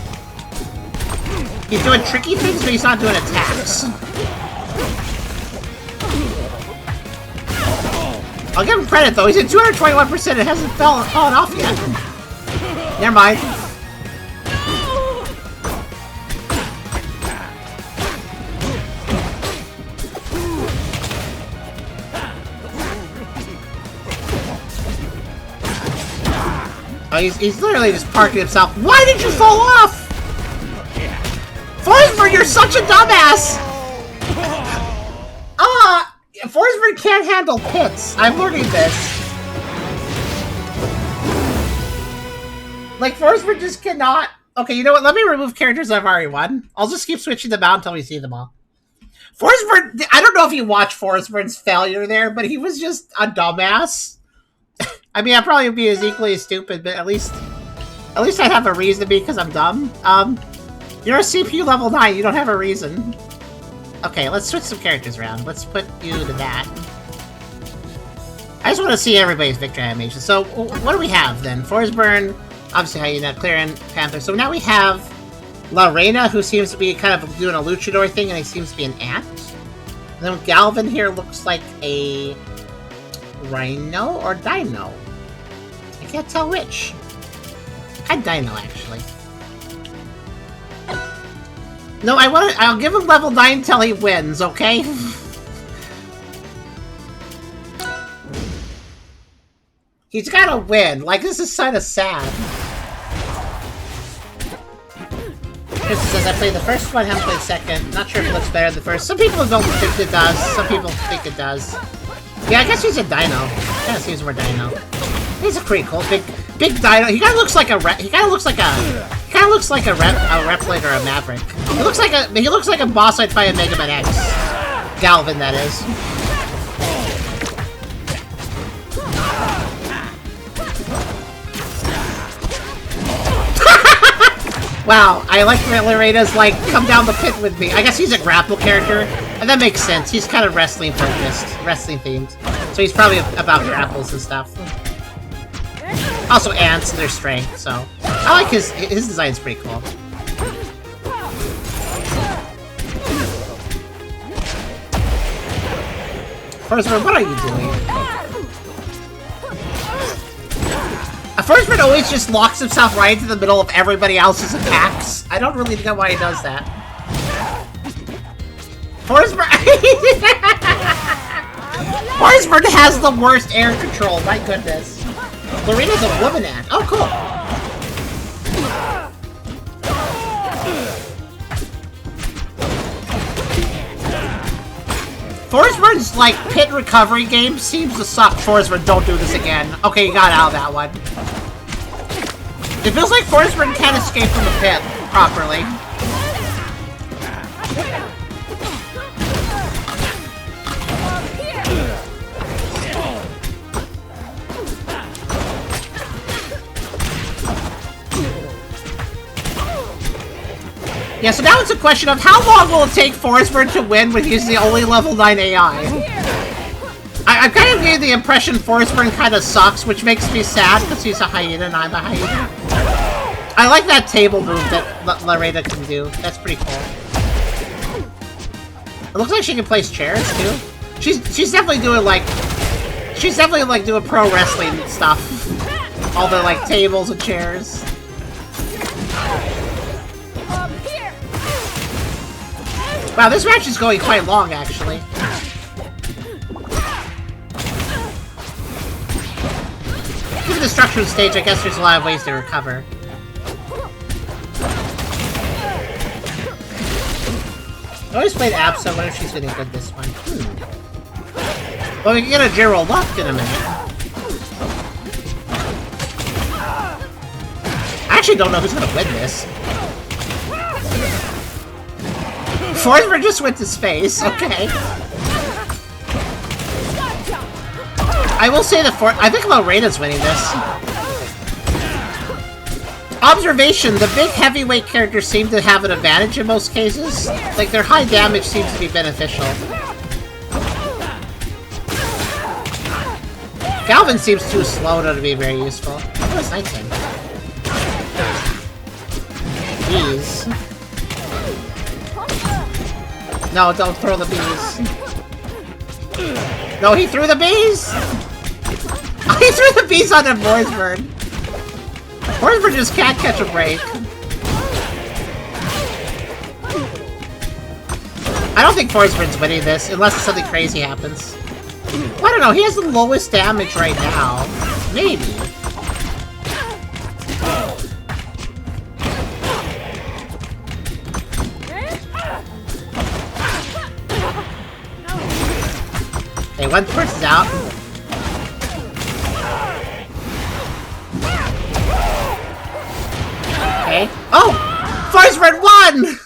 He's doing tricky things, but he's not doing attacks. I'll give him credit, though. He's at 221%. It hasn't fallen off yet. Never mind. Oh, he's literally just parking himself. Why did you fall off? Forsberg, you're such a dumbass! Forsberg can't handle pits. I'm learning this. Like, Forsberg just cannot... Okay, you know what? Let me remove characters I've already won. I'll just keep switching them out until we see them all. Forsberg... I don't know if you watched Forsberg's failure there, but he was just a dumbass. I mean, I'd probably be as equally as stupid, but at least I have a reason to be because I'm dumb. You're a CPU level 9, you don't have a reason. Okay, let's switch some characters around. Let's put you to that. I just want to see everybody's victory animation. So, what do we have then? Forsberg, obviously Hyena, Claren, Panther. So now we have La Reina, who seems to be kind of doing a luchador thing, and he seems to be an ant. And then Galvin here looks like a rhino or dino. I can't tell which. A dino, actually. No, I'll give him level 9 until he wins, okay? He's gotta win. Like, this is kind of sad. Chris says, I played the first one, haven't played second. Not sure if it looks better than the first. Some people don't think it does. Some people think it does. Yeah, I guess he's a dino. Kind of seems more dino. He's a pretty cool big dino. He kind of looks like a Replicant or a Maverick. He looks like a boss I'd fight in Mega Man X. Galvin, that is. Wow, I like Loreda's like come down the pit with me. I guess he's a grapple character, and that makes sense. He's kind of wrestling focused, wrestling themed, so he's probably about grapples and stuff. Also ants and their strength, so I like his design's pretty cool. Forsberg, what are you doing? Forsberg always just locks himself right into the middle of everybody else's attacks. I don't really know why he does that. Forsberg Forsberg has the worst air control, my goodness. Lorena's a woman ant. Oh, cool. Forsberg's, like, pit recovery game seems to suck. Forsberg, don't do this again. Okay, you got out of that one. It feels like Forsberg can't escape from the pit properly. Yeah, so now it's a question of how long will it take Forsberg to win when he's the only level 9 AI? I'm kind of getting the impression Furry-Smash-Bros kind of sucks, which makes me sad because he's a hyena and I'm a hyena. I like that table move that Lorena can do. That's pretty cool. It looks like she can place chairs too. She's definitely doing like doing pro wrestling stuff. All the like tables and chairs. Wow, this match is going quite long, actually. Given the structure of the stage, I guess there's a lot of ways to recover. I always played Absa. I wonder if she's getting good this one. Well, we can get a Gerald luck in a minute. I actually don't know who's gonna win this. Forsberg just went to space, okay. I will say I think Lorena's winning this. Observation, the big heavyweight characters seem to have an advantage in most cases. Like, their high damage seems to be beneficial. Galvin seems too slow to be very useful. What was nighttime? Bees. No, don't throw the bees. No, he threw the bees! He threw the bees on the Boysburn. Boysburn just can't catch a break. I don't think Boysburn's winning this, unless something crazy happens. Well, I don't know, he has the lowest damage right now. Maybe. Okay, one person's out. Okay. Oh! Boysburn won!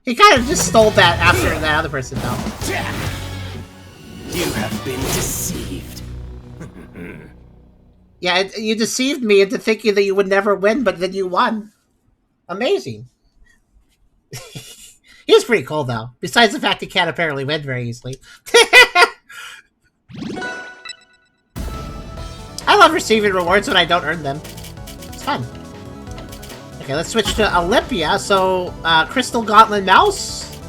He kind of just stole that after that other person fell. You have been deceived. Yeah, you deceived me into thinking that you would never win, but then you won. Amazing. He's pretty cool, though. Besides the fact he can't apparently win very easily. I love receiving rewards when I don't earn them. It's fun. Okay, let's switch to Olympia. So, Crystal Gauntlet Mouse.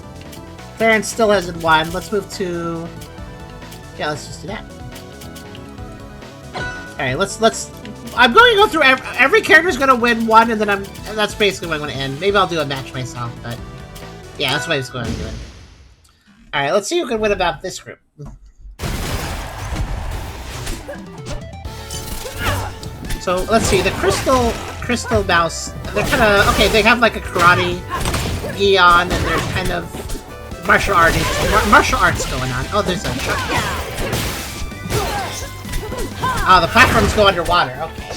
Clarence still hasn't won. Let's move to... Yeah, let's just do that. Alright, let's... I'm going to go through... Every character's going to win one, and then that's basically what I'm going to end. Maybe I'll do a match myself, but... Yeah, that's what I was going to do. Alright, let's see who can win about this group. So, let's see. The Crystal Mouse... They're kind of... Okay, they have like a karate gi on, and they're kind of... martial arts going on. Oh, there's a... Oh, the platforms go underwater. Okay.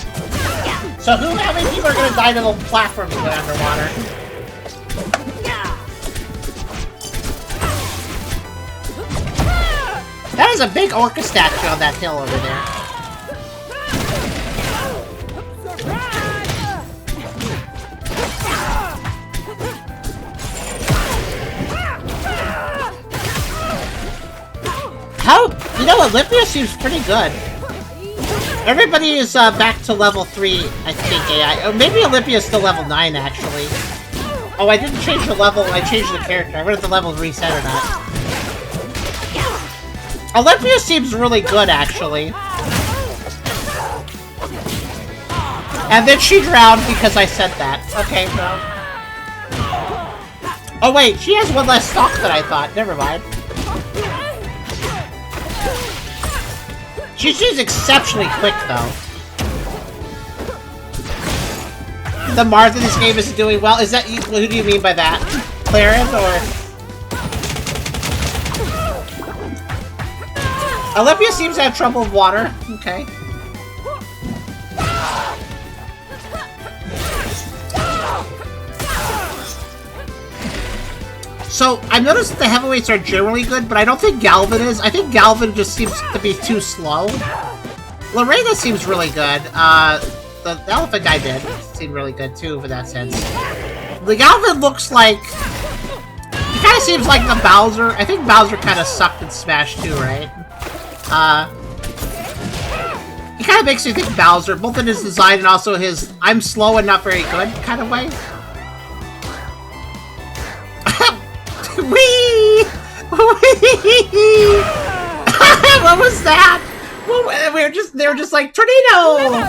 So how many people are going to die to the platforms going underwater? That is a big orca statue on that hill over there. You know, Olympia seems pretty good. Everybody is back to level 3, I think, AI. Or maybe Olympia is still level 9, actually. Oh, I didn't change the level, I changed the character. I wonder if the level reset or not. Olympia seems really good, actually. And then she drowned because I said that. Okay, well. Oh wait, she has one less stock than I thought. Never mind. She's exceptionally quick, though. The Marth in this game isn't doing well. Is that... Who do you mean by that? Clarence, or... Olympia seems to have trouble with water. Okay. So, I've noticed that the heavyweights are generally good, but I don't think Galvin is. I think Galvin just seems to be too slow. Lorena seems really good. The elephant guy did seem really good, too, for that sense. The Galvin looks like... He kind of seems like the Bowser. I think Bowser kind of sucked in Smash, too, right? He kind of makes me think Bowser, both in his design and also his I'm slow and not very good kind of way. Whee! Whee! What was that? They were just like tornado.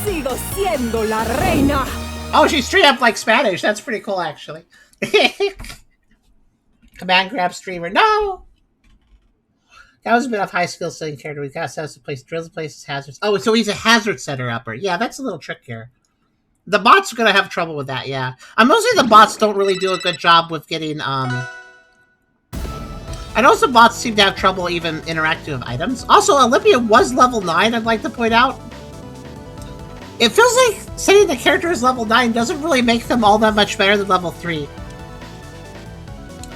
Sigo siendo la reina. Oh, she's straight up like Spanish. That's pretty cool, actually. Command grab streamer. No. That was a bit of high skill setting character. We got set us to place drills, places, hazards. Oh, so he's a hazard setter upper. Yeah, that's a little trickier. The bots are gonna have trouble with that, yeah. Mostly the bots don't really do a good job with getting, I know some bots seem to have trouble even interacting with items. Also, Olympia was level 9, I'd like to point out. It feels like setting the character as level 9 doesn't really make them all that much better than level 3.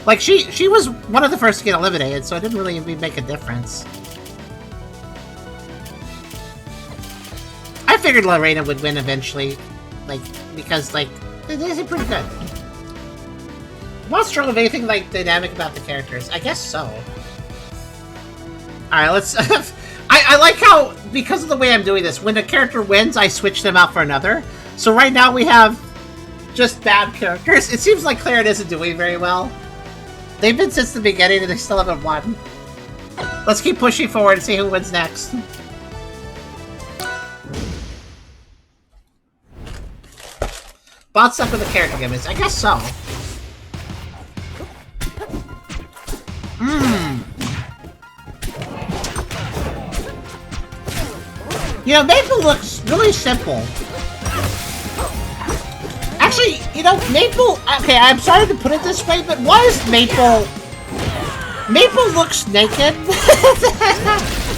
Like, she was one of the first to get eliminated, so it didn't really make a difference. I figured Lorena would win eventually, like, because, like, they're pretty good. Monster of anything, like, dynamic about the characters? I guess so. Alright, let's... I like how, because of the way I'm doing this, when a character wins, I switch them out for another. So right now we have just bad characters. It seems like Claret isn't doing very well. They've been since the beginning and they still haven't won. Let's keep pushing forward and see who wins next. Bot stuck with the character gimmicks. I guess so. You know, Maple looks really simple. Actually, you know, Maple... Okay, I'm sorry to put it this way, but why is Maple... Maple looks naked.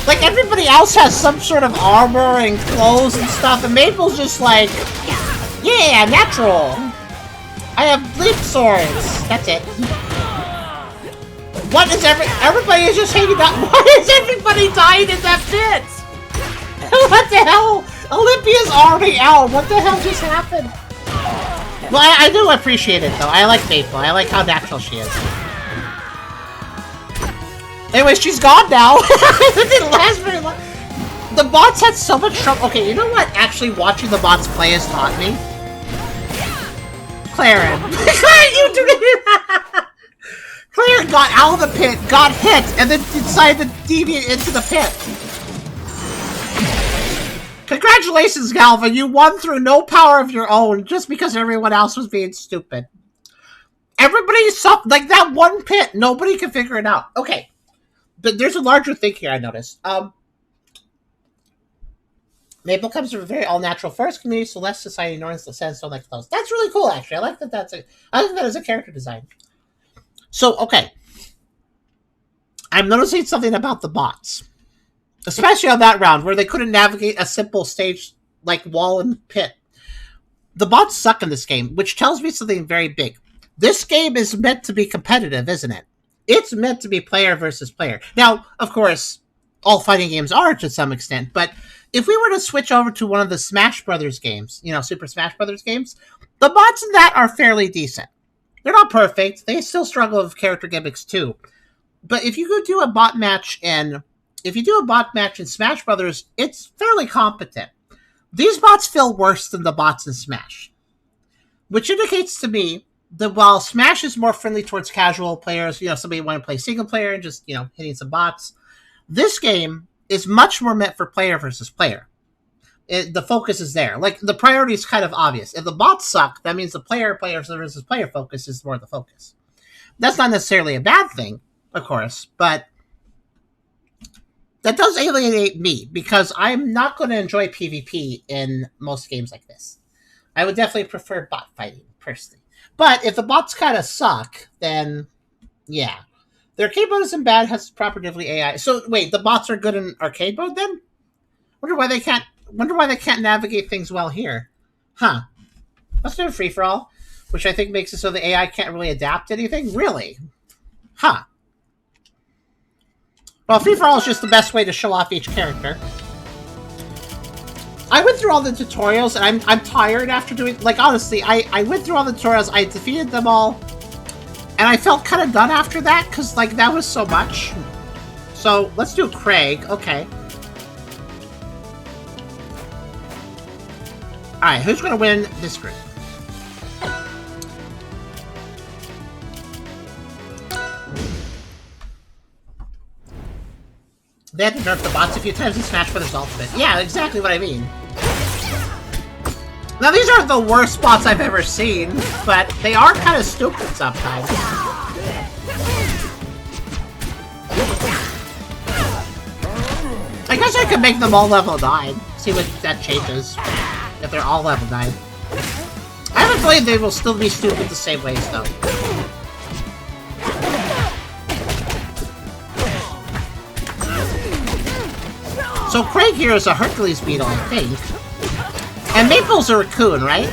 Like, everybody else has some sort of armor and clothes and stuff, and Maple's just like... Yeah, natural! I have leap swords! That's it. What is everybody is just hanging out? Why is everybody dying in that pit? What the hell? Olympia's already out. What the hell just happened? Well, I do appreciate it, though. I like Maple. I like how natural she is. Anyways, she's gone now. It didn't last very long. The bots had so much trouble. Okay, you know what? Actually, watching the bots play has taught me. Claren. You do Claren got out of the pit, got hit, and then decided to deviate into the pit. Congratulations, Galva! You won through no power of your own, just because everyone else was being stupid. Everybody saw, like, that one pit, nobody could figure it out. Okay, but there's a larger thing here I noticed. Maple comes from a very all-natural forest community, so less society norms, the sandstone like those. That's really cool, actually. I like that. I like that as a character design. So, okay, I'm noticing something about the bots. Especially on that round, where they couldn't navigate a simple stage like wall and pit. The bots suck in this game, which tells me something very big. This game is meant to be competitive, isn't it? It's meant to be player versus player. Now, of course, all fighting games are to some extent, but if we were to switch over to one of the Smash Brothers games, you know, Super Smash Brothers games, the bots in that are fairly decent. They're not perfect. They still struggle with character gimmicks too. But if you go do a bot match in... If you do a bot match in Smash Brothers, it's fairly competent. These bots feel worse than the bots in Smash. Which indicates to me that while Smash is more friendly towards casual players, you know, somebody want to play single player and just, you know, hitting some bots, this game is much more meant for player versus player. The focus is there. Like, the priority is kind of obvious. If the bots suck, that means the player versus player focus is more the focus. That's not necessarily a bad thing, of course, but that does alienate me, because I'm not going to enjoy PvP in most games like this. I would definitely prefer bot fighting, personally. But if the bots kind of suck, then, yeah. The arcade mode isn't bad, has proper Divly AI. So, wait, the bots are good in arcade mode, then? Wonder why they can't navigate things well here. Huh. Let's do a free-for-all, which I think makes it so the AI can't really adapt anything? Really? Huh. Well, free-for-all is just the best way to show off each character. I went through all the tutorials, and I'm tired after doing... Like, honestly, I went through all the tutorials, I defeated them all, and I felt kind of done after that, because, like, that was so much. So, let's do Craig. Okay. Alright, who's going to win this group? They had to nerf the bots a few times in Smash Bros. Ultimate. Yeah, exactly what I mean. Now, these aren't the worst bots I've ever seen, but they are kind of stupid sometimes. I guess I could make them all level 9. See what that changes. If they're all level 9. I have a feeling they will still be stupid the same ways, though. So Craig here is a Hercules beetle, I think. And Maple's a raccoon, right?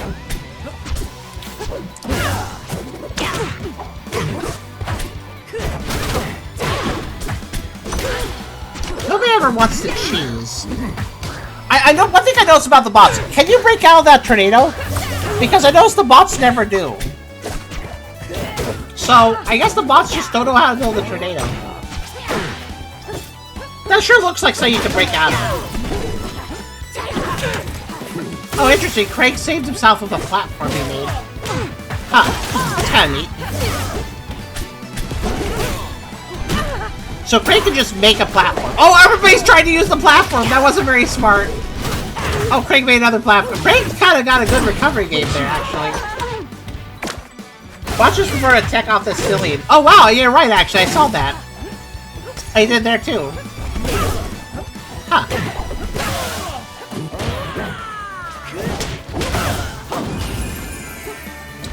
guy ever wants to cheese. I know one thing I noticed about the bots. Can you break out of that tornado? Because I noticed the bots never do. So I guess the bots just don't know how to build a tornado. That sure looks like something you can break out of. Oh, interesting. Craig saved himself with a platform he made. Huh. That's kind of neat. So Craig can just make a platform. Oh, everybody's trying to use the platform. That wasn't very smart. Oh, Craig made another platform. Craig kind of got a good recovery game there, actually. Watchers prefer to tech off the ceiling. Oh, wow. You're right, actually. I saw that. I did there, too. Huh.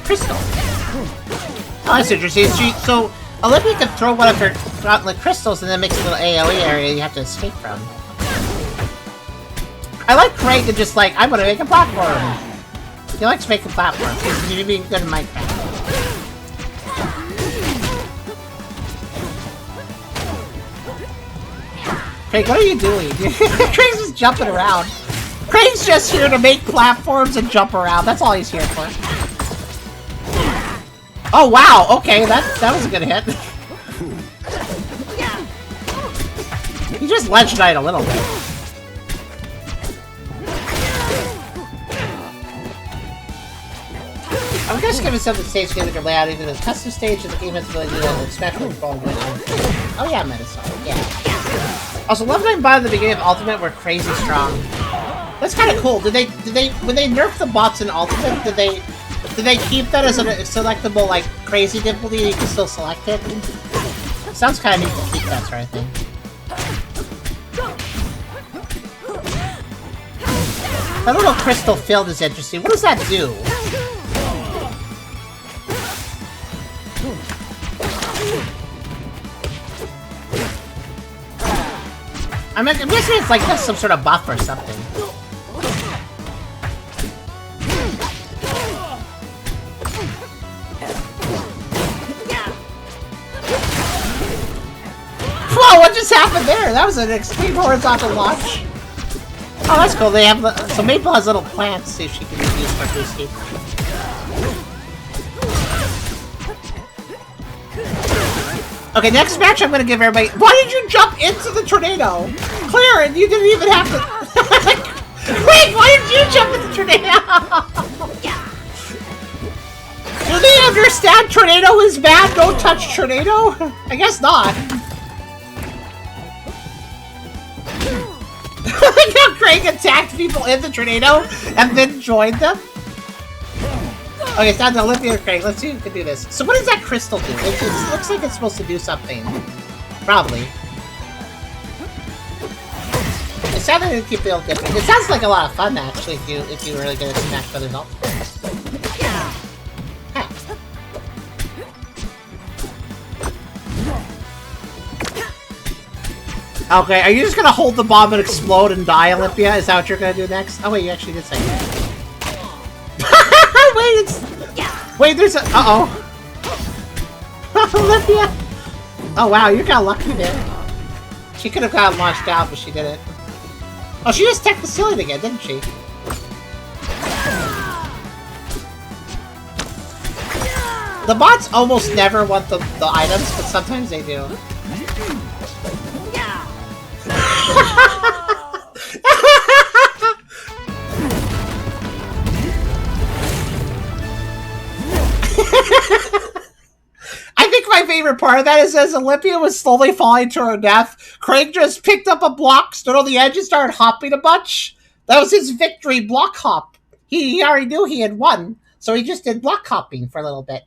Crystal. Oh, that's interesting. So Olympia can throw one of her gauntlet crystals and then makes a little AoE area you have to escape from. I like Craig to just like, I'm gonna make a platform. He likes making platforms. He's being good in Minecraft. Craig, what are you doing? Craig's just jumping around. Craig's just here to make platforms and jump around. That's all he's here for. Oh wow, okay, that was a good hit. He just ledge knight a little bit. I'm just giving some of the stage game layout, either the custom stage or the game has ability to do the Smash-Bros. Oh yeah, Metasol, yeah. Also, Love 9 by the beginning of Ultimate were crazy strong. That's kind of cool. Did they when they nerfed the bots in Ultimate? Did they keep that as a selectable like crazy difficulty? You can still select it. Sounds kind of neat to keep that sort of thing. That little crystal field is interesting. What does that do? I'm guessing it's like some sort of buff or something. Whoa, what just happened there? That was an extreme horizontal launch. Oh, that's cool. They have so Maple has little plants. See if she can use these for boosting. Okay, next match I'm gonna give everybody. Why did you jump into the tornado? Claire, you didn't even have to. Wait, why did you jump into the tornado? Do they understand tornado is bad? Don't touch tornado? I guess not. Like how Craig attacked people in the tornado and then joined them? Okay, it's down to Olympia or Craig. Let's see who can do this. So what does that crystal do? It looks like it's supposed to do something. Probably. It sounded to keep it all different. It sounds like a lot of fun, actually, if you really get a Smash Brothers Ultimate. Huh. Okay, are you just gonna hold the bomb and explode and die, Olympia? Is that what you're gonna do next? Oh wait, you actually did say that. Wait, there's a... Uh-oh. Olympia! Oh, wow, you got lucky there. She could have gotten launched out, but she didn't. Oh, she just teched the ceiling again, didn't she? The bots almost never want the items, but sometimes they do. I think my favorite part of that is as Olympia was slowly falling to her death, Craig just picked up a block, stood on the edge, and started hopping a bunch. That was his victory block hop. He already knew he had won, so he just did block hopping for a little bit.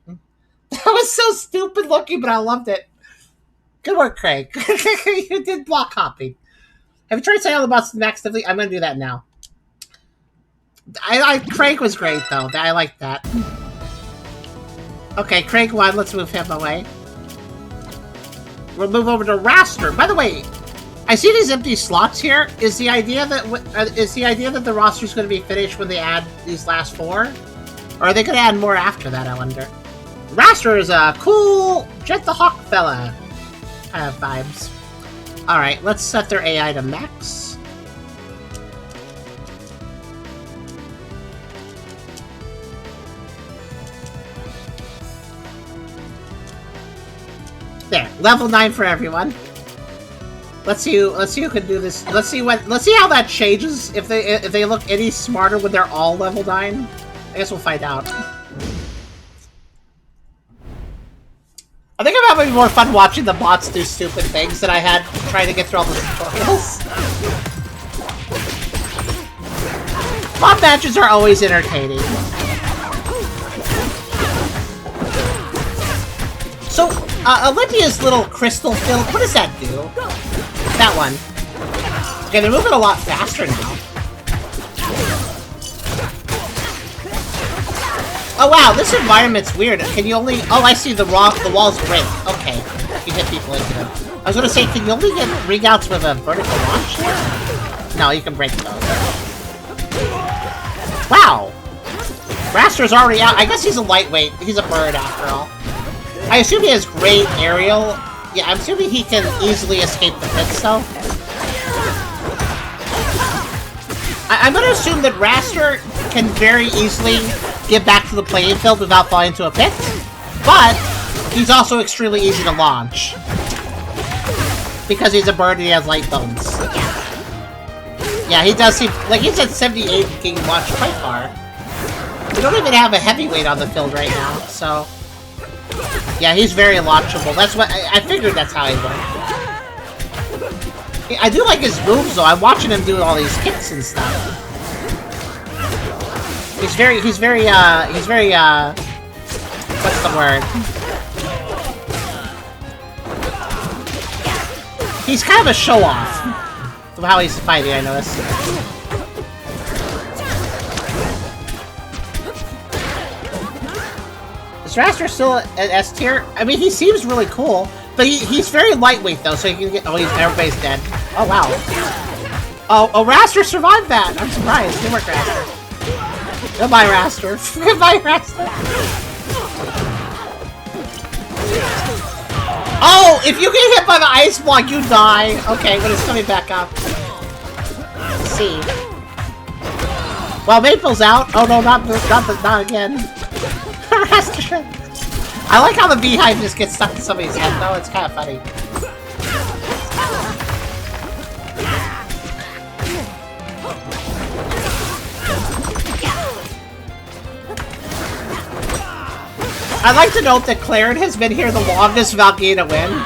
That was so stupid looking, but I loved it. Good work, Craig. You did block hopping. Have you tried saying all about Max Stively? I'm going to do that now. Craig was great, though. I like that. Okay, Craig won. Let's move him away. We'll move over to roster. By the way, I see these empty slots here. Is the idea that the roster is going to be finished when they add these last 4, or are they going to add more after that? I wonder. Roster is a cool Jet the Hawk fella kind of vibes. Alright, let's set their AI to max. There, level 9 for everyone. Let's see who can do this. Let's see how that changes if they look any smarter when they're all level 9. I guess we'll find out. I think I'm having more fun watching the bots do stupid things than I had trying to get through all the tutorials. Bot matches are always entertaining. So, Olympia's little crystal field, what does that do? That one. Okay, they're moving a lot faster now. Oh wow, this environment's weird. Can you only... Oh, I see the walls break. Okay, you hit people into them. I was gonna say, can you only get ring-outs with a vertical launch? No, you can break those. Wow! Raster's already out. I guess he's a lightweight. He's a bird after all. I assume he has great aerial. Yeah, I'm assuming he can easily escape the pits, though. I'm gonna assume that Raster can very easily get back to the playing field without falling into a pit, but he's also extremely easy to launch. Because he's a bird and he has light bones. Yeah, he does seem... Like, he's at 78 and can launch quite far. We don't even have a heavyweight on the field right now, so... Yeah, he's very launchable. That's what I figured. That's how he worked. I do like his moves, though. I'm watching him do all these kicks and stuff. He's very, what's the word? He's kind of a show-off from how he's fighting, I noticed. Is Raster still at S tier? I mean, he seems really cool, but he's very lightweight, though, so he can get... Oh, everybody's dead. Oh, wow. Oh, Raster survived that! I'm surprised. Good work, Raster. Goodbye, Raster. Goodbye, Raster. Oh, if you get hit by the ice block, you die. Okay, but it's coming back up. Let's see. Well, Maple's out. Oh no, not again. Raster. I like how the beehive just gets stuck to somebody's head, though. It's kind of funny. I'd like to note that Claren has been here the longest without getting a win.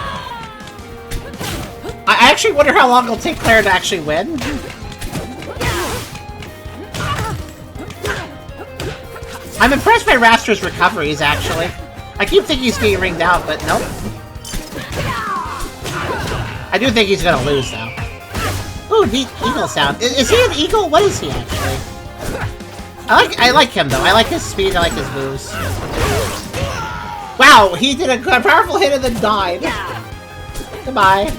I actually wonder how long it'll take Claren to actually win. I'm impressed by Raster's recoveries, actually. I keep thinking he's getting ringed out, but nope. I do think he's gonna lose, though. Ooh, neat eagle sound. Is he an eagle? What is he, actually? I like him, though. I like his speed, I like his moves. Wow, he did a powerful hit and then died. Goodbye.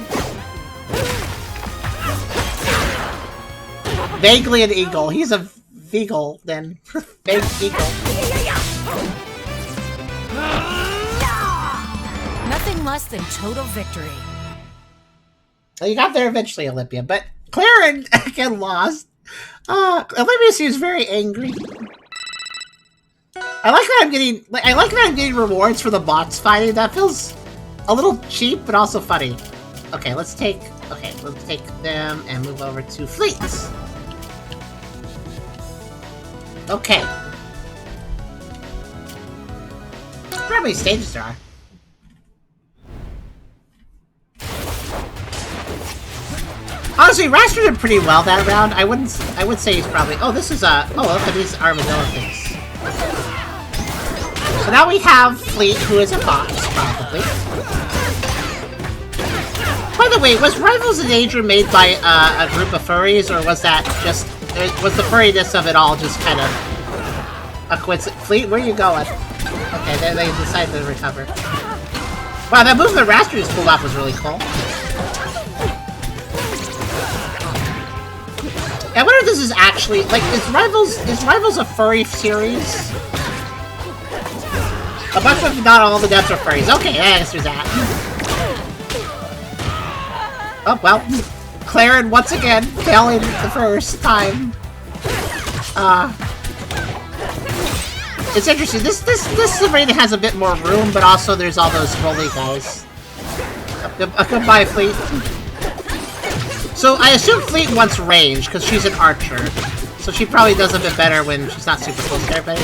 Vaguely an eagle. He's a veagle, then. Vague eagle. Nothing less than total victory. Well, you got there eventually, Olympia, but Claren again lost. Olympia seems very angry. I like that I'm getting rewards for the bots fighting. That feels a little cheap, but also funny. Okay, let's take them and move over to fleets. Okay. How many stages there are? Honestly, Raster did pretty well that round. I would say he's probably... Oh, this is look at these armadillo things. So now we have Fleet, who is a boss, probably. By the way, was Rivals in Danger made by a group of furries, or was that just... Was the furriness of it all just kind of a coincidence? Fleet, where are you going? Okay, they decided to recover. Wow, that move that Raster just pulled off was really cool. I wonder if this is actually... Like, is Rivals a furry series? A bunch of, not all the devs are furries. Okay, I guess there's that. Oh, well. Claren, once again, failing the first time. It's interesting. This arena has a bit more room, but also there's all those rolly guys. Goodbye, Fleet. So I assume Fleet wants range, because she's an archer. So she probably does a bit better when she's not super close to everybody.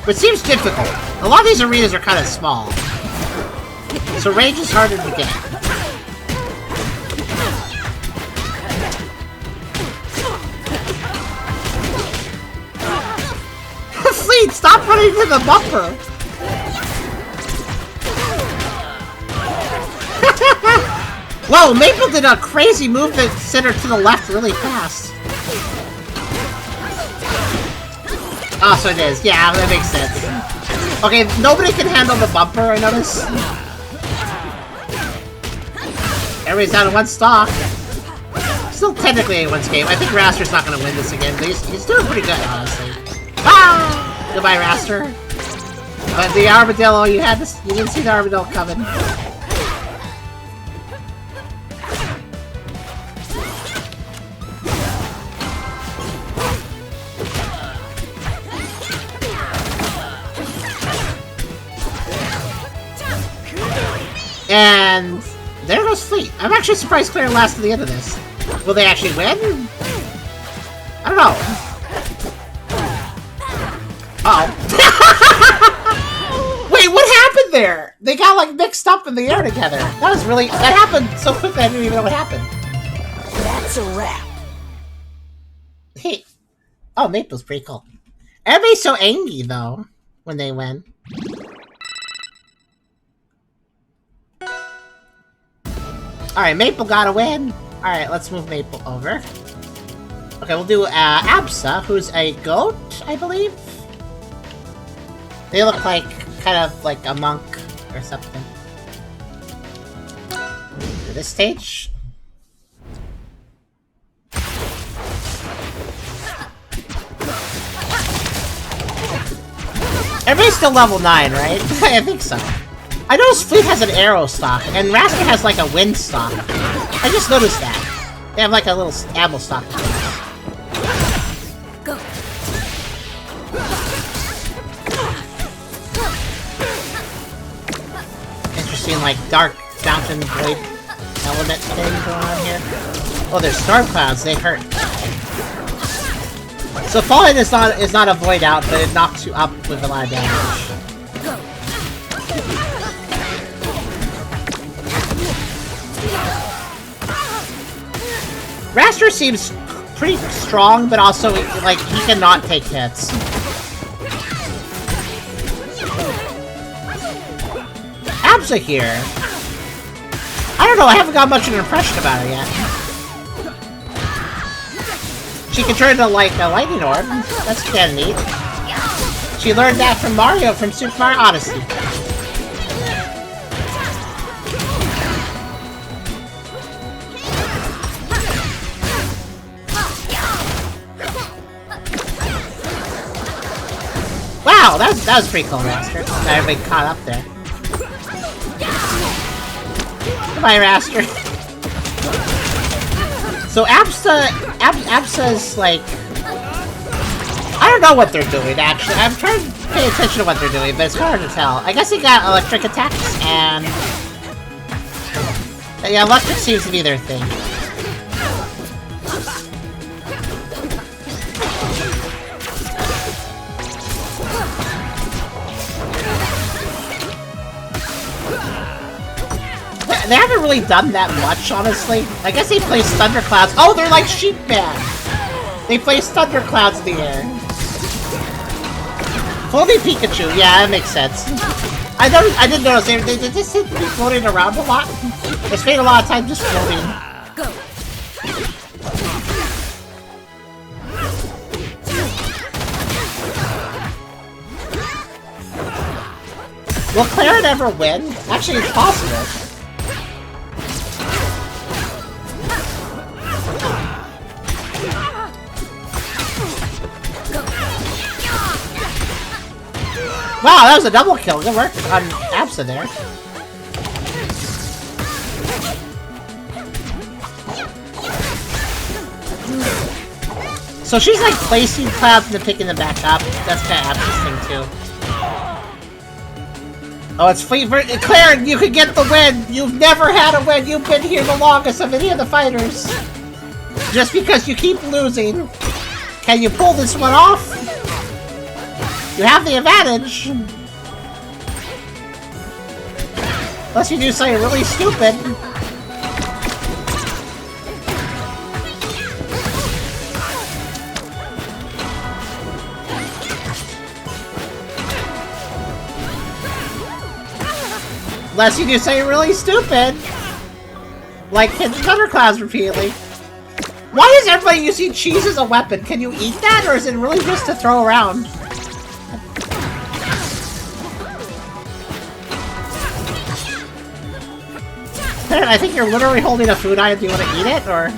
But it seems difficult. A lot of these arenas are kind of small. So range is harder to get. Fleet, stop running to the bumper! Whoa, Maple did a crazy move that sent her to the left really fast. Oh, so it is. Yeah, that makes sense. Okay, nobody can handle the bumper, I notice. Everybody's down to one stock. Still technically anyone's game. I think Raster's not going to win this again, but he's doing pretty good, honestly. Ah! Goodbye, Raster. But the armadillo, you didn't see the armadillo coming. And there goes Fleet. I'm actually surprised Claire lasts to the end of this. Will they actually win? I don't know. Uh-oh. Wait, what happened there? They got like mixed up in the air together. That happened so quickly I didn't even know what happened. That's a wrap. Hey. Oh, Maple's pretty cool. Everybody's so angry though when they win. Alright, Maple got a win. Alright, let's move Maple over. Okay, we'll do Absa, who's a goat, I believe? They look like, kind of like a monk or something. To this stage. Everybody's still level 9, right? I think so. I noticed Fleet has an arrow stock, and Raster has like a wind stock. I just noticed that. They have like a little ammo stock. Go. Interesting, like dark fountain void element thing going on here. Oh, there's storm clouds. They hurt. So falling is not a void out, but it knocks you up with a lot of damage. Raster seems pretty strong, but also, like, he cannot take hits. Absa here. I don't know, I haven't got much of an impression about her yet. She can turn into, like, a lightning orb. That's kinda neat. She learned that from Mario from Super Mario Odyssey. Wow, that was pretty cool, Raster. Got everybody caught up there. Goodbye, Raster. So Absa's like... I don't know what they're doing, actually. I'm trying to pay attention to what they're doing, but it's hard to tell. I guess they got electric attacks, and... yeah, electric seems to be their thing. They haven't really done that much, honestly. I guess they place thunderclouds. Oh, they're like sheep man. They place thunderclouds in the air. Floating Pikachu. Yeah, that makes sense. I didn't notice they just seem to be floating around a lot. They spend a lot of time just floating. Go. Will Claren ever win? Actually, it's possible. Wow, that was a double kill. Good work on Absa there. So she's like placing clouds and then picking them back up. That's kind of interesting too. Oh, it's Fleet Claire, you could get the win! You've never had a win! You've been here the longest of any of the fighters! Just because you keep losing. Can you pull this one off? You have the advantage! Unless you do something really stupid. Unless you do something really stupid. Like hit the thunderclouds repeatedly. Why is everybody using cheese as a weapon? Can you eat that, or is it really just to throw around? I think you're literally holding a food item. Do you want to eat it, or...?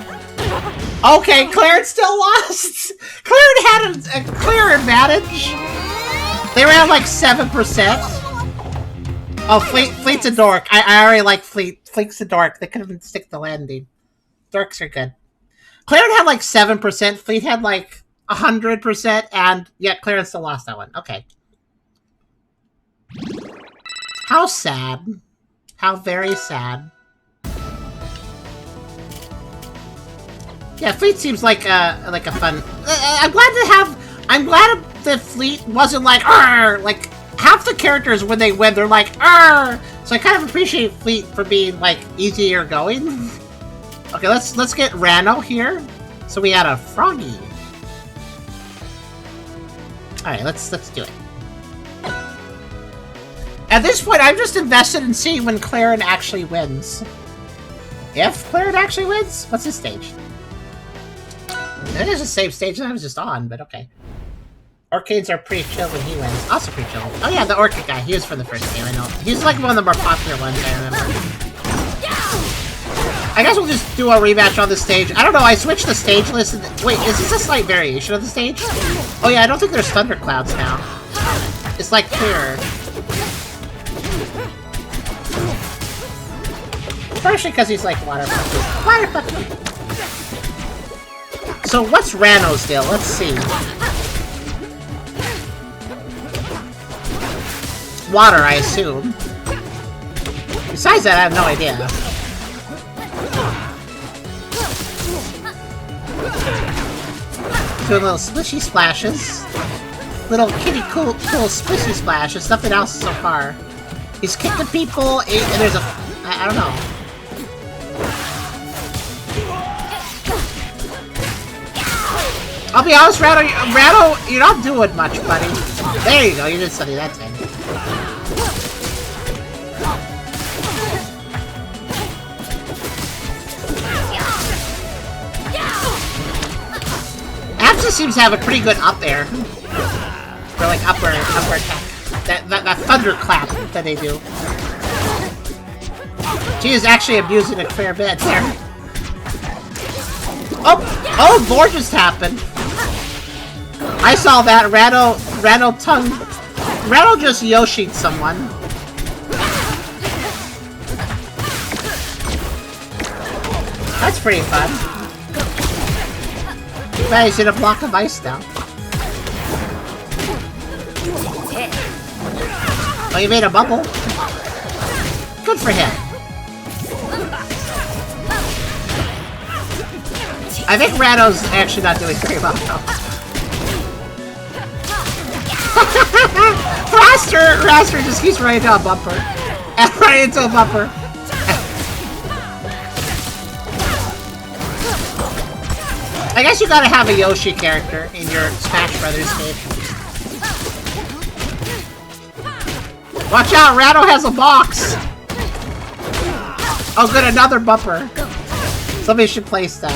Okay, Clarence still lost! Clarence had a clear advantage! They ran like 7%. Oh, Fleet's a dork. I already like Fleet. Fleet's a dork. They couldn't stick the landing. Dorks are good. Clarence had like 7%. Fleet had like 100%, and yeah, Clarence still lost that one. Okay. How sad. How very sad. Yeah, Fleet seems like a fun. I'm glad that Fleet wasn't like Arr! Like half the characters when they win, they're like Arr! So I kind of appreciate Fleet for being like easier going. Okay, let's get Rano here. So we had a Froggy. All right, let's do it. At this point, I'm just invested in seeing when Claren actually wins. If Claren actually wins, what's his stage? It is the same stage that I was just on, but okay. Orchids are pretty chill when he wins. Also pretty chill. Oh yeah, the Orchid guy. He was from the first game, I know. He's like one of the more popular ones, I remember. I guess we'll just do a rematch on this stage. I don't know, I switched the stage list. Wait, is this a slight variation of the stage? Oh yeah, I don't think there's thunderclouds now. It's like clearer. Partially because he's like water puppy. Water puppy! So what's Rano's deal? Let's see. Water, I assume. Besides that, I have no idea. Doing little splishy splashes. Little kitty cool splishy splashes. Nothing else so far. He's kicking people, and there's a... I don't know. I'll be honest, Rano, you're not doing much, buddy. There you go, you did something that time. Absa seems to have a pretty good up air. Or like upper attack. That thunderclap that they do. She is actually abusing a fair bit there. Oh, Lord just happened. I saw that. Rano just Yoshi'd someone. That's pretty fun. Glad he's in a block of ice now. Oh, you made a bubble? Good for him. I think Rano's actually not doing very well, though. Raster just keeps running into a bumper. And running into a bumper. I guess you gotta have a Yoshi character in your Smash Brothers game. Watch out, Rano has a box! Oh good, another bumper. Somebody should place that.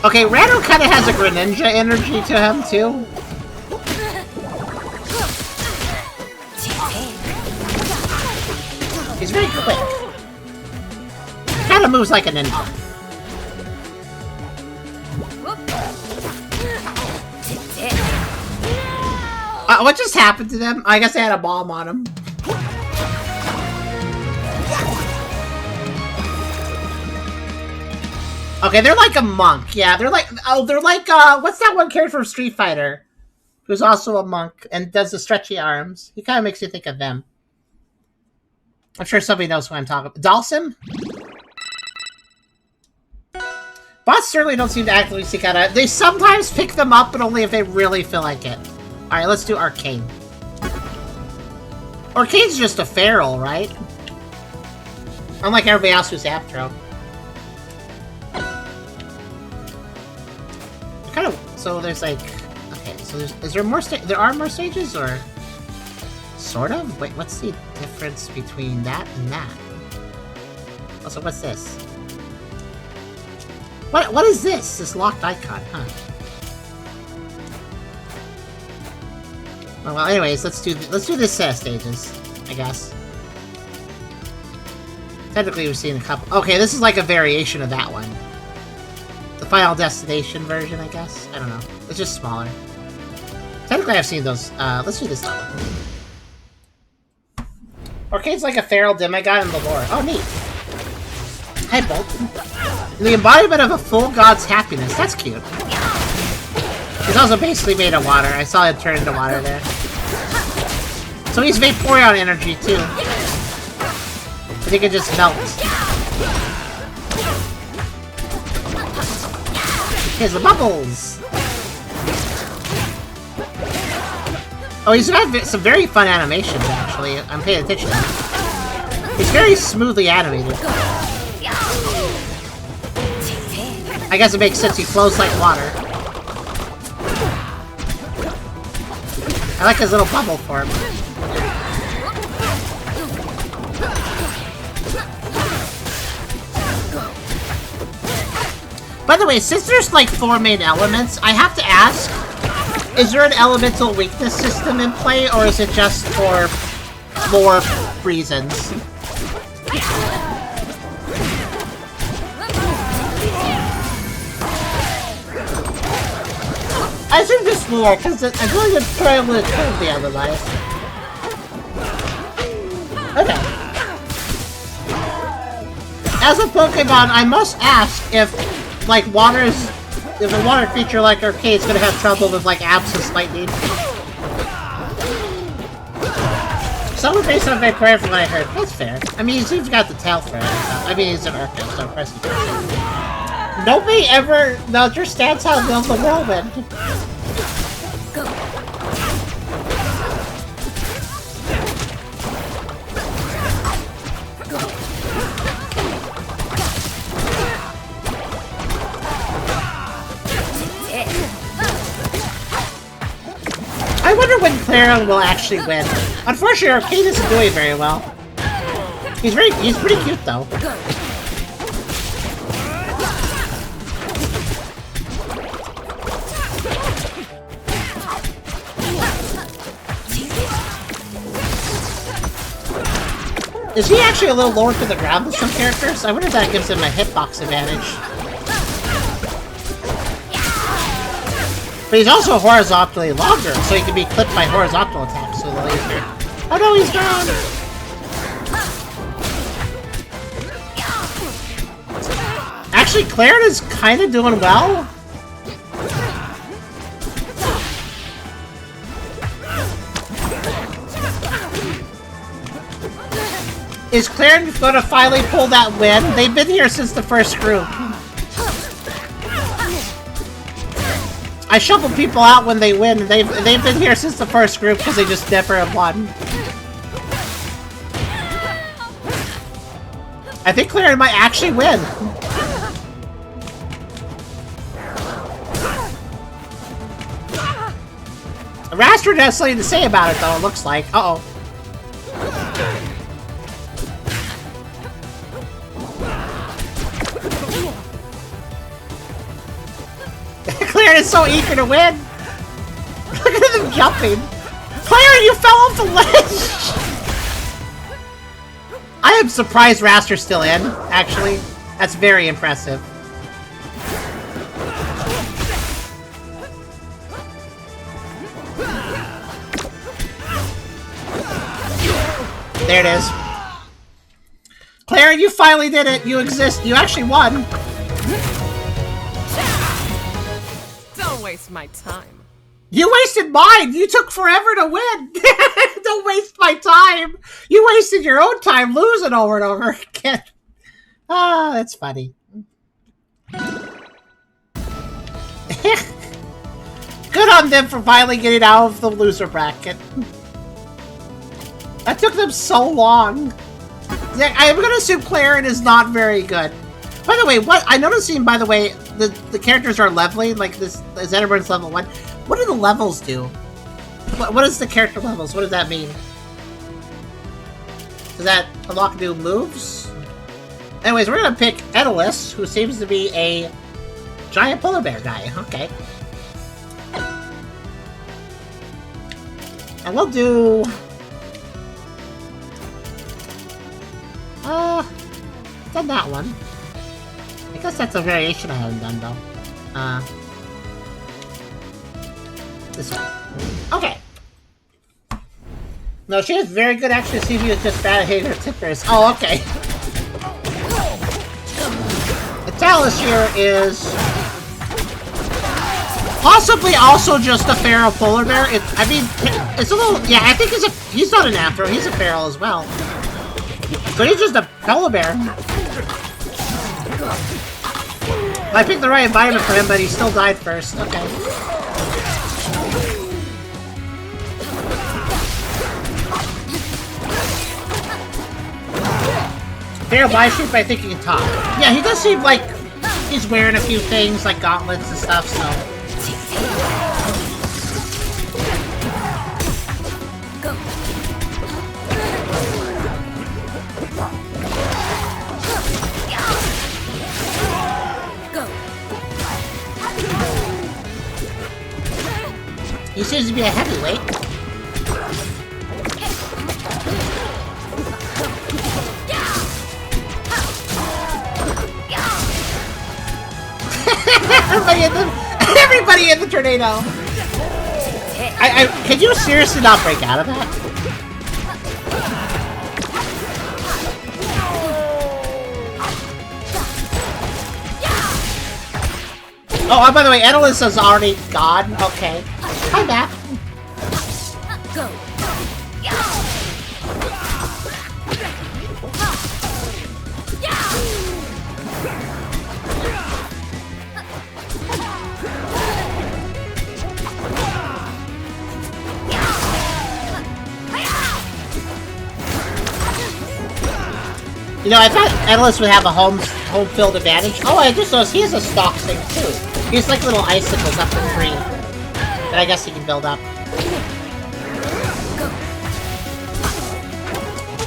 Okay, Rano kind of has a Greninja energy to him, too. He's very quick. Kind of moves like a ninja. What just happened to them? I guess they had a bomb on him. Okay, they're like a monk. Yeah, they're like what's that one character from Street Fighter who's also a monk and does the stretchy arms? He kind of makes you think of them. I'm sure somebody knows who I'm talking about. Dalsim? Bots certainly don't seem to actively seek out. They sometimes pick them up, but only if they really feel like it. Alright, let's do Arcane. Arcane's just a feral, right? Unlike everybody else who's Aptro. Kind of. So there's like. Okay, so is there more there are more stages, or. Sort of? Wait, what's the difference between that and that? Also, what's this? What is this? This locked icon, huh? Well, anyways, let's do this set of stages, I guess. Technically, we've seen a couple. Okay, this is like a variation of that one. The Final Destination version, I guess. I don't know. It's just smaller. Technically, I've seen those. Let's do this level. Arcane's like a feral demigod in the lore. Oh, neat. Hi, Bolt. The embodiment of a full god's happiness. That's cute. He's also basically made of water. I saw him turn into water there. So he's Vaporeon energy, too. I think it just melts. Here's the bubbles! Oh, he's got some very fun animations, actually. I'm paying attention. He's very smoothly animated. I guess it makes sense, he flows like water. I like his little bubble form. By the way, since there's like 4 main elements, I have to ask, is there an elemental weakness system in play, or is it just for lore reasons? I assume just lore, because I feel like it's probably the other life. Okay. As a Pokemon, I must ask if, like, if a water creature like Arcade's gonna have trouble with, like, Abscess Lightning. Someone based on Vaporeon from what I heard. That's fair. I mean, he's got the tail for it. I mean, he's an Arcade, so press it. Nobody ever understands how to build the whirlwind. Go. I wonder when Clara will actually win. Unfortunately, Arcade isn't doing very well. He's pretty cute though. Is he actually a little lower to the ground than some characters? I wonder if that gives him a hitbox advantage. But he's also horizontally longer, so he can be clipped by horizontal attacks with a laser. Oh no, he's gone! Actually, Claret is kind of doing well. Is Claret going to finally pull that win? They've been here since the first group. I shuffle people out when they win, and they've been here since the first group because they just never have won. I think Claret might actually win. Raster has something to say about it, though, it looks like. Uh-oh. Claret is so eager to win! Look at them jumping! Claret, you fell off the ledge! I am surprised Raster's still in, actually. That's very impressive. There it is. Claret, you finally did it! You exist! You actually won! waste my time. You wasted mine! You took forever to win! Don't waste my time! You wasted your own time losing over and over again. Ah, that's funny. Good on them for finally getting out of the loser bracket. That took them so long. I'm gonna assume Claren is not very good. By the way, what I noticed, by the way, the characters are leveling. Like this, is everyone's level 1? What do the levels do? What is the character levels? What does that mean? Does that unlock new moves? Anyways, we're gonna pick Aether, who seems to be a giant polar bear guy. Okay. And we'll do... done that one. I guess that's a variation I haven't done, though. This one. Okay. No, she is very good, actually. CV is just bad at hitting her tippers. Oh, okay. The Talus here is... possibly also just a feral polar bear. I mean, it's a little... yeah, I think he's not an Athro. He's a feral as well. So he's just a polar bear. I picked the right environment for him, but he still died first. Okay. Feral Bishoop, I think he can talk. Yeah, he does seem like he's wearing a few things, like gauntlets and stuff, so... He seems to be a heavyweight. Everybody in the tornado. Can you seriously not break out of that? Oh, by the way, Aether is already gone. Okay. Hi, back. Go. You know, I thought Aether would have a home field advantage. Oh, I just noticed he has a stock thing too. He's like little icicles up in green that I guess he can build up.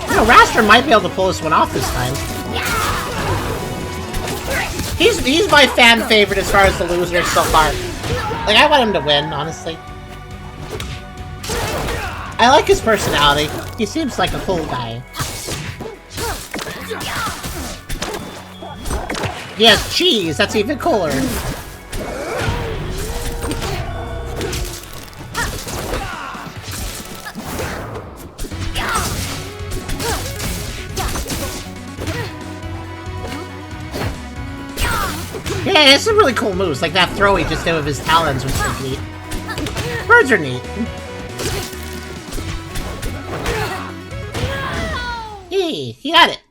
You know, Raster might be able to pull this one off this time. He's my fan favorite as far as the losers so far. Like, I want him to win, honestly. I like his personality. He seems like a cool guy. He has cheese, that's even cooler. Yeah, it's some really cool moves, like that throw he just did with his talons was pretty neat. Birds are neat. Hey, he got it.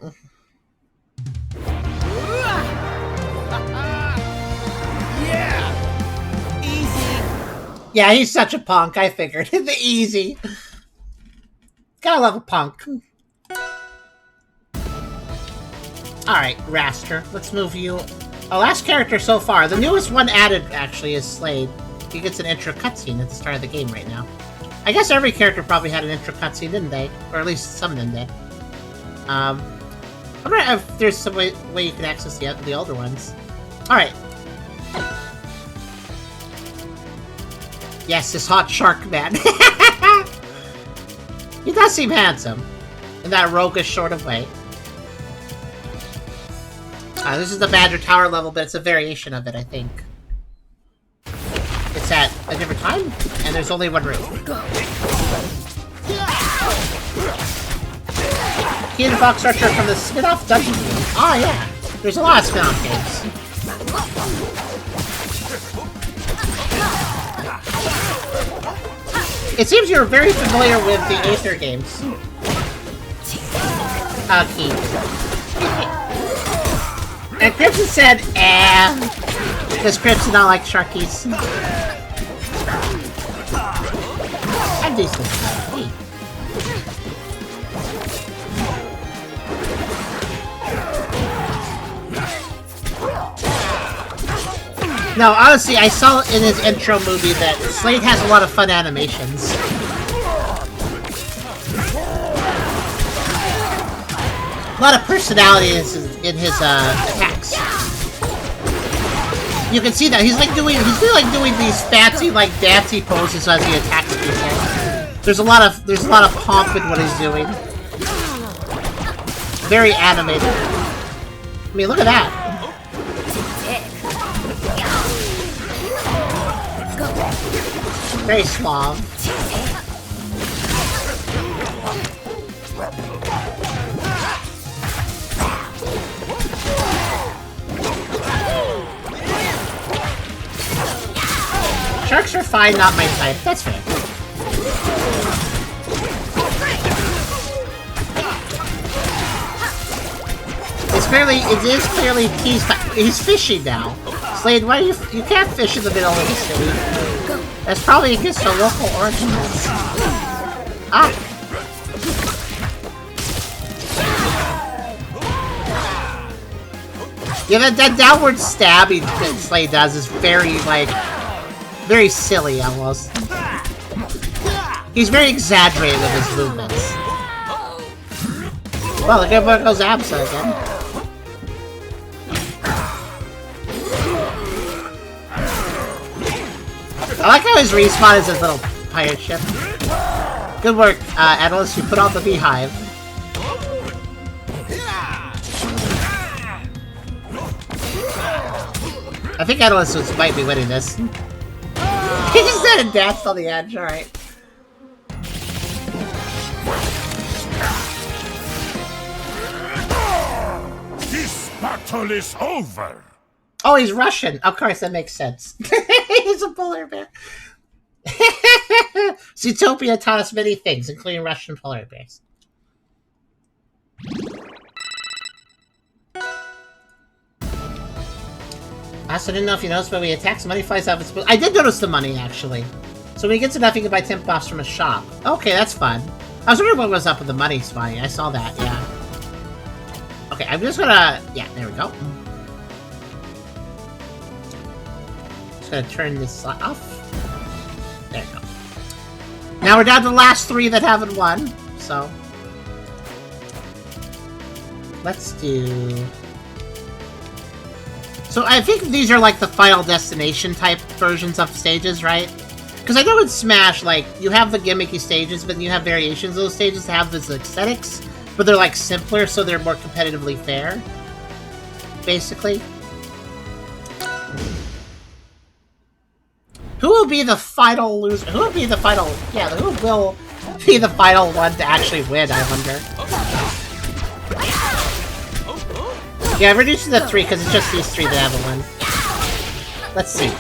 Yeah! Easy. Yeah, he's such a punk, I figured. The easy. Gotta love a punk. Alright, Raster, let's move you. Our last character so far, the newest one added, actually, is Slade. He gets an intro cutscene at the start of the game right now. I guess every character probably had an intro cutscene, didn't they? Or at least some of them did. I wonder if there's some way you can access the older ones. Alright. Yes, this hot shark man. He does seem handsome. In that roguish sort of way. This is the Badger Tower level, but it's a variation of it, I think. It's at a different time, and there's only one room. Key and Fox Archer from the spin-off Dungeon game. Oh, yeah. There's a lot of spin-off games. It seems you're very familiar with the Aether games. Keith. And Crimson said, because Crimson don't like Sharkies. I'm decent. Hey. No, honestly, I saw in his intro movie that Slade has a lot of fun animations. A lot of personality in his attacks. You can see that he's really doing these fancy like dancey poses as he attacks people. There's a lot of pomp in what he's doing. Very animated. I mean, look at that. Very suave. Sharks are fine, not my type. That's fair. It is clearly he's fishing now. Slade, why you can't fish in the middle of the city? That's probably against the local ordinance. Ah! Yeah, that downward stabbing that Slade does is very silly almost. He's very exaggerated with his movements. Well, look at where goes Absa again. I like how his respawn is his little pirate ship. Good work, Analyst. You put out the beehive. I think Analyst might be winning this. He just said and danced on the edge. All right. This battle is over. Oh, he's Russian. Of course, that makes sense. He's a polar bear. Zootopia taught us many things, including Russian polar bears. I also didn't know if you noticed, but when he attacks, money flies out of its... I did notice the money, actually. So when he gets enough, he can buy 10 buffs from a shop. Okay, that's fun. I was wondering what was up with the money spawning. I saw that, yeah. Okay, I'm just gonna... Yeah, there we go. Just gonna turn this off. There you go. Now we're down to the last 3 that haven't won, so... Let's do... So I think these are like the Final Destination type versions of stages, right? Because I know in Smash, like, you have the gimmicky stages, but you have variations of those stages that have these aesthetics, but they're like simpler, so they're more competitively fair. Basically. Who will be the final loser? Who will be the final... Yeah, who will be the final one to actually win, I wonder? Yeah, I reduced it to 3 because it's just these 3 that haven't won. Let's see.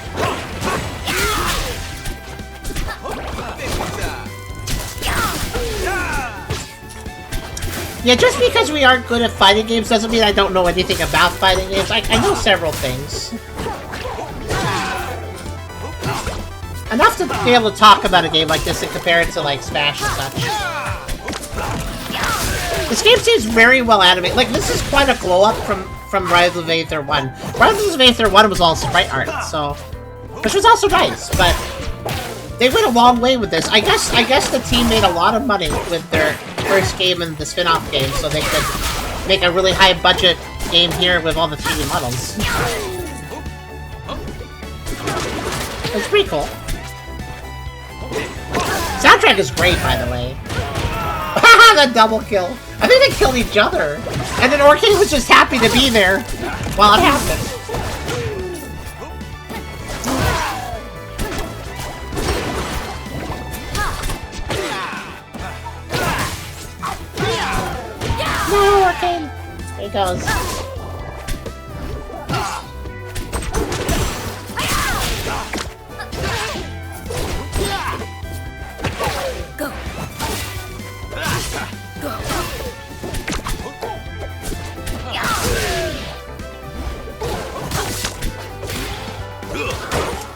Yeah, just because we aren't good at fighting games doesn't mean I don't know anything about fighting games. I know several things. Enough to be able to talk about a game like this and compare it to, like, Smash and such. This game seems very well animated. Like, this is quite a glow-up from Rivals of Aether 1. Rivals of Aether 1 was all sprite art, so... Which was also nice, but... They went a long way with this. I guess the team made a lot of money with their first game and the spin-off game, so they could make a really high-budget game here with all the 3D models. It's pretty cool. Soundtrack is great, by the way. Haha, the double kill. I think they killed each other. And then Orchid was just happy to be there while it happened. No, Orchid. There he goes.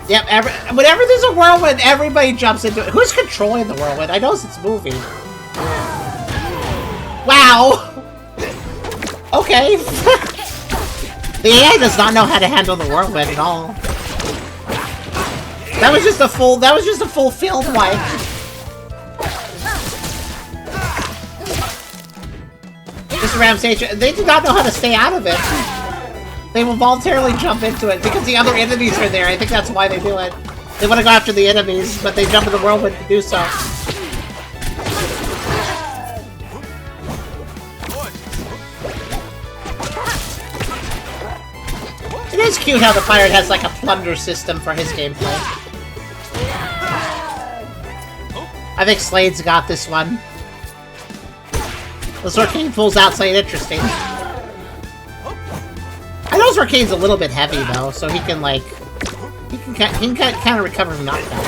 Yep, whenever there's a whirlwind, everybody jumps into it. Who's controlling the whirlwind? I noticed it's moving. Wow! Okay. The AI does not know how to handle the whirlwind at all. That was just a full field wipe. Mr. Ramsage, they do not know how to stay out of it. They will voluntarily jump into it because the other enemies are there. I think that's why they do it. They want to go after the enemies, but they jump in the whirlwind to do so. It is cute how the pirate has like a plunder system for his gameplay. I think Slade's got this one. The Zorkane pulls out something interesting. I know Zorkane's a little bit heavy though, so he can like he can kind of recover from knockdown.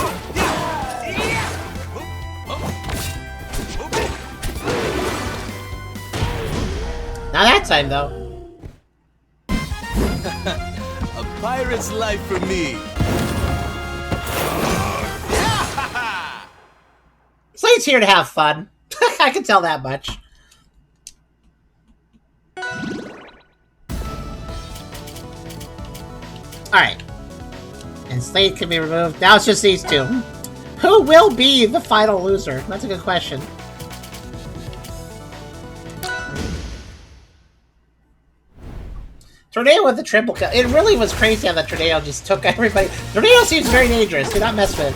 Not that time though. A pirate's life for me. Slade's here to have fun. I can tell that much. Alright. And Slade can be removed. Now it's just these two. Who will be the final loser? That's a good question. Tornado with the triple kill. It really was crazy how the Tornado just took everybody. Tornado seems very dangerous. Do not mess with it.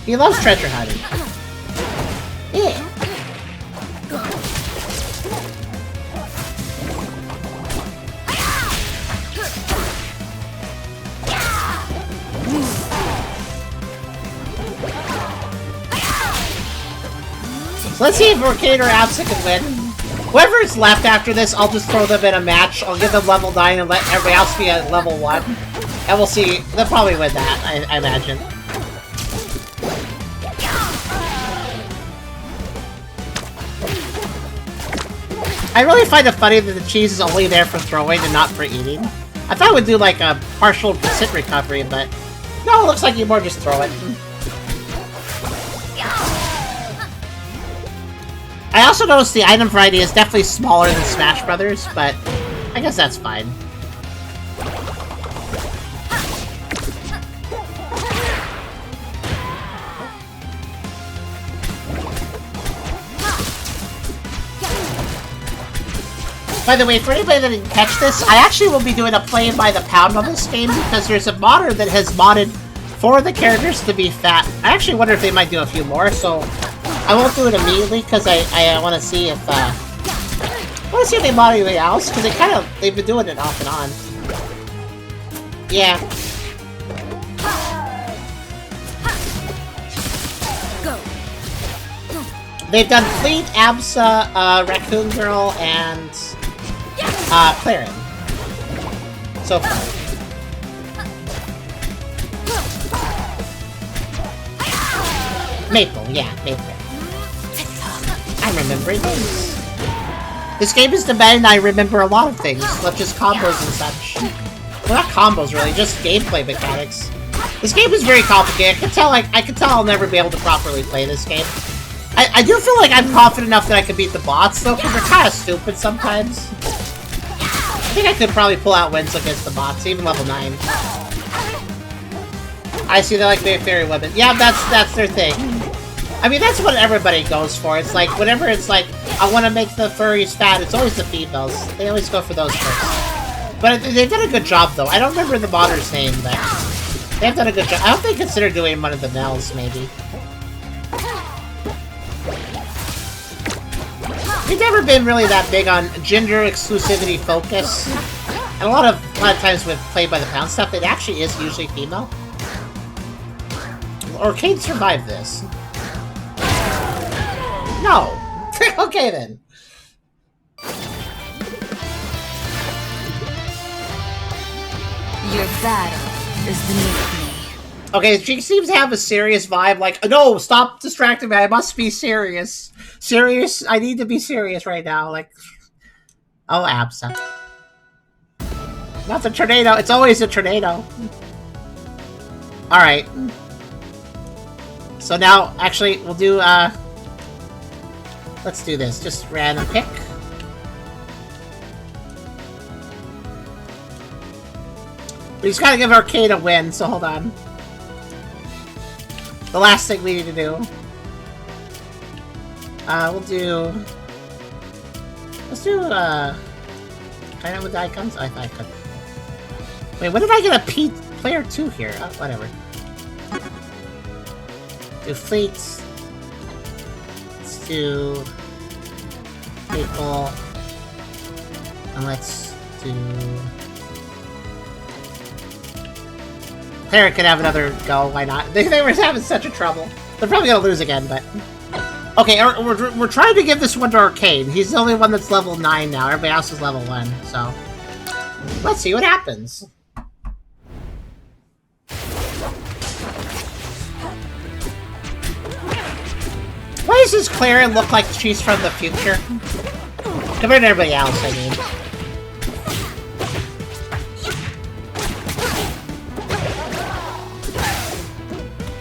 He loves treasure hunting. Yeah. So let's see if Orcade or Absa can win. Whoever is left after this, I'll just throw them in a match. I'll give them level 9 and let everybody else be at level 1. And we'll see. They'll probably win that, I imagine. I really find it funny that the cheese is only there for throwing and not for eating. I thought it would do like a partial percent recovery, but no, it looks like you more just throw it. I also noticed the item variety is definitely smaller than Smash Bros, but I guess that's fine. By the way, for anybody that didn't catch this, I actually will be doing a play by the pound on this game because there's a modder that has modded for the characters to be fat. I actually wonder if they might do a few more, so I won't do it immediately because I want to see if I want to see if they mod anything else because they've been doing it off and on. Yeah. They've done Fleet, Absa, Raccoon Girl, and Clarin. So far. Maple, yeah, Maple. I'm remembering things. This game is demanding I remember a lot of things, such as combos and such. Well, not combos really, just gameplay mechanics. This game is very complicated. I can tell I'll never be able to properly play this game. I do feel like I'm confident enough that I can beat the bots though, because they're kind of stupid sometimes. I think I could probably pull out wins against the bots, even level 9. I see they like fairy women. Yeah, that's their thing. I mean, that's what everybody goes for. It's like, whenever it's like, I want to make the furries fat, it's always the females. They always go for those first. But they've done a good job, though. I don't remember the modder's name, but they've done a good job. I hope they consider doing one of the males, maybe. We've never been really that big on gender exclusivity focus. And a lot of times with Play by the Pound stuff, it actually is usually female. Or Kate survived this. No! Okay then. Your battle is beneath me. Okay, she seems to have a serious vibe, like, no, stop distracting me, I must be serious. Serious? I need to be serious right now, like... Oh, Absa. Not the tornado, it's always a tornado. Alright. So now, actually, we'll do, let's do this. Just random pick. We just gotta give Arcade a win, so hold on. The last thing we need to do. We'll do... Let's do, Can I know with the icons? I thought I could. Wait, when did I get a player 2 here? Oh, whatever. Do fleets. Let's do... people. And let's do... Player could have another go, why not? They were having such a trouble. They're probably gonna lose again, but... Okay, we're trying to give this one to Arcade. He's the only one that's level 9 now. Everybody else is level 1, so... Let's see what happens. Why does this Claire look like she's from the future? Compared to everybody else, I mean.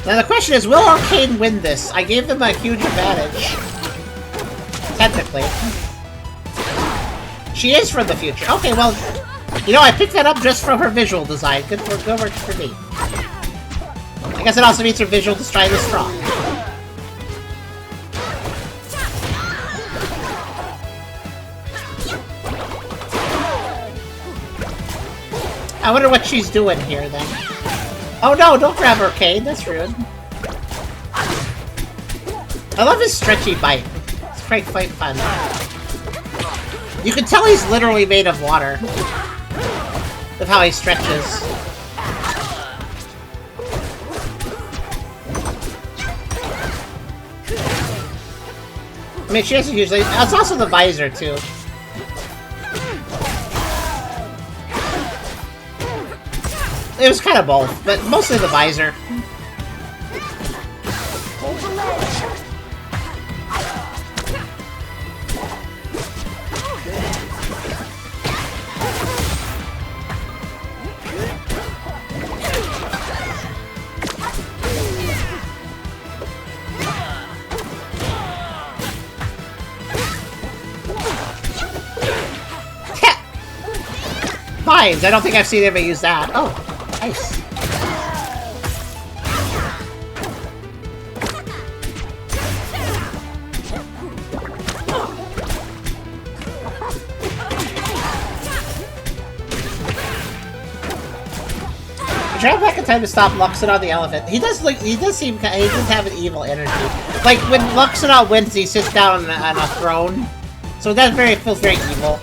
Now the question is, will Arcade win this? I gave them a huge advantage. Technically. She is from the future. Okay, well, you know, I picked that up just from her visual design. Good work for me. I guess it also means her visual design is strong. I wonder what she's doing here, then. Oh no, don't grab Arcade, that's rude. I love his stretchy bite. It's quite fun. You can tell he's literally made of water. With how he stretches. I mean, she doesn't usually... It's also the visor, too. It was kind of both, but mostly the visor. Mines! I don't think I've seen anybody use that. Oh, nice. Travel back in time to stop Luxodon the elephant. He does seem, he does have an evil energy. Like, when Luxodon wins, he sits down on a throne. So that feels very evil.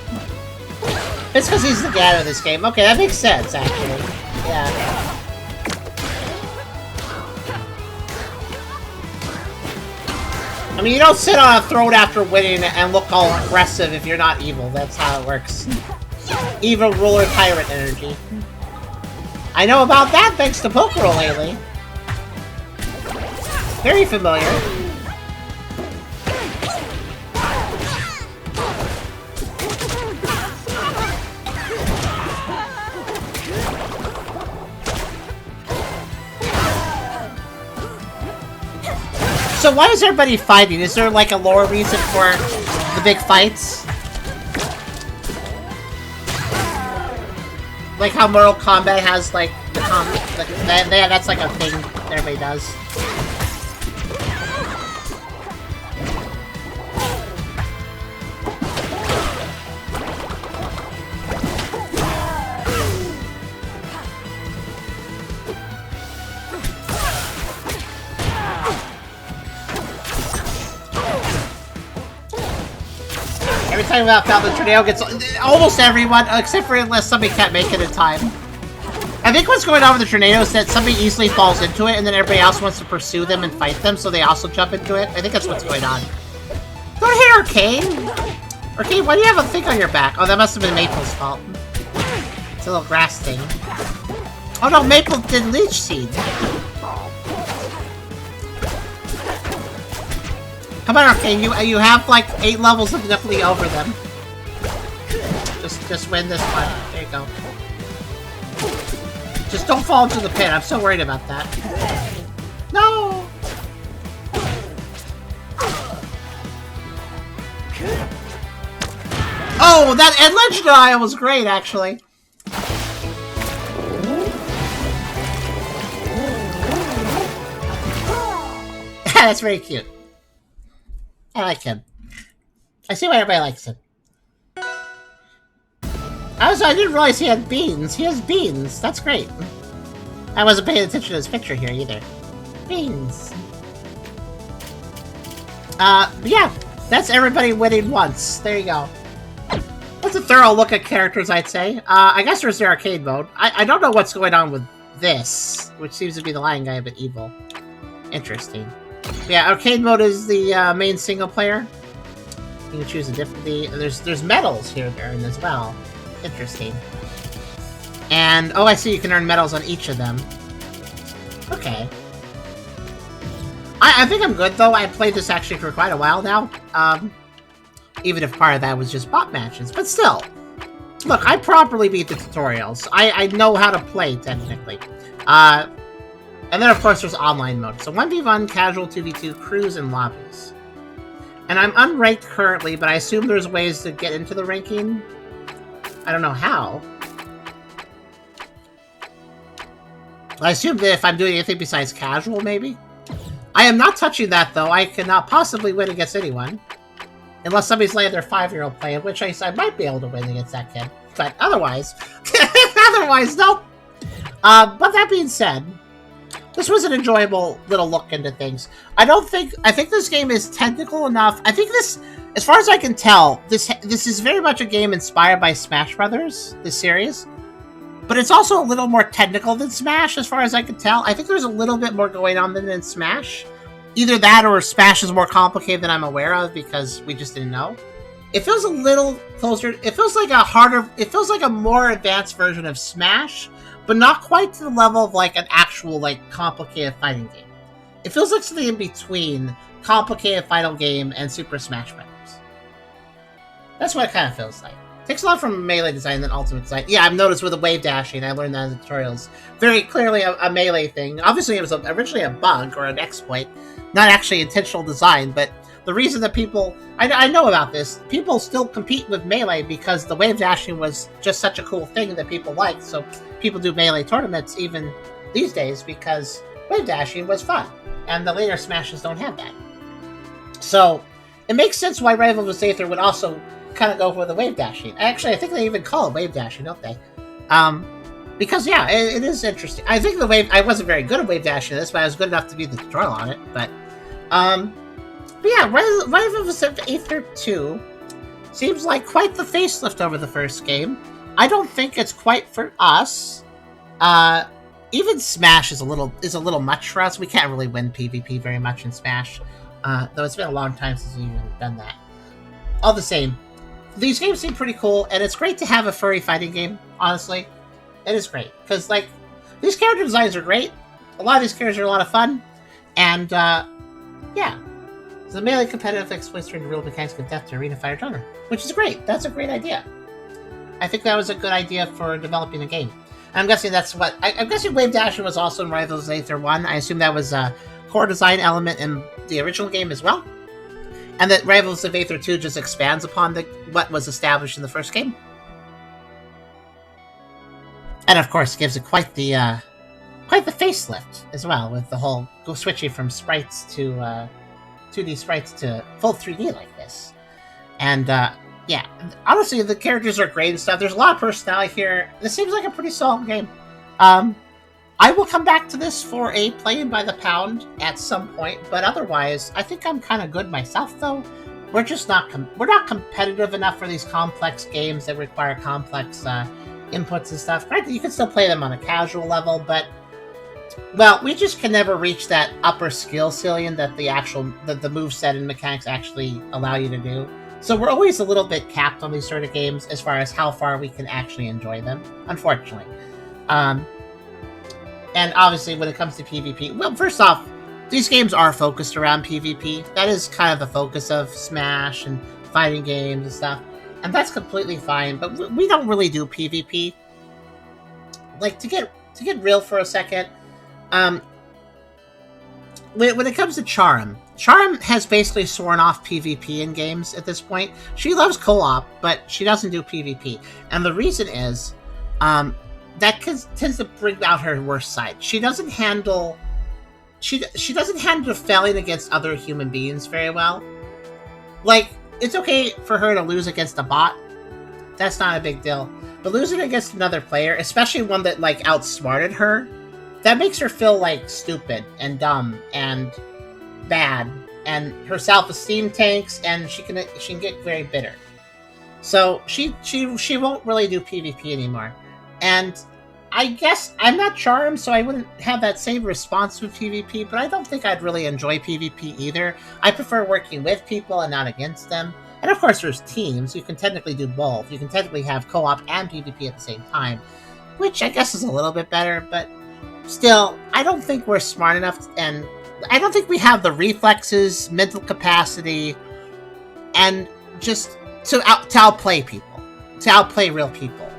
It's because he's the dad of this game. Okay, that makes sense, actually. Yeah. I mean, you don't sit on a throne after winning and look all aggressive if you're not evil. That's how it works. Evil ruler tyrant energy. I know about that thanks to Pokerol lately. Very familiar. So why is everybody fighting? Is there like a lore reason for the big fights? Like how Mortal Kombat has like the that's like a thing everybody does. Every time out the tornado gets almost everyone, except for unless somebody can't make it in time. I think what's going on with the tornado is that somebody easily falls into it, and then everybody else wants to pursue them and fight them, so they also jump into it. I think that's what's going on. Don't hit Arcade! Arcade, why do you have a thing on your back? Oh, that must have been Maple's fault. It's a little grass thing. Oh no, Maple did Leech Seed. Come on, Arcade, you have like 8 levels of definitely over them. Just win this one. There you go. Just don't fall into the pit. I'm so worried about that. No! Oh, that and Legend Isle was great, actually. That's very cute. I like him. I see why everybody likes him. I didn't realize he had beans. He has beans. That's great. I wasn't paying attention to his picture here either. Beans. Yeah. That's everybody winning once. There you go. That's a thorough look at characters, I'd say. I guess there's the arcade mode. I don't know what's going on with this, which seems to be the lion guy, but evil. Interesting. Yeah, arcade mode is the main single player. You can choose a different. There's medals here to earn as well. Interesting. And oh, I see. You can earn medals on each of them. Okay. I think I'm good though. I played this actually for quite a while now. Even if part of that was just bot matches, but still. Look, I properly beat the tutorials. I know how to play technically. And then, of course, there's online mode. So 1v1, casual, 2v2, crews, and lobbies. And I'm unranked currently, but I assume there's ways to get into the ranking. I don't know how. I assume that if I'm doing anything besides casual, maybe? I am not touching that, though. I cannot possibly win against anyone. Unless somebody's letting their 5-year-old play, in which case I might be able to win against that kid. But otherwise... otherwise, nope. But that being said... This was an enjoyable little look into things. I think this game is technical enough. I think this, as far as I can tell, this is very much a game inspired by Smash Bros, this series. But it's also a little more technical than Smash, as far as I can tell. I think there's a little bit more going on than in Smash. Either that or Smash is more complicated than I'm aware of, because we just didn't know. It feels a little closer, it feels like a more advanced version of Smash, but not quite to the level of like an actual like complicated fighting game. It feels like something in between complicated fighting game and Super Smash Bros. That's what it kind of feels like. It takes a lot from Melee design than Ultimate design. Yeah, I've noticed with the wave dashing, I learned that in the tutorials. Very clearly a Melee thing. Obviously it was originally a bug or an exploit, not actually intentional design, but the reason that people... I know about this. People still compete with Melee because the wave dashing was just such a cool thing that people liked, so people do Melee tournaments even these days because wave dashing was fun, and the later Smashes don't have that. So, it makes sense why Rivals of Aether would also kind of go for the wave dashing. Actually, I think they even call it wave dashing, don't they? Because, yeah, it is interesting. I think I wasn't very good at wave dashing this, but I was good enough to be the tutorial on it, but yeah, Rivals of Aether II seems like quite the facelift over the first game. I don't think it's quite for us. Even Smash is a little much for us. We can't really win PvP very much in Smash, though it's been a long time since we've even done that. All the same, these games seem pretty cool, and it's great to have a furry fighting game, honestly. It is great, because, like, these character designs are great. A lot of these characters are a lot of fun, and, yeah. So the Melee competitive exploits turn real mechanics of death to arena fighter genre, which is great. That's a great idea. I think that was a good idea for developing a game. I'm guessing that's what... I'm guessing wave dashing was also in Rivals of Aether 1. I assume that was a core design element in the original game as well. And that Rivals of Aether 2 just expands upon what was established in the first game. And of course gives it quite the facelift as well, with the whole switching from sprites to 2D sprites to full 3D like this. And yeah, honestly, the characters are great and stuff. There's a lot of personality here. This seems like a pretty solid game. I will come back to this for a playing by the pound at some point, but otherwise, I think I'm kind of good myself, though. We're just not we're not competitive enough for these complex games that require complex inputs and stuff. Granted, you can still play them on a casual level, but well, we just can never reach that upper skill ceiling that the moveset and mechanics actually allow you to do. So we're always a little bit capped on these sort of games as far as how far we can actually enjoy them, unfortunately. And obviously when it comes to PvP, well, first off, these games are focused around PvP. That is kind of the focus of Smash and fighting games and stuff. And that's completely fine, but we don't really do PvP. Like, to get to get real for a second, um, when it comes to Charm has basically sworn off PvP in games at this point. She loves co-op, but she doesn't do PvP. And the reason is, that tends to bring out her worst side. She doesn't handle failing against other human beings very well. Like, it's okay for her to lose against a bot. That's not a big deal. But losing against another player, especially one that, like, outsmarted her, that makes her feel, like, stupid and dumb and bad. And her self-esteem tanks, and she can get very bitter. So she won't really do PvP anymore. And I guess I'm not Charmed, so I wouldn't have that same response with PvP, but I don't think I'd really enjoy PvP either. I prefer working with people and not against them. And of course there's teams. You can technically do both. You can technically have co-op and PvP at the same time, which I guess is a little bit better, but still, I don't think we're smart enough, and I don't think we have the reflexes, mental capacity, and just to outplay people. To outplay real people.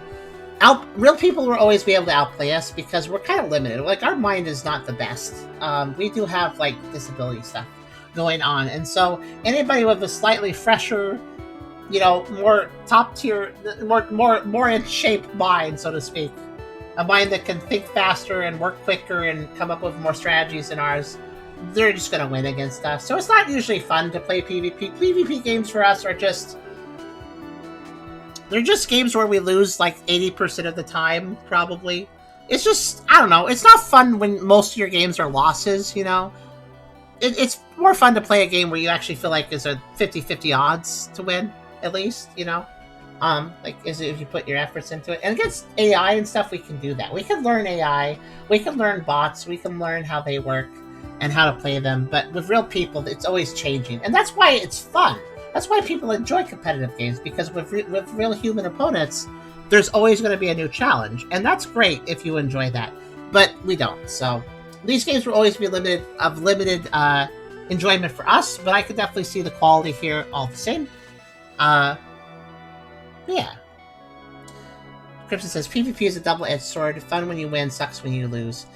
Real people will always be able to outplay us because we're kind of limited. Like, our mind is not the best. We do have, like, disability stuff going on. And so anybody with a slightly fresher, you know, more top tier, more in shape mind, so to speak, a mind that can think faster and work quicker and come up with more strategies than ours, they're just going to win against us. So it's not usually fun to play PvP. PvP games for us are just... they're just games where we lose like 80% of the time, probably. It's just, I don't know, it's not fun when most of your games are losses, you know? It's more fun to play a game where you actually feel like there's a 50-50 odds to win, at least, you know? Like, if you put your efforts into it. And against AI and stuff, we can do that. We can learn AI, we can learn bots, we can learn how they work and how to play them, but with real people, it's always changing. And that's why it's fun. That's why people enjoy competitive games, because with real human opponents, there's always going to be a new challenge, and that's great if you enjoy that. But we don't, so these games will always be limited enjoyment for us. But I could definitely see the quality here all the same. Yeah. Crimson says PvP is a double-edged sword. Fun when you win, sucks when you lose.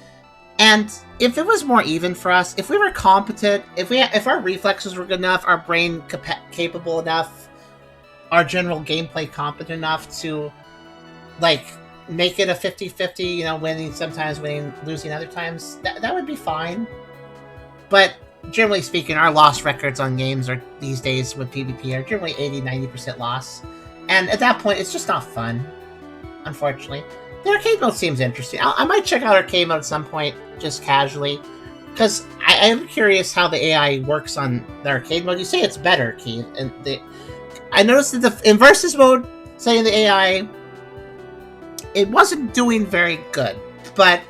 And if it was more even for us, if we were competent, if our reflexes were good enough, our brain capable enough, our general gameplay competent enough to, like, make it a 50-50, you know, winning sometimes, losing other times, that would be fine. But generally speaking, our loss records on games are these days with PvP are generally 80-90% loss. And at that point, it's just not fun, unfortunately. The arcade mode seems interesting. I might check out arcade mode at some point, just casually, because I am curious how the AI works on the arcade mode. You say it's better, Keith, and I noticed that in versus mode, saying the AI, it wasn't doing very good. But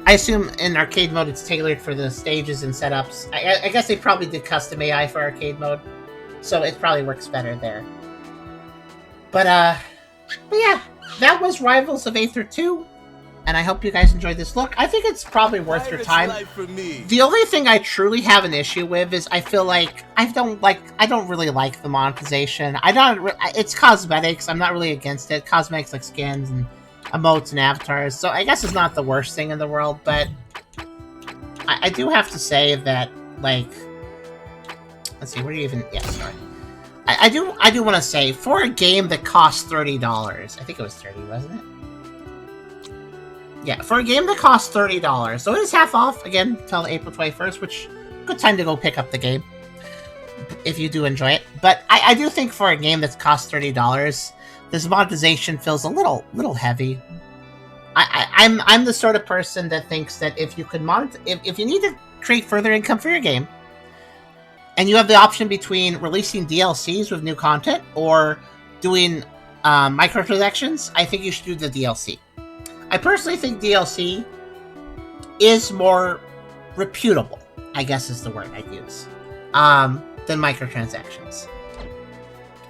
I assume in arcade mode, it's tailored for the stages and setups. I guess they probably did custom AI for arcade mode, so it probably works better there. But yeah. That was Rivals of Aether II, and I hope you guys enjoyed this look. I think it's probably worth your time. The only thing I truly have an issue with is I feel like I don't really like the monetization. It's cosmetics. I'm not really against it. Cosmetics like skins and emotes and avatars. So I guess it's not the worst thing in the world, but I do have to say that, like, let's see, where do you even? Yeah, sorry. I do want to say, for a game that costs $30, I think it was $30, wasn't it? Yeah, for a game that costs $30, so it is half off, again, until April 21st, which, good time to go pick up the game, if you do enjoy it. But I do think for a game that costs $30, this monetization feels a little heavy. I'm the sort of person that thinks that if you could if you need to create further income for your game, and you have the option between releasing DLCs with new content or doing microtransactions, I think you should do the DLC. I personally think DLC is more reputable, I guess is the word I'd use, than microtransactions.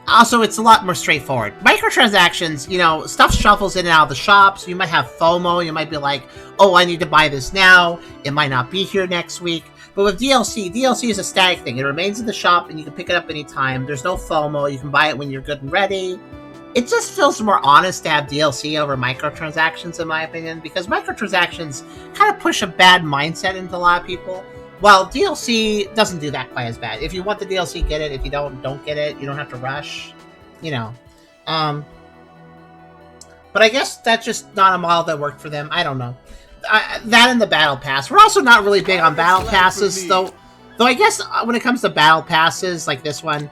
Also, it's a lot more straightforward. Microtransactions, you know, stuff shuffles in and out of the shops. You might have FOMO. You might be like, oh, I need to buy this now. It might not be here next week. But with DLC is a static thing. It remains in the shop, and you can pick it up anytime. There's no FOMO. You can buy it when you're good and ready. it just feels more honest to have DLC over microtransactions, in my opinion, because microtransactions kind of push a bad mindset into a lot of people. While DLC doesn't do that quite as bad. If you want the DLC, get it. If you don't get it. You don't have to rush. You know. But I guess that's just not a model that worked for them. I don't know. That and the Battle Pass. We're also not really big on Battle Passes, though. Though I guess when it comes to Battle Passes, like this one,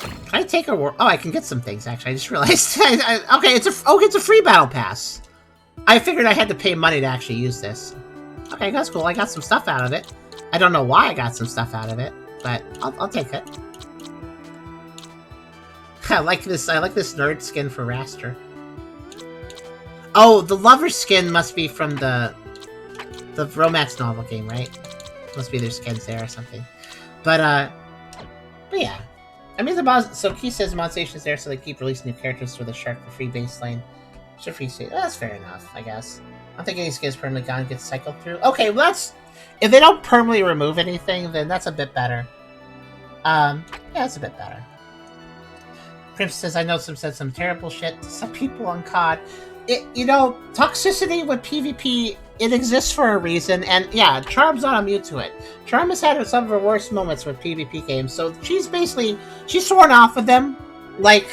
Can I take a... Oh, I can get some things, actually. I just realized. Okay, it's a free Battle Pass. I figured I had to pay money to actually use this. Okay, that's cool. I got some stuff out of it. I don't know why I got some stuff out of it, but I'll take it. I like this nerd skin for Raster. Oh, the lover skin must be from the romance novel game, right? Must be their skins there or something. But yeah. I mean, so Key says Monstation's there so they keep releasing new characters for the Shark for free baseline. So free state. That's fair enough, I guess. I don't think any skin is permanently gone and gets cycled through. Okay, well that's... If they don't permanently remove anything, then that's a bit better. Yeah, that's a bit better. Prince says, I know said some terrible shit to some people on COD. Toxicity with PvP, it exists for a reason, and yeah, Charm's not immune to it. Charm has had some of her worst moments with PvP games, so she's sworn off of them like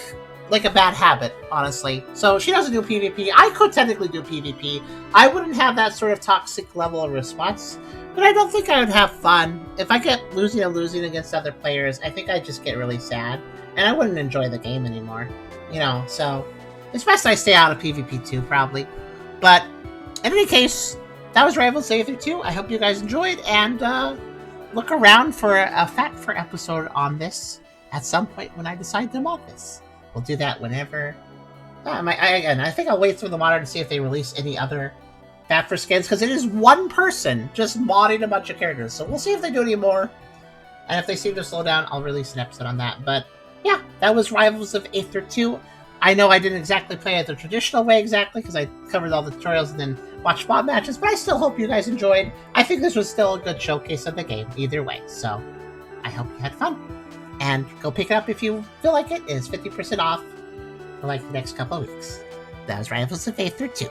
a bad habit, honestly. So she doesn't do PvP. I could technically do PvP. I wouldn't have that sort of toxic level of response, but I don't think I would have fun. If I get losing against other players, I think I'd just get really sad, and I wouldn't enjoy the game anymore. So it's best I stay out of PvP too, probably. But in any case, that was Rivals of Aether II. I hope you guys enjoyed, and look around for a Fat Fur episode on this at some point when I decide to mod this. We'll do that whenever. I think I'll wait through the modder to see if they release any other Fat Fur skins, because it is one person just modding a bunch of characters. So we'll see if they do any more. And if they seem to slow down, I'll release an episode on that. But yeah, that was Rivals of Aether II. I know I didn't exactly play it the traditional way because I covered all the tutorials and then watched mod matches, but I still hope you guys enjoyed. I think this was still a good showcase of the game either way, so I hope you had fun. And go pick it up if you feel like it. It's 50% off for like the next couple of weeks. That was Rivals of Aether II.